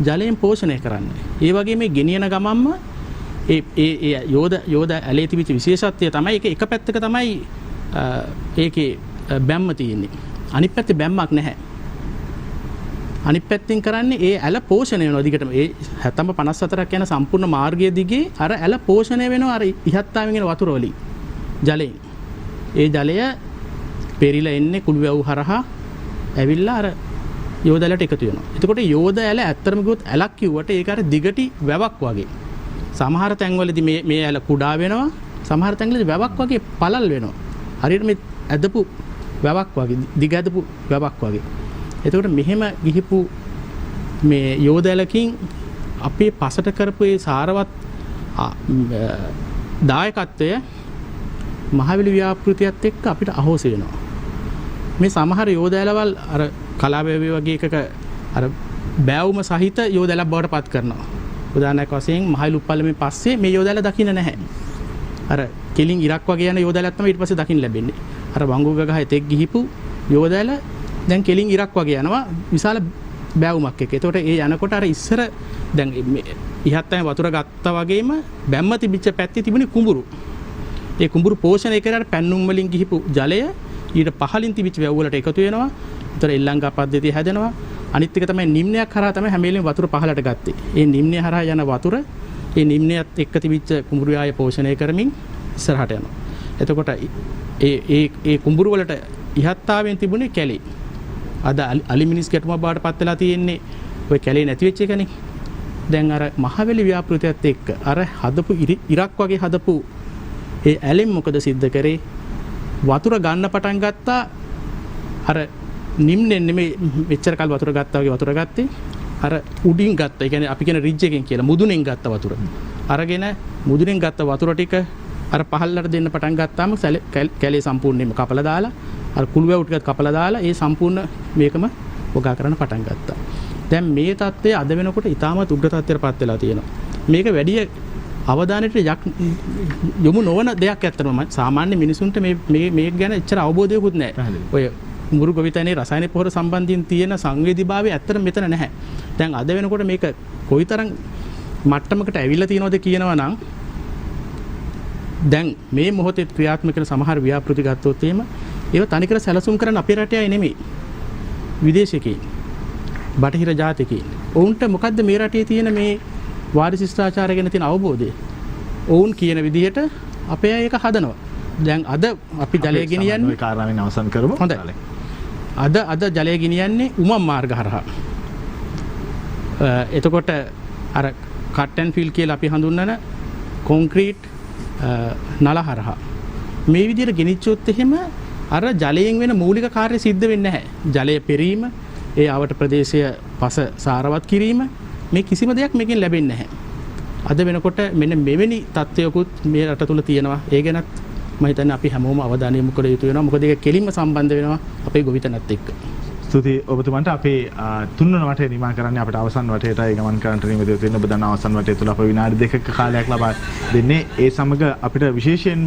ජලයෙන් පෝෂණය කරන්න. ඒ වගේ මේ ගෙනියන ගමන්ම ඒ යෝධ ඇලේ තිබිච්ච විශේෂත්වය තමයි ඒක එක පැත්තක තමයි ඒකේ බැම්ම තියෙන්නේ. අනිත් පැත්තේ බැම්මක් නැහැ. අනිත් පැත්තෙන් කරන්නේ ඒ ඇල පෝෂණය වෙනවා දිගටම. ඒ 54ක් යන සම්පූර්ණ මාර්ගය දිගේ අර ඇල පෝෂණය වෙනවා අර ඉහත්තාවෙන් එන වතුර වලින්. ජලයෙන්. ඒ ජලය පෙරිලා එන්නේ කුළු වැව් හරහා ඇවිල්ලා අර යෝධ ඇලට එකතු වෙනවා. එතකොට යෝධ ඇල ඇත්තටම ගියොත් ඇලක් කිව්වට ඒක අර දිගටි වැවක් වගේ. සමහර තැන්වලදී මේ ඇල කුඩා වෙනවා. සමහර තැන්වලදී වැවක් වගේ පළල් වෙනවා. හරියට මේ ඇදපු වැවක් වගේ දිග ඇදපු වැවක් වගේ. එතකොට මෙහෙම ගිහිපු මේ යෝධ ඇලකින් අපේ පසට කරපු ඒ සාරවත් දායකත්වය මහවැලි ව්‍යාපෘතියත් එක්ක අපිට අහෝසි වෙනවා. මේ සමහර යෝධ ඇලවල් අර කලාවැවේ වගේ එකක අර බෑවුම සහිත යෝධ ඇලක් බවට පත් කරනවා. උදාහරණයක් වශයෙන් මහලු උප්පලමේ පස්සේ මේ යෝධ ඇල දකින්න නැහැ. අර කෙලින් ඉරක් වගේ යන යෝධ ඇලක් තමයි ඊට පස්සේ දකින්න ලැබෙන්නේ. අර වංගුග ගහ එතෙක් ගිහිපු යෝධ ඇල දැන් කෙලින් ඉරක් වගේ යනවා විශාල බෑවුමක් එක්ක. ඒතකොට ඒ යනකොට අර ඉස්සර දැන් ඉහත්තෙන් වතුර ගත්තා වගේම බැම්ම තිබිච්ච පැත්තේ තිබුණේ කුඹුරු. ඒ කුඹුරු පෝෂණය කරලා පැන්නුම් වලින් ගිහිපු ජලය ඊට පහලින් තිබිච්ච වැව් වලට එකතු වෙනවා. ඒතර එල්ලංගා පද්ධතිය හැදෙනවා. අනිත් එක තමයි නිම්නයක් හරහා තමයි හැම වෙලෙම වතුර පහලට ගත්තේ. ඒ නිම්නය හරහා යන වතුර ඒ නිම්නයත් එක්ක තිබිච්ච කුඹුරු ආය පෝෂණය කරමින් ඉස්සරහට යනවා. එතකොට ඒ කුඹුරු වලට ඉහත්තාවෙන් තිබුණේ කැලේ. අද අලිමිනිස් ගැටුමක් බවට පත් වෙලා තියෙන්නේ ඔය කැලේ නැති වෙච්ච එකනේ. දැන් අර මහවැලි ව්‍යාපෘතියත් එක්ක අර හදපු ඉරක් වගේ හදපු ඒ ඇලෙන් මොකද සිද්ධ කරේ? වතුර ගන්න පටන් ගත්තා. අර නිම්නෙන් නෙමෙයි මෙච්චර කල් වතුර ගත්තා වගේ වතුර ගත්තේ. අර උඩින් ගත්තා. ඒ කියන්නේ අපි කියන රිජ් එකෙන් කියලා මුදුනෙන් ගත්ත වතුර. අරගෙන මුදුනෙන් ගත්ත වතුර ටික අර පහළට දෙන්න පටන් ගත්තාම කැලේ සම්පූර්ණයෙන්ම කපලා දාලා අර කුළු වැව් ටිකත් කපලා දාලා ඒ සම්පූර්ණ මේකම වගා කරන්න පටන් ගත්තා. දැන් මේ தත්ත්වය අද වෙනකොට ඉතාමත් උග්‍ර තත්ත්වයකටපත් වෙලා තියෙනවා. මේක වැඩි අවධානයට යොමු නොවන දෙයක් ඇත්තටම සාමාන්‍ය මිනිසුන්ට මේ ගැන එච්චර අවබෝධයකුත් නැහැ. ඔය මුරු ගොවිතැනේ රසායනික පොහොර සම්බන්ධයෙන් තියෙන සංවේදීභාවය ඇත්තටම මෙතන නැහැ. දැන් අද වෙනකොට මේක කොයිතරම් මට්ටමකට ඇවිල්ලා තියෙනවද කියනවා නම් දැන් මේ මොහොතේ ක්‍රියාත්මක කරන සමහර ව්‍යාපෘති ගත්තොත් එහෙම ඒව තනිකර සැලසුම් කරන අපේ රටේ අය නෙමෙයි. විදේශිකයින්, බටහිර ජාතිකයින්. ඔවුන්ට මොකද්ද මේ රටේ තියෙන මේ වාරි ශිෂ්ටාචාරය ගැන තියෙන අවබෝධය? ඔවුන් කියන විදිහට අපේ අය ඒක හදනවා. දැන් අද අපි ජලය ගෙනියන්නේ ওই කාරණාවෙන් අවසන් කරමු. හොඳයි. අද ජලය ගෙනියන්නේ උමම් මාර්ග හරහා. එතකොට අර කට් ඇන්ඩ් ෆිල් කියලා අපි හඳුන්වන කොන්ක්‍රීට් නල හරහා. මේ විදිහට ගෙනිච්චොත් එහෙම අර ජලයෙන් වෙන මූලික කාර්ය සිද්ධ වෙන්නේ නැහැ. ජලය පෙරීම, ඒ ආවට ප්‍රදේශය පස සාරවත් කිරීම මේ කිසිම දෙයක් මේකෙන් ලැබෙන්නේ නැහැ. අද වෙනකොට මෙන්න මෙවැනි තත්ත්වයකුත් මේ රට තුල තියෙනවා. ඒ ගැනත් මම හිතන්නේ අපි හැමෝම අවධානය යොමු කළ යුතු වෙනවා. මොකද ඒක කෙලින්ම සම්බන්ධ වෙනවා අපේ ගොවිතැනත් එක්ක. ස්තුතියි ඔබතුමන්ට. අපේ තුන්වන වටේ නිමා කරන්නේ අපිට අවසන් වටේටයි ගමන් කරන්නට නියමිතව තියෙන. ඔබ දන්නා අවසන් වටේ තුල අප විනාඩි 2ක කාලයක් ලබා දෙන්නේ. ඒ සමග අපිට විශේෂයෙන්ම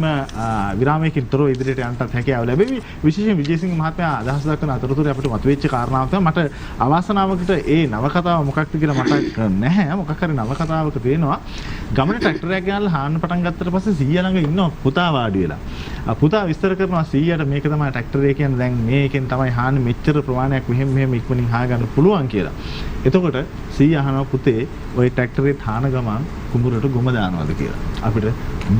විරාමයකින් තොරව ඉදිරියට යන්නත් හැකියාව ලැබෙවි. විශේෂයෙන් විජේසිංහ මහත්මයා අදහස් දක්වන අතරතුර අපිට මතුවෙච්ච කාරණාවක් තමයි මට අවාසනාවකට ඒ නවකතාව මොකක්ද කියලා මතක නැහැ. මොකක් හරි නවකතාවක තියෙනවා. ගමන ට්‍රැක්ටරයක් ගානලා හාන්න පටන් ගත්තට පස්සේ සීයා ළඟ ඉන්නවා පුතා වාඩි වෙලා. පුතා විස්තර කරනවා සීයාට මේක තමයි ට්‍රැක්ටරය කියන්නේ. දැන් මේකෙන් තමයි හාන්න මෙච්චර ප්‍රමාණයක් වාහනයක් මෙහෙම ඉක්මනින් හා ගන්න පුළුවන් කියලා. එතකොට සීයා අහනවා පුතේ ওই ට්‍රැක්ටරේ තාන ගමන් කුඹුරට ගොම දානවද කියලා. අපිට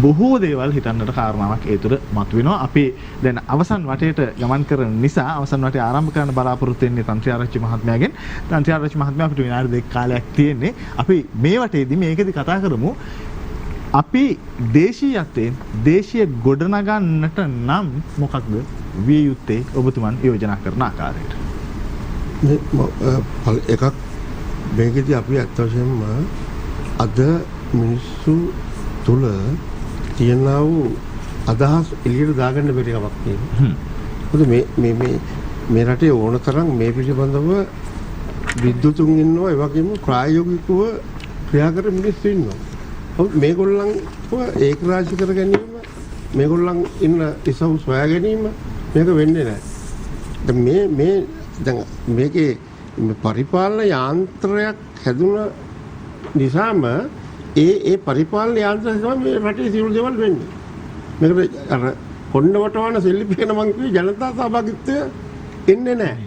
බොහෝ දේවල් හිතන්නට කාරණාවක් ඒ තුර මතුවෙනවා. අපි දැන් අවසන් වටේට ගමන් කරන නිසා අවසන් වටේ ආරම්භ කරන්න බලාපොරොත්තු වෙන්නේ තන්ත්‍රාරච්චි මහත්මයාගෙන්. තන්ත්‍රාරච්චි මහත්මයා අපිට විනාඩි 2 කාලයක් තියෙන්නේ. අපි මේ වටේදී මේකෙදි කතා කරමු. අපි දේශීයත්වයෙන් දේශීය ගොඩනගන්නට නම් මොකක්ද විය යුත්තේ ඔබතුමන් යෝජනා කරන ආකාරයට? එකක් මේකෙදී අපි අත් වශයෙන්ම අද මිනිස්සු තුල තියෙනා වූ අදහස් එළියට දාගන්න බැරි කමක් තියෙනවා. මොකද මේ රටේ ඕන තරම් මේ පිළිබඳව විද්වතුන් ඉන්නවා, ඒ වගේම ප්‍රායෝගිකව ක්‍රියා කරන මිනිස්සු ඉන්නවා. මේගොල්ලන්ව ඒකරාශී කර ගැනීම, මේගොල්ලන් ඉන්න ඉසව් සොයා ගැනීම මේක වෙන්නේ නැහැ. දැන් මේකේ පරිපාලන යාන්ත්‍රයක් හැදුන නිසාම ඒ පරිපාලන යාන්ත්‍රය තමයි මේ රටේ සියලු දේවල් වෙන්නේ. මේකට අර කොණ්ඩ වටවන සෙල්ලිපින මං කිව්වේ ජනතා සහභාගීත්වය එන්නේ නැහැ.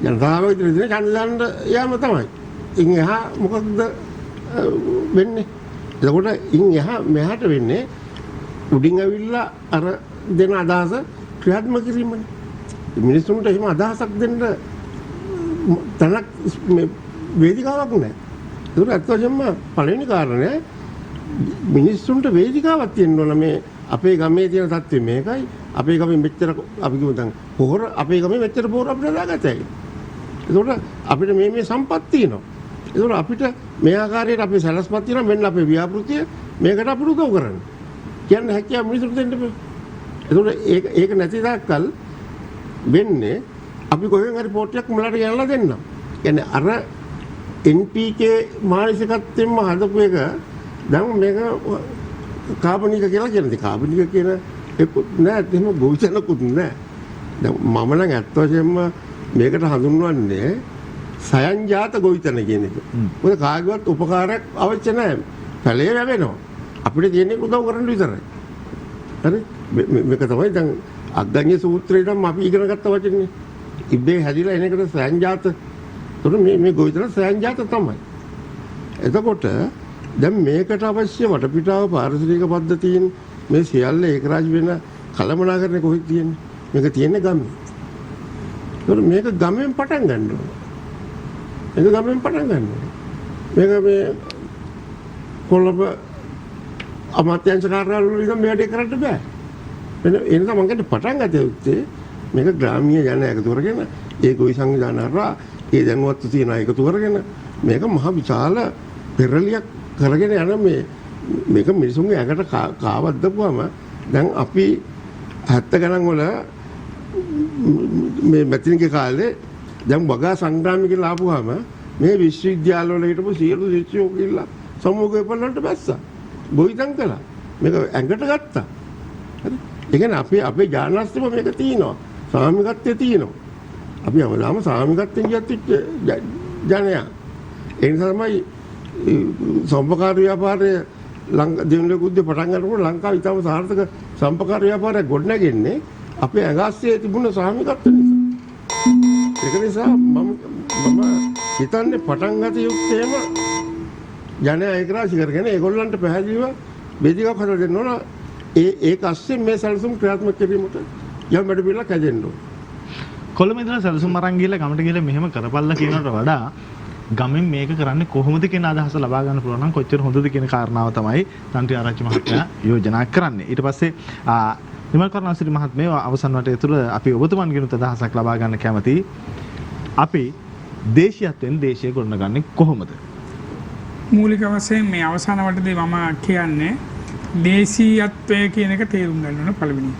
ජනතා සහභාගීත්වය ඡන්ද දාන්න යාම තමයි. ඉන් එහා මොකක්ද වෙන්නේ? එතකොට ඉන් එහා මෙහාට වෙන්නේ උඩින් ඇවිල්ලා අර දෙන අදහස ක්‍රියාත්මක කිරීමනේ. මිනිස්සුන්ට එහෙම අදහසක් දෙන්න තනක් වේදිකාවක් නැහැ. ඒක ඇත්ත වශයෙන්ම පළවෙනි කාරණය මිනිස්සුන්ට වේදිකාවක් තියෙන්න ඕන. මේ අපේ ගමේ තියෙන තත්ත්වය මේකයි. අපේ ගමේ මෙච්චර අපි කියමු දැන් පොහොර අපේ ගමේ මෙච්චර පොහොර අපිට දාගත්තයි. ඒකට අපිට මේ සම්පත් තියෙනවා. ඒකට අපිට මේ ආකාරයට අපේ සැලැස්මක් තියෙනවා. මෙන්න අපේ ව්‍යාපෘතිය මේකට අපිට උදව් කරන්න. කියන්නේ හැකියාව මිනිසුන්ට දෙන්න බෑ. ඒකට ඒක නැති දාකල් වෙන්නේ අපි කොහෙන් හරි පොට්ටියක් මුලට ගෙනලා දෙන්නම්. කියන්නේ අර NPK මානසිකත්වෙන්ම හදපු එක දැන් මේක කාබනික කියලා කියන්නේ. කාබනික කියන එක්කුත් නෑ, එහෙම ගොවිතැනකුත් නෑ. දැන් මම නම් ඇත්ත වශයෙන්ම මේකට හඳුන්වන්නේ සයන්ජාත ගොවිතැන කියන එක. මොකද කාගේවත් උපකාරයක් අවශ්‍ය නැහැ. පැලේ වැවෙනවා. අපිට තියෙන්නේ උදව් කරන්න විතරයි. හරි? මේක තමයි දැන් අග්ගඤ්ඤ සූත්‍රයේ නම් අපි ඉගෙන ගත්ත වචනේ. ඉබ්බේ හැදිලා එන එකට සයන්ජාත. ඒතකොට මේ ගොවිතැන සයන්ජාත තමයි. එතකොට දැන් මේකට අවශ්‍ය වටපිටාව පාරිසරික පද්ධතීන් මේ සියල්ල ඒකරාජ වෙන කළමනාකරණය කොහෙද තියෙන්නේ? මේක තියෙන්නේ ගමේ. ඒතකොට මේක ගමෙන් පටන් ගන්න ඕනේ. මේක ගමෙන් පටන් ගන්න ඕනේ. මේක මේ කොළඹ අමාත්‍යාංශ කාර්යාලවල ඉඳන් මේකට කරන්න බෑ. ඒ නිසා මම කියන්නේ පටන් ගත යුත්තේ මේක ග්‍රාමීය ජන එකතු කරගෙන ඒ ගොවි සංවිධාන හරහා ඒ දැනුවත් තියෙන එකතු කරගෙන මේක මහ විශාල පෙරලියක් කරගෙන යන මේක මිනිසුන්ගේ ඇඟට කාවද්දපුවම දැන් අපි 70 ගණන් වල මේ මැතිනිගේ කාලේ දැන් වගා සංග්‍රාමය කියලා ආපුවාම මේ විශ්වවිද්‍යාලවල හිටපු සියලු ශිෂ්‍යයෝ කියලා සමූහය වලට බැස්සා. ගොවිතැන් කළා. මේක ඇඟට ගත්තා. හරි? ඒ කියන්නේ අපේ ජානස්තිම මේක තියෙනවා. සාමිකත්වයේ තියෙනවා. අපි හැමදාම සාමිකත්වයෙන් ජීවත් වෙච්ච ජනයා. ඒ නිසා තමයි සම්පකාර ව්‍යාපාරය දෙවන කුද්දේ පටන් ගන්නකොට ලංකාව ඉතාම සාර්ථක සම්පකාර ව්‍යාපාරයක් ගොඩනැගෙන්නේ අපේ ඇඟාස්සියේ තිබුණ සාමිකත්ව නිසා. ඒක නිසා මම හිතන්නේ පටන් ගත යුත්තේම ජනයා ඒකරාශී කරගෙන ඒගොල්ලන්ට පැහැදිලිව වේදිකාවක් හදලා දෙන්න ඕන. ඒක අස්සේ මේ සැලසුම් ක්‍රියාත්මක කිරීමට යම් වැඩ පිළිවෙලක් හැදෙන්න ඕන. කොළඹ ඉඳලා සැලසුම් අරන් ගිහලා ගමට ගිහලා මෙහෙම කරපල්ලා කියනකට වඩා ගමෙන් මේක කරන්නේ කොහොමද කියන අදහස ලබා ගන්න පුළුවන් නම් කොච්චර හොඳද කියන කාරණාව තමයි තන්ත්‍රි ආරච්චි මහත්තයා යෝජනා කරන්නේ. ඊට පස්සේ නිමල් කරුණාසිරි මහත්මයා අවසන් වටේ තුල අපි ඔබතුමන්ගෙන් අදහසක් ලබා ගන්න කැමතියි. අපි දේශීයත්වයෙන් දේශය ගොඩනගන්නේ කොහොමද? මූලික වශයෙන් මේ අවසාන වටදී මම කියන්නේ දේශීයත්වය කියන එක තේරුම් ගන්න ඕන පළවෙනි.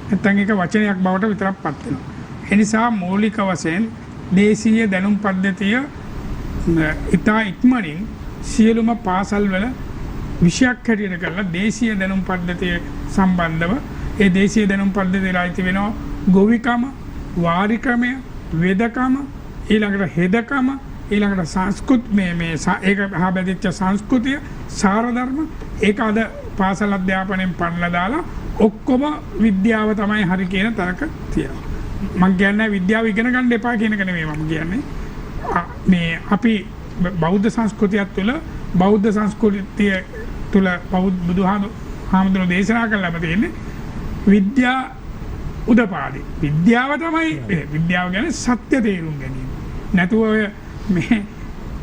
නැත්නම් ඒක වචනයක් බවට විතරක් පත් වෙනවා. ඒ නිසා මූලික වශයෙන් දේශීය දැනුම් පද්ධතිය ඉතා ඉක්මනින් සියලුම පාසල් වල විෂයක් හැටියට කරලා දේශීය දැනුම් පද්ධතිය සම්බන්ධව ඒ දේශීය දැනුම් පද්ධතියට අයිති වෙනවා ගොවිකම, වාරිකමය, වෙදකම, ඊළඟට හෙදකම, ඊළඟට ඒක හා බැඳිච්ච සංස්කෘතිය, සාරධර්ම, ඒක අද පාසල් අධ්‍යාපනයෙන් පන්නලා දාලා ඔක්කොම විද්‍යාව තමයි හරි කියන තරක තියෙනවා. මම කියන්නේ විද්‍යාව ඉගෙන ගන්න එපා කියන එක නෙමෙයි මම කියන්නේ. මේ අපි බෞද්ධ සංස්කෘතියත් තුළ බෞද්ධ සංස්කෘතිය තුළ බුදුහාමුදුරුවෝ දේශනා කළාම තියෙන්නේ විද්‍යා උදපාදි. විද්‍යාව තමයි විද්‍යාව කියන්නේ සත්‍ය තේරුම් ගැනීම. නැතුව ඔය මේ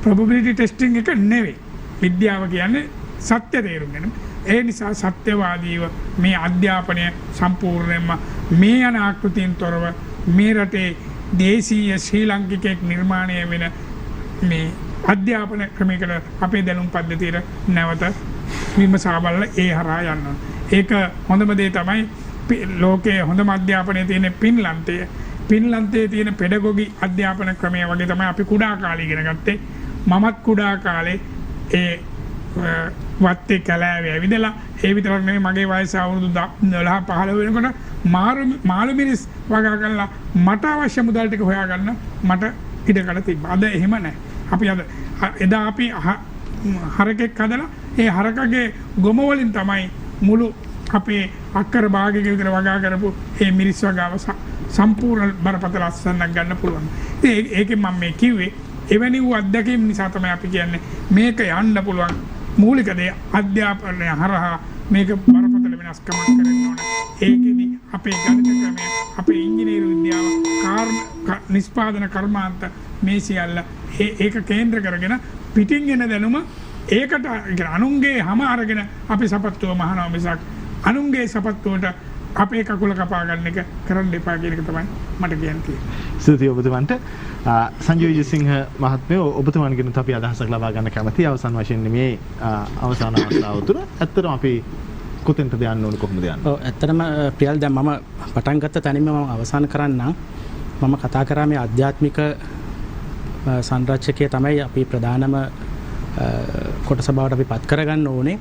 probability testing එක නෙවෙයි. විද්‍යාව කියන්නේ සත්‍ය තේරුම් ගැනීම. ඒ නිසා සත්‍යවාදීව මේ අධ්‍යාපනය සම්පූර්ණයෙන්ම මේ යන ආකෘතියෙන් තොරව මේ රටේ දේශීය ශ්‍රී ලාංකිකයෙක් නිර්මාණය වෙන මේ අධ්‍යාපන ක්‍රමයකට අපේ දැනුම් පද්ධතියට නැවත විමසා බලලා ඒ හරහා යන්න ඕන. ඒක හොඳම දේ තමයි ලෝකයේ හොඳම අධ්‍යාපනයේ තියෙන පින්ලන්තයේ තියෙන පෙඩගොගි අධ්‍යාපන ක්‍රමය වගේ තමයි අපි කුඩා කාලේ ඉගෙන ගත්තේ. මමත් කුඩා කාලේ ඒ වත්තේ කැලෑවේ ඇවිදලා ඒ විතරක් නෙමෙයි මගේ වයස අවුරුදු 12 15 වෙනකොට මාළු මිරිස් වගා කරලා මට අවශ්‍ය මුදල් ටික හොයාගන්න මට ඉඩකඩ තිබ්බා. අද එහෙම නැහැ. අපි එදා අපි හරකෙක් හදලා ඒ හරකගේ ගොම වලින් තමයි මුළු අපේ අක්කර භාගයක විතර වගා කරපු ඒ මිරිස් වගාව සම්පූර්ණ බරපතල අස්සන්නක් ගන්න පුළුවන්. ඉතින් ඒකෙන් මම මේ කිව්වේ එවැනි වූ අත්දැකීම් නිසා තමයි අපි කියන්නේ මේක යන්න පුළුවන් මූලික දේ අධ්‍යාපනය හරහා මේක බරපතල වෙනස්කමක් කරන්න ඕන. ඒකෙදි අපේ ගණිත ක්‍රමය, අපේ ඉංජිනේරු විද්‍යාව, නිෂ්පාදන කර්මාන්ත මේ සියල්ල ඒක කේන්ද්‍ර කරගෙන පිටින් එන දැනුම ඒකට අනුන්ගේ හැම අරගෙන අපි සපත්තුව මහනවා මිසක් අනුන්ගේ සපත්තුවට අපේ කකුල කපා ගන්න එක කරන්න එපා කියන එක තමයි මට කියන්න තියෙන්නේ. ස්තුතියි ඔබතුමන්ට. සංජය විජේසිංහ මහත්මයා ඔබතුමන්ගෙන් අපි අදහසක් ලබා ගන්න කැමතියි. අවසන් වශයෙන් මේ අවසාන අවස්ථාව තුළ ඇත්තටම අපි කොතෙන්ද යන්න ඕන කොහොමද යන්නේ? ඔව් ඇත්තටම ප්‍රියල් දැන් මම පටන් ගත්ත තැනින්ම මම අවසන් කරන්නම්. මම කතා කරා මේ ආධ්‍යාත්මික සංරක්ෂකය තමයි අපි ප්‍රධානම කොටස බවට අපි පත් කරගන්න ඕනේ.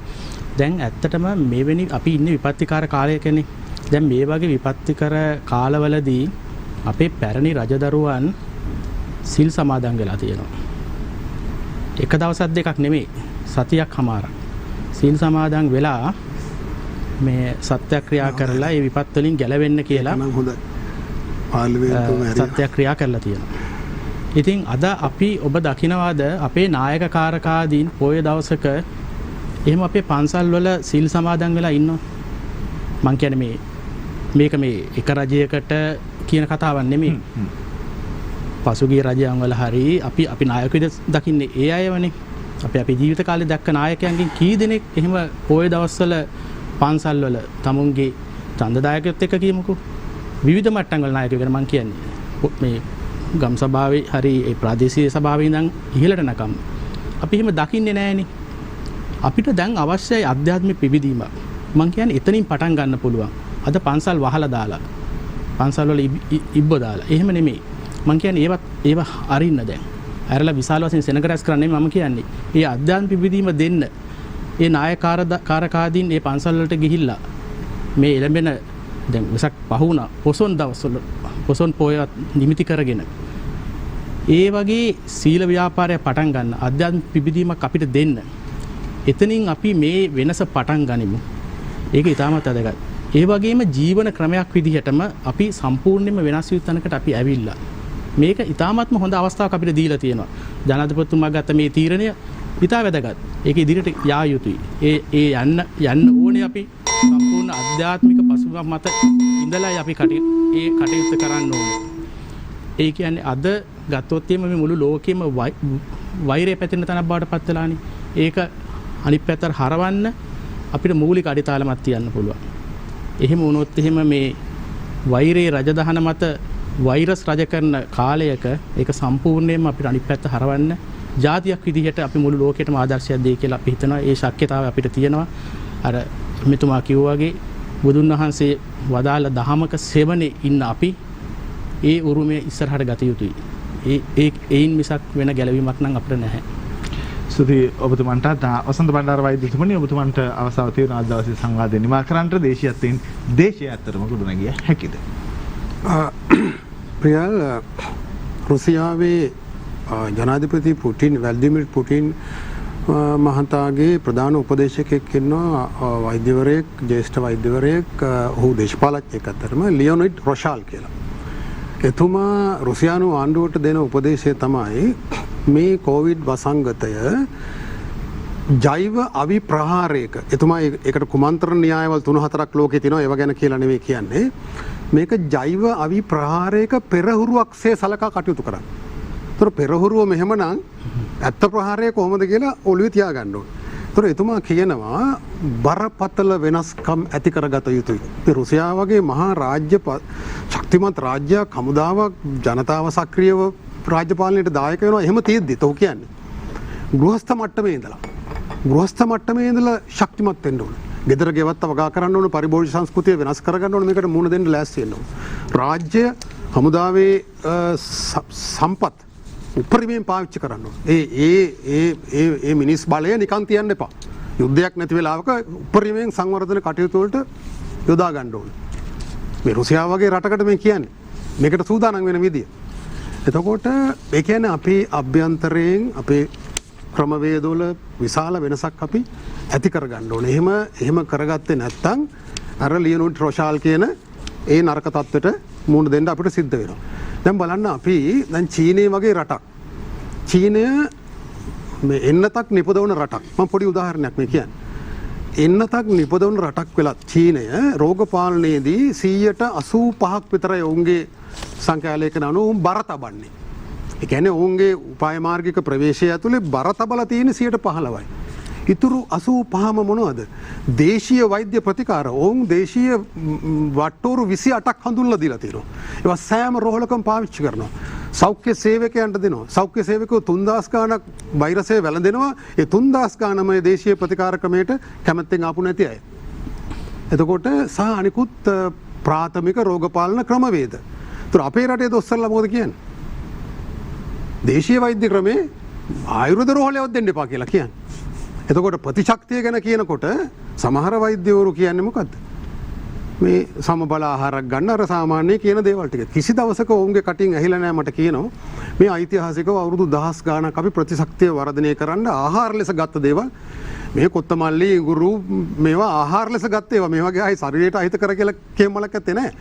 දැන් ඇත්තටම මෙවැනි අපි ඉන්නේ විපත්තිකාර කාලයකනේ. දැන් මේ වගේ විපත්තිකර කාලවලදී අපේ පැරණි රජදරුවන් සිල් සමාදන් වෙලා තියෙනවා. එක දවසක් දෙකක් නෙමෙයි සතියක් හමාරක් සිල් සමාදන් වෙලා මේ සත්‍යක්‍රියා කරලා ඒ විපත් වලින් ගැලවෙන්න කියලා නම් හොඳයි. පාර්ලිමේන්තුවේ සත්‍යක්‍රියා කරලා තියෙනවා. ඉතින් අද අපි ඔබ දකිනවාද අපේ නායක කාරකාදීන් පොය දවසක එහෙම අපේ පන්සල් වල සිල් සමාදන් වෙලා ඉන්නවා. මං කියන්නේ මේක මේ එක රජයකට කියන කතාවක් නෙමෙයි. පසුගිය රජයන් වල හරි අපි නායකයෝ දකින්නේ ඒ අයවනේ. අපි ජීවිත කාලේ දැක්ක නායකයන්ගෙන් කී දෙනෙක් එහෙම පොය දවස්වල පන්සල් වල තමුන්ගේ ඡන්දදායකයොත් එක්ක කියමුකෝ. විවිධ මට්ටම් වල නායකයෝ ගැන මං කියන්නේ. මේ ගම් සභාවේ හරි ඒ ප්‍රාදේශීය සභාවේ ඉඳන් ඉහළට නැකම් අපි එහෙම දකින්නේ නැහනේ. අපිට දැන් අවශ්‍යයි අධ්‍යාත්මික පිබිදීමක්. මං කියන්නේ එතනින් පටන් ගන්න පුළුවන්. අද පන්සල් වහලා දාලා පන්සල් වල ඉබ්බ දාලා එහෙම නෙමෙයි. මං කියන්නේ ඒව අරින්න දැන්. අරලා විශාල වශයෙන් සෙනග රැස් කරන්නේ මම කියන්නේ. මේ අධ්‍යාත්මික පිබිදීම දෙන්න ඒ නායකාරකාදීන් ඒ පන්සල් වලට ගිහිල්ලා මේ එළඹෙන දැන් වෙසක් පහ වුණා පොසොන් දවස්වල පොසොන් පොය නිමිති කරගෙන ඒ වගේ සීල ව්‍යාපාරය පටන් ගන්න අධ්‍යාත්මික පිබිදීමක් අපිට දෙන්න. එතනින් අපි මේ වෙනස පටන් ගනිමු. ඒක ඉතාමත් වැදගත්. ඒ වගේම ජීවන ක්‍රමයක් විදිහටම අපි සම්පූර්ණයෙන්ම වෙනස් විත්තනකට අපි ඇවිල්ලා. මේක ඉතාමත්ම හොඳ අවස්ථාවක් අපිට දීලා තියෙනවා. ජනාධිපතිතුමා ගත්ත මේ තීරණය ඉතා වැදගත්. ඒක ඉදිරියට යා යුතුයි. ඒ යන්න ඕනේ අපි සම්පූර්ණ අධ්‍යාත්මික පසුබිම මත ඉඳලා අපි කටයුතු කරන්න ඕනේ. ඒ කියන්නේ අද ගත්තොත් මේ මුළු ලෝකෙම වෛරය පැතිරෙන තැනක් බවට පත් වෙලානේ. ඒක අනිත් පැත්තට හරවන්න අපිට මූලික අඩිතාලමක් තියන්න පුළුවන්. එහෙම වුණොත් එහෙම මේ වෛරයේ රජදහන මත වෛරස් රජ කරන කාලයක ඒක සම්පූර්ණයෙන්ම අපිට අනිත් පැත්ත හරවන්න ජාතියක් විදිහට අපි මුළු ලෝකෙටම ආදර්ශයක් දෙයි කියලා අපි හිතනවා. ඒ ශක්්‍යතාවය අපිට තියෙනවා. අර මෙතුමා කිව්වා වගේ බුදුන් වහන්සේ වදාළ දහමක සෙවණේ ඉන්න අපි ඒ උරුමය ඉස්සරහට ගත යුතුයි. ඒයින් මිසක් වෙන ගැලවීමක් නම් අපිට නැහැ. ස්තුතියි ඔබතුමන්ට. වසන්ත බණ්ඩාර වෛද්‍යතුමනි ඔබතුමන්ට අවස්ථාව තියෙන අද දවසේ සංවාදය නිමා කරන්නට දේශීයත්වයෙන් දේශය ඇත්තටම ගොඩනගිය හැකිද? ප්‍රියල් රුසියාවේ ජනාධිපති පුටින් වැල්දිමිර් පුටින් මහතාගේ ප්‍රධාන උපදේශකයෙක් ඉන්නවා වෛද්‍යවරයෙක් ජ්‍යෙෂ්ඨ වෛද්‍යවරයෙක් ඔහු දේශපාලඥයෙක් අතරම ලියොනිඩ් රොෂාල් කියලා. එතුමා රුසියානු ආණ්ඩුවට දෙන උපදේශය තමයි මේ කෝවිඩ් වසංගතය ජෛව අවි ප්‍රහාරයක එතුමා එකට කුමන්ත්‍රණ න්‍යායවල 3-4ක් ලෝකේ තියෙනවා ඒව ගැන කියලා නෙවෙයි කියන්නේ මේක ජෛව අවි ප්‍රහාරයක පෙරහුරුවක්සේ සලකා කටයුතු කරන්න. ඒතර පෙරහුරුව මෙහෙමනම් ඇත්ත ප්‍රහාරය කොහොමද කියලා ඔළුවේ තියාගන්න ඕනේ. ඒතර එතුමා කියනවා බරපතල වෙනස්කම් ඇති කරගත යුතුයි. මේ රුසියාව වගේ මහා රාජ්‍ය ශක්තිමත් රාජ්‍යයක් හමුදාවක් ජනතාව සක්‍රියව රාජ්‍ය පාලනයට දායක වෙනවා. එහෙම තියෙද්දිත් ඔහු කියන්නේ ගෘහස්ත මට්ටමේ ඉඳලා ශක්තිමත් වෙන්න ඕනේ. ගෙදර ගෙවත්ත වගා කරන්න ඕනේ, පරිභෝජ සංස්කෘතිය වෙනස් කරගන්න ඕනේ, මේකට මුහුණ දෙන්න ලෑස්ති වෙන්න ඕනේ. රාජ්‍ය හමුදාවේ සම්පත් උපරිමයෙන් පාවිච්චි කරන්න ඕනේ. ඒ මිනිස් බලය නිකන් තියන්න එපා. යුද්ධයක් නැති වෙලාවක උපරිමයෙන් සංවර්ධන කටයුතු වලට යොදා ගන්න ඕනේ. මේ රුසියාව වගේ රටකට මේ කියන්නේ මේකට සූදානම් වෙන විදිය. එතකොට ඒ කියන්නේ අපි අභ්‍යන්තරයෙන් අපේ ක්‍රමවේදවල විශාල වෙනසක් අපි ඇති කරගන්න ඕනේ. එහෙම කරගත්තේ නැත්නම් අර ලියනෝඩ් රොෂාල් කියන ඒ නරක තත්ත්වයට මුහුණ දෙන්න අපිට සිද්ධ වෙනවා. දැන් බලන්න අපි දැන් චීනය වගේ රටක්. චීනය මේ එන්නතක් නිපදවන රටක්. මම පොඩි උදාහරණයක් මේ කියන්නේ. එන්නතක් නිපදවන රටක් වෙලත් චීනය රෝග පාලනයේදී 85% විතරයි ඔවුන්ගේ සංඛ්‍යාලේඛන අනුව බර තබන්නේ. ඒ කියන්නේ ඔවුන්ගේ උපාය මාර්ගික ප්‍රවේශය ඇතුලේ බර තබලා තියෙන 15%යි. ඉතුරු 85ම මොනවද? දේශීය වෛද්‍ය ප්‍රතිකාර. ඔවුන් දේශීය වට්ටෝරු 28ක් හඳුන්ලා දීලා තියෙනවා. ඒවා සෑම රෝහලකම පාවිච්චි කරනවා. සෞඛ්‍ය සේවකයන්ට දෙනවා. සෞඛ්‍ය සේවකයෝ 3000 ගාණක් වෛරසය වැළඳෙනවා. ඒ 3000 ගාණම දේශීය ප්‍රතිකාර ක්‍රමයට කැමැත්තෙන් ආපු නැති අය. එතකොට සහ අනිකුත් ප්‍රාථමික රෝග පාලන ක්‍රමවේද. ඒතර අපේ රටේ දොස්තරලා මොකද කියන්නේ? දේශීය වෛද්‍ය ක්‍රමේ ආයුර්වේද රෝහලයක් දෙන්න එපා කියලා කියන්නේ. එතකොට ප්‍රතිශක්තිය ගැන කියනකොට සමහර වෛද්‍යවරු කියන්නේ මොකද්ද? මේ සමබල ආහාරයක් ගන්න අර සාමාන්‍ය කියන දේවල් ටික. කිසි දවසක ඔවුන්ගේ කටින් ඇහිලා නැහැ මට කියනවා මේ ඓතිහාසිකව අවුරුදු 1000 ගාණක් අපි ප්‍රතිශක්තිය වර්ධනය කරන්න ආහාර ලෙස ගත්ත දේවල් මේ කොත්තමල්ලි ඉඟුරු මේවා ආහාර ලෙස ගත්ත ඒවා මේ වගේ ආයි ශරීරයට අහිත කර කියලා කියමලක් ඇත්තේ නැහැ.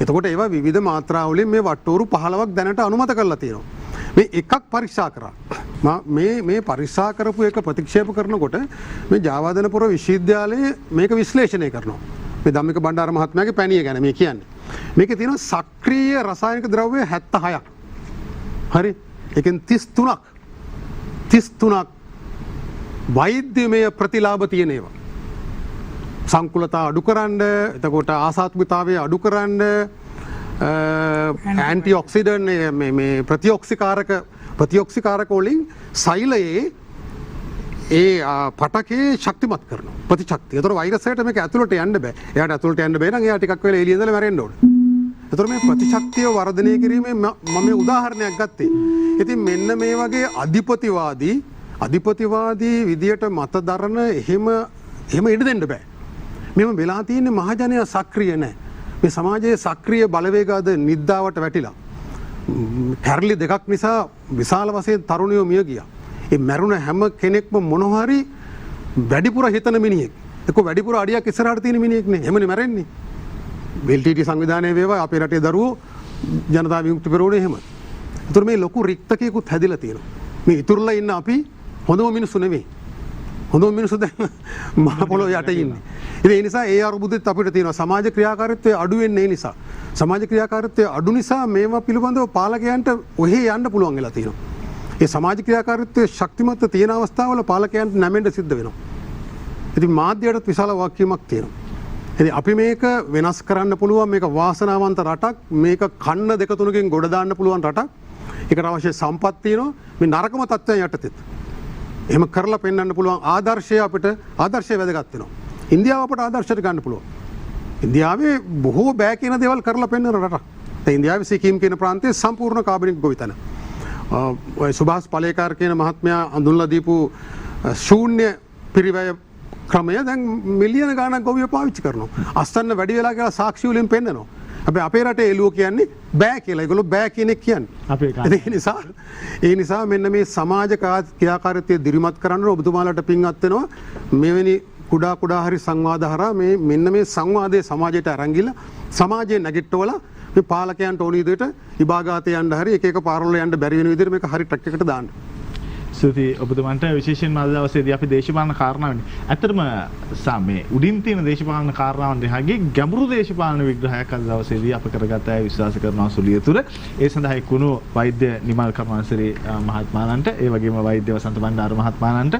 එතකොට ඒවා විවිධ මාත්‍රාවලින් මේ වට්ටෝරු 15ක් දැනට අනුමත කරලා තියෙනවා. මේ එකක් පරීක්ෂා කරා. මේ පරීක්ෂා කරපු එක ප්‍රතික්ෂේප කරනකොට මේ ජාවාදනපුර විශ්වවිද්‍යාලයේ මේක විශ්ලේෂණය කරනවා. මේ ධම්මික බණ්ඩාර මහත්මයාගේ පැණිය ගැන මේ කියන්නේ. මේකේ තියෙනවා සක්‍රීය රසායනික ද්‍රව්‍ය 76ක්. හරි. ඒකෙන් 33ක් වෛද්‍යමය ප්‍රතිලාභ තියෙන ඒවා. සංකුලතා අඩු කරන්න, එතකොට ආසාත්මිකතාවය අඩු කරන්න, ඇන්ටි ඔක්සිඩන්ට් මේ ප්‍රතිඔක්සිකාරක වලින් සෛලයේ ඒ පටකේ ශක්තිමත් කරනවා ප්‍රතිශක්තිය. ඒතර වෛරසයට මේක ඇතුළට යන්න බෑ. එයාට ඇතුළට යන්න බෑ නම් එයා ටිකක් වෙලා එළිය ඉඳලා මැරෙන්න ඕනේ. ඒතර මේ ප්‍රතිශක්තිය වර්ධනය කිරීමේ මම මේ උදාහරණයක් ගත්තේ. ඉතින් මෙන්න මේ වගේ අධිපතිවාදී විදියට මත දරන එහෙම ඉඩ දෙන්න බෑ. මෙම වෙලා තියෙන්නේ මහජනයා සක්‍රිය නැහැ. මේ සමාජයේ සක්‍රිය බලවේග අද නිද්දාවට වැටිලා. කැරලි දෙකක් නිසා විශාල වශයෙන් තරුණයෝ මිය ගියා. ඒ මැරුණ හැම කෙනෙක්ම මොනවා හරි වැඩිපුර හිතන මිනිහෙක්. එක්ක වැඩිපුර අඩියක් ඉස්සරහට තියෙන මිනිහෙක් නේ. එහෙමනේ මැරෙන්නේ. LTT සංවිධානයේ වේවා අපේ රටේ දරුවෝ ජනතා විමුක්ති පෙරමුණේ එහෙම. ඒතර මේ ලොකු රික්තකයකුත් හැදිලා තියෙනවා. මේ ඉතුරුලා ඉන්න අපි හොඳම මිනිස්සු නෙවෙයි. හොඳම මිනිස්සු දැන් මහ පොළොව යට ඉන්නේ. ඉතින් ඒ නිසා ඒ අරුබුදෙත් අපිට තියෙනවා සමාජ ක්‍රියාකාරීත්වය අඩු වෙන්නේ ඒ නිසා. සමාජ ක්‍රියාකාරීත්වය අඩු නිසා මේවා පිළිබඳව පාලකයන්ට ඔහේ යන්න පුළුවන් වෙලා තියෙනවා. ඒ සමාජ ක්‍රියාකාරීත්වයේ ශක්තිමත් තියෙන අවස්ථාවල පාලකයන්ට නැමෙන්න සිද්ධ වෙනවා. ඉතින් මාධ්‍යයටත් විශාල වාක්‍යයක් තියෙනවා. ඉතින් අපි මේක වෙනස් කරන්න පුළුවන් මේක වාසනාවන්ත රටක් මේක කන්න දෙක තුනකින් ගොඩ දාන්න පුළුවන් රටක්. ඒකට අවශ්‍ය සම්පත් තියෙනවා මේ නරකම තත්ත්වයන් යටතේ. එහෙම කරලා පෙන්වන්න පුළුවන් ආදර්ශය අපිට ආදර්ශය වැදගත් වෙනවා. ඉන්දියාව අපට ආදර්ශයට ගන්න පුළුවන්. ඉන්දියාවේ බොහෝ බෑ කියන දේවල් කරලා පෙන්වන රටක්. ඒ ඉන්දියාවේ සිකිම් කියන ප්‍රාන්තයේ සම්පූර්ණ කාබනික ගොවිතැන. ඔය සුභාස් පලේකාර කියන මහත්මයා අඳුන්ලා දීපු ශූන්‍ය පිරිවැය ක්‍රමය දැන් මිලියන ගාණක් ගොවියෝ පාවිච්චි කරනවා. අස්තන්න වැඩි වෙලා කියලා සාක්ෂි වලින් පෙන්නනවා. හැබැයි අපේ රටේ එළුව කියන්නේ බෑ කියලා. ඒගොල්ලෝ බෑ කියන එක කියන්නේ. ඒ නිසා මෙන්න මේ සමාජ ක්‍රියාකාරීත්වය දිරිමත් කරන්න ඔබතුමාලාට පින්වත් වෙනවා. මෙවැනි කුඩා හරි සංවාද හරහා මෙන්න මේ සංවාදයේ සමාජයට අරන් ගිහලා සමාජයේ නැගිට්ටවලා මේ පාලකයන්ට ඕන විදිහට විභාගාතේ යන්න හරි එක එක පාරවල යන්න බැරි වෙන විදිහට මේක හරි ට්‍රැක් එකට දාන්න. ස්තුතියි ඔබතුමන්ට විශේෂයෙන්ම අද දවසේදී අපි දේශපාලන කාරණාවනේ. ඇත්තටම සාමේ උඩින් තියෙන දේශපාලන කාරණාවන් දෙහාගේ ගැඹුරු දේශපාලන විග්‍රහයක් අද දවසේදී අප කරගත අය විශ්වාස කරනවා සුලිය තුර. ඒ සඳහා එක්ුණු වෛද්‍ය නිමල් කර්මාන්සිරි මහත්මයාණන්ට, ඒ වගේම වෛද්‍ය වසන්ත බණ්ඩාර මහත්මයාණන්ට,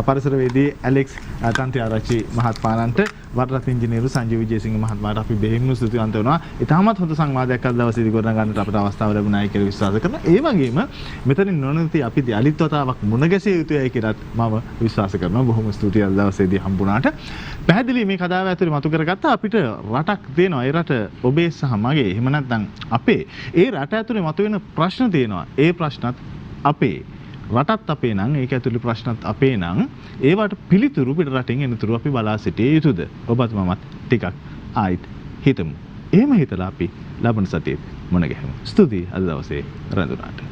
පරිසරවේදී ඇලෙක්ස් තන්තිආරච්චි මහත්මයාණන්ට, වරරත් ඉංජිනේරු සංජීව විජේසිංහ මහත්මයාට අපි බෙහෙවින්ම ස්තුතිවන්ත වෙනවා. ඉතාමත් හොඳ සංවාදයක් අද දවසේදී ගොඩනගන්නට අපට අවස්ථාව ලැබුණායි කියලා විශ්වාස කරනවා. ඒ වගේම මෙතනින් නොනැති අපි අලිත් වතාවක් මුණ ගැසිය යුතුයයි කියලාත් මම විශ්වාස කරනවා. බොහොම ස්තුතියි අද දවසේදී හම්බුණාට. පැහැදිලි මේ කතාව ඇතුලේ මතු කරගත්ත අපිට රටක් තියෙනවා. ඒ රට ඔබේ සහ මගේ. එහෙම නැත්නම් අපේ. ඒ රට ඇතුලේ මතුවෙන ප්‍රශ්න තියෙනවා. ඒ ප්‍රශ්නත් අපේ. රටත් අපේ නම් ඒක ඇතුළේ ප්‍රශ්නත් අපේ නම් ඒවට පිළිතුරු පිට රටින් එනතුරු අපි බලා සිටිය යුතුද? ඔබත් මමත් ටිකක් ආයිත් හිතමු. එහෙම හිතලා අපි ලබන සතියේ මුණ ගැහෙමු. ස්තුතියි අද දවසේ රැඳුණාට.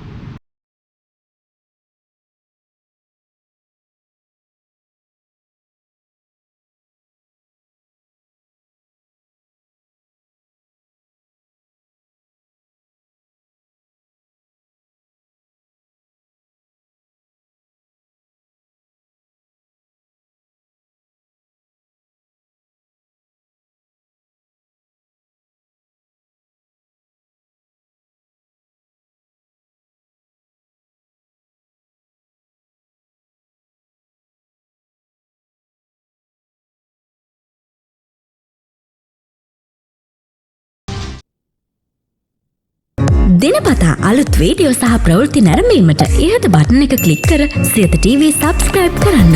දිනපතා අලුත් වීඩියෝ සහ ප්‍රවෘත්ති නැරඹීමට ඉහත බටන් එක ක්ලික් කර සියත TV සබ්ස්ක්‍රයිබ් කරන්න.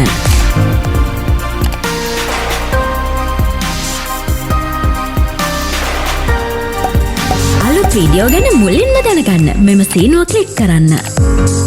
අලුත් වීඩියෝ ගැන මුලින්ම දැනගන්න මෙම සීනුව ක්ලික් කරන්න.